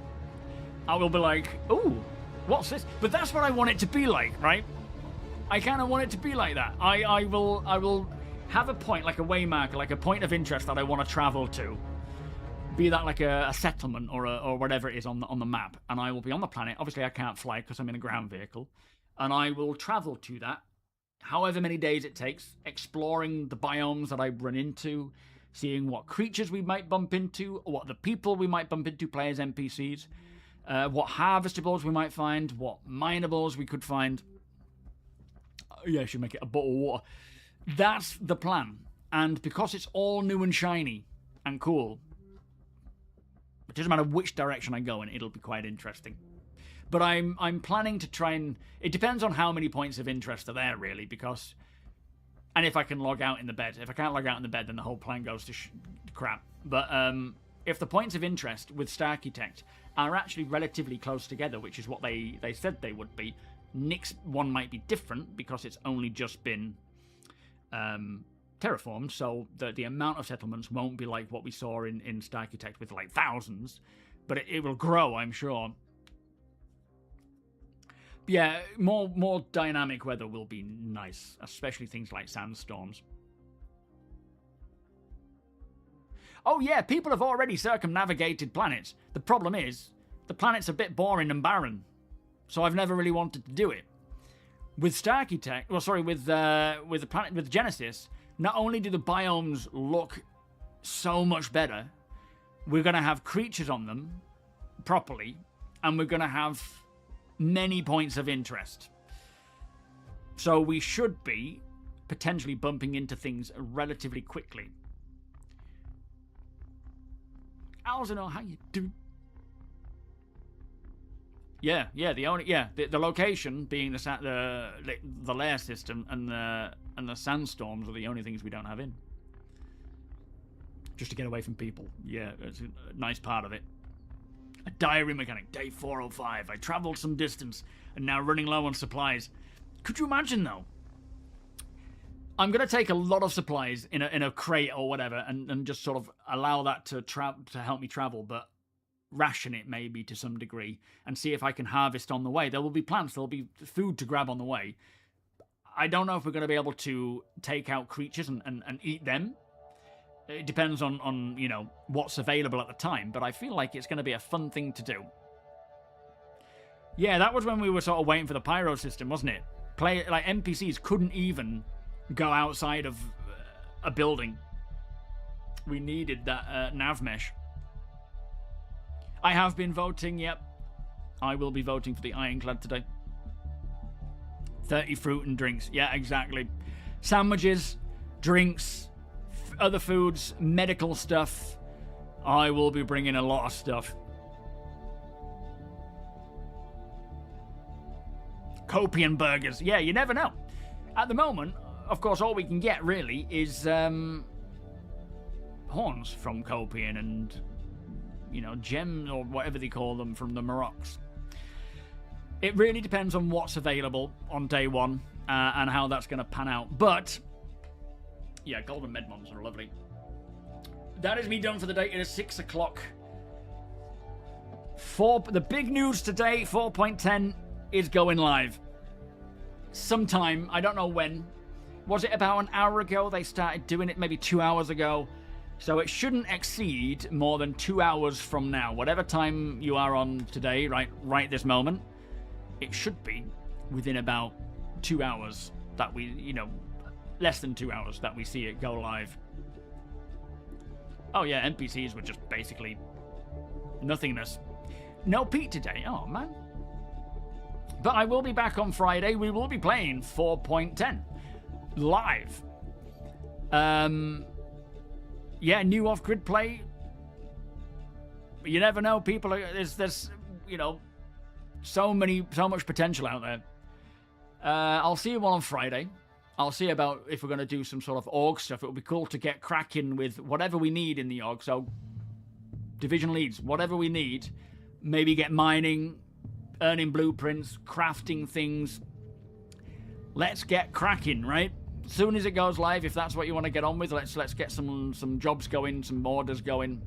I will be like, ooh, what's this? But that's what I want it to be like, right? I kind of want it to be like that. I will have a point, like a waymarker, like a point of interest that I want to travel to. Be that like a settlement or whatever it is on the map. And I will be on the planet. Obviously, I can't fly because I'm in a ground vehicle. And I will travel to that, however many days it takes, exploring the biomes that I run into, seeing what creatures we might bump into, what the people we might bump into, players, NPCs, what harvestables we might find, what minables we could find. Yeah, I should make it a bottle of water. That's the plan. And because it's all new and shiny and cool, it doesn't matter which direction I go in, it'll be quite interesting. But I'm planning to try and... It depends on how many points of interest are there, really, because... And if I can log out in the bed. If I can't log out in the bed, then the whole plan goes to crap. But if the points of interest with Starcitect are actually relatively close together, which is what they said they would be, Nick's one might be different because it's only just been terraformed, so the amount of settlements won't be like what we saw in Starcitect with like thousands, but it will grow, I'm sure. Yeah, more dynamic weather will be nice, especially things like sandstorms. Oh yeah, people have already circumnavigated planets. The problem is, the planet's a bit boring and barren, so I've never really wanted to do it. With Starcitect, well, sorry, with the planet, with Genesis, not only do the biomes look so much better, we're going to have creatures on them properly, and we're going to have many points of interest. So we should be potentially bumping into things relatively quickly. I also know how you do. Yeah, the location being the lair system and the sandstorms are the only things we don't have in. Just to get away from people. Yeah, it's a nice part of it. A diary mechanic, day 405. I travelled some distance and now running low on supplies. Could you imagine though? I'm gonna take a lot of supplies in a crate or whatever, and just sort of allow that to help me travel, but ration it maybe to some degree and see if I can harvest on the way. There will be plants, there'll be food to grab on the way. I don't know if we're going to be able to take out creatures and eat them. It depends on you know, what's available at the time, but I feel like it's going to be a fun thing to do. Yeah, that was when we were sort of waiting for the pyro system, wasn't it? Like NPCs couldn't even go outside of a building. We needed that nav mesh. I have been voting, yep. I will be voting for the Ironclad today. 30 fruit and drinks. Yeah, exactly. Sandwiches, drinks, other foods, medical stuff. I will be bringing a lot of stuff. Copian burgers. Yeah, you never know. At the moment, of course, all we can get, really, is horns from Copian and... you know, gems or whatever they call them from the Marocs. It really depends on what's available on day one and how that's going to pan out. But, yeah, golden medmons are lovely. That is me done for the day. It is 6 o'clock. The big news today, 4.10, is going live. Sometime, I don't know when. Was it about an hour ago they started doing it? Maybe 2 hours ago. So it shouldn't exceed more than 2 hours from now. Whatever time you are on today, right this moment, it should be within about 2 hours that we, you know, less than 2 hours that we see it go live. Oh yeah, NPCs were just basically nothingness. No Pete today, oh man. But I will be back on Friday. We will be playing 4.10 live. Yeah, new off-grid play. You never know, people. There's you know, so much potential out there. I'll see you all on Friday. I'll see about if we're going to do some sort of org stuff. It would be cool to get cracking with whatever we need in the org. So, division leads, whatever we need. Maybe get mining, earning blueprints, crafting things. Let's get cracking, right? As soon as it goes live, if that's what you want to get on with, let's get some jobs going, some orders going.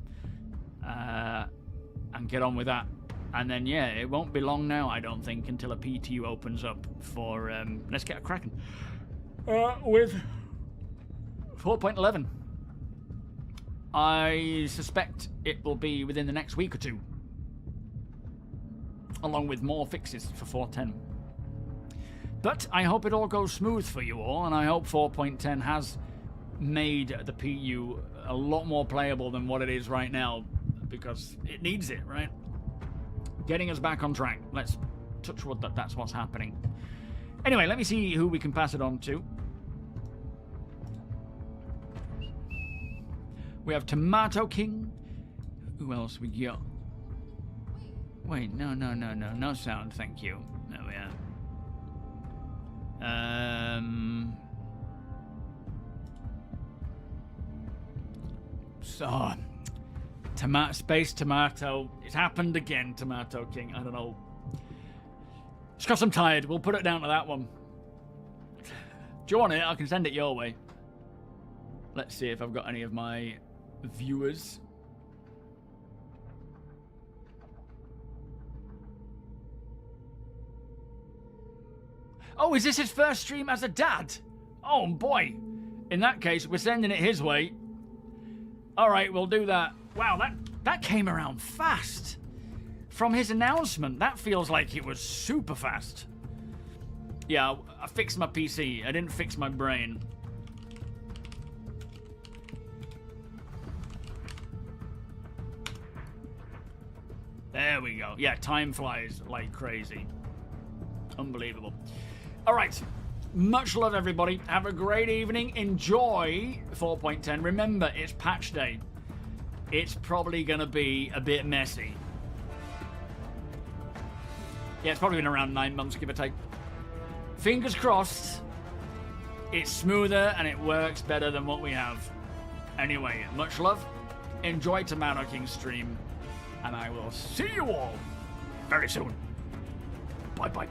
and get on with that. And then, yeah, it won't be long now, I don't think, until a PTU opens up for... let's get a cracking. With 4.11. I suspect it will be within the next week or two. Along with more fixes for 4.10. But I hope it all goes smooth for you all, and I hope 4.10 has made the PU a lot more playable than what it is right now, because it needs it, right? Getting us back on track. Let's touch wood that that's what's happening. Anyway, let me see who we can pass it on to. We have Tomato King. Who else we got? Wait, no sound, thank you. There we are. So, Space Tomato. It's happened again, Tomato King. I don't know. It's because I'm tired. We'll put it down to that one. Do you want it? I can send it your way. Let's see if I've got any of my viewers. Oh, is this his first stream as a dad? Oh, boy. In that case, we're sending it his way. All right, we'll do that. Wow, that came around fast. From his announcement, that feels like it was super fast. Yeah, I fixed my PC. I didn't fix my brain. There we go. Yeah, time flies like crazy. Unbelievable. All right. Much love, everybody. Have a great evening. Enjoy 4.10. Remember, it's patch day. It's probably going to be a bit messy. Yeah, it's probably been around 9 months, give or take. Fingers crossed, it's smoother and it works better than what we have. Anyway, much love. Enjoy Tomato King's stream. And I will see you all very soon. Bye-bye.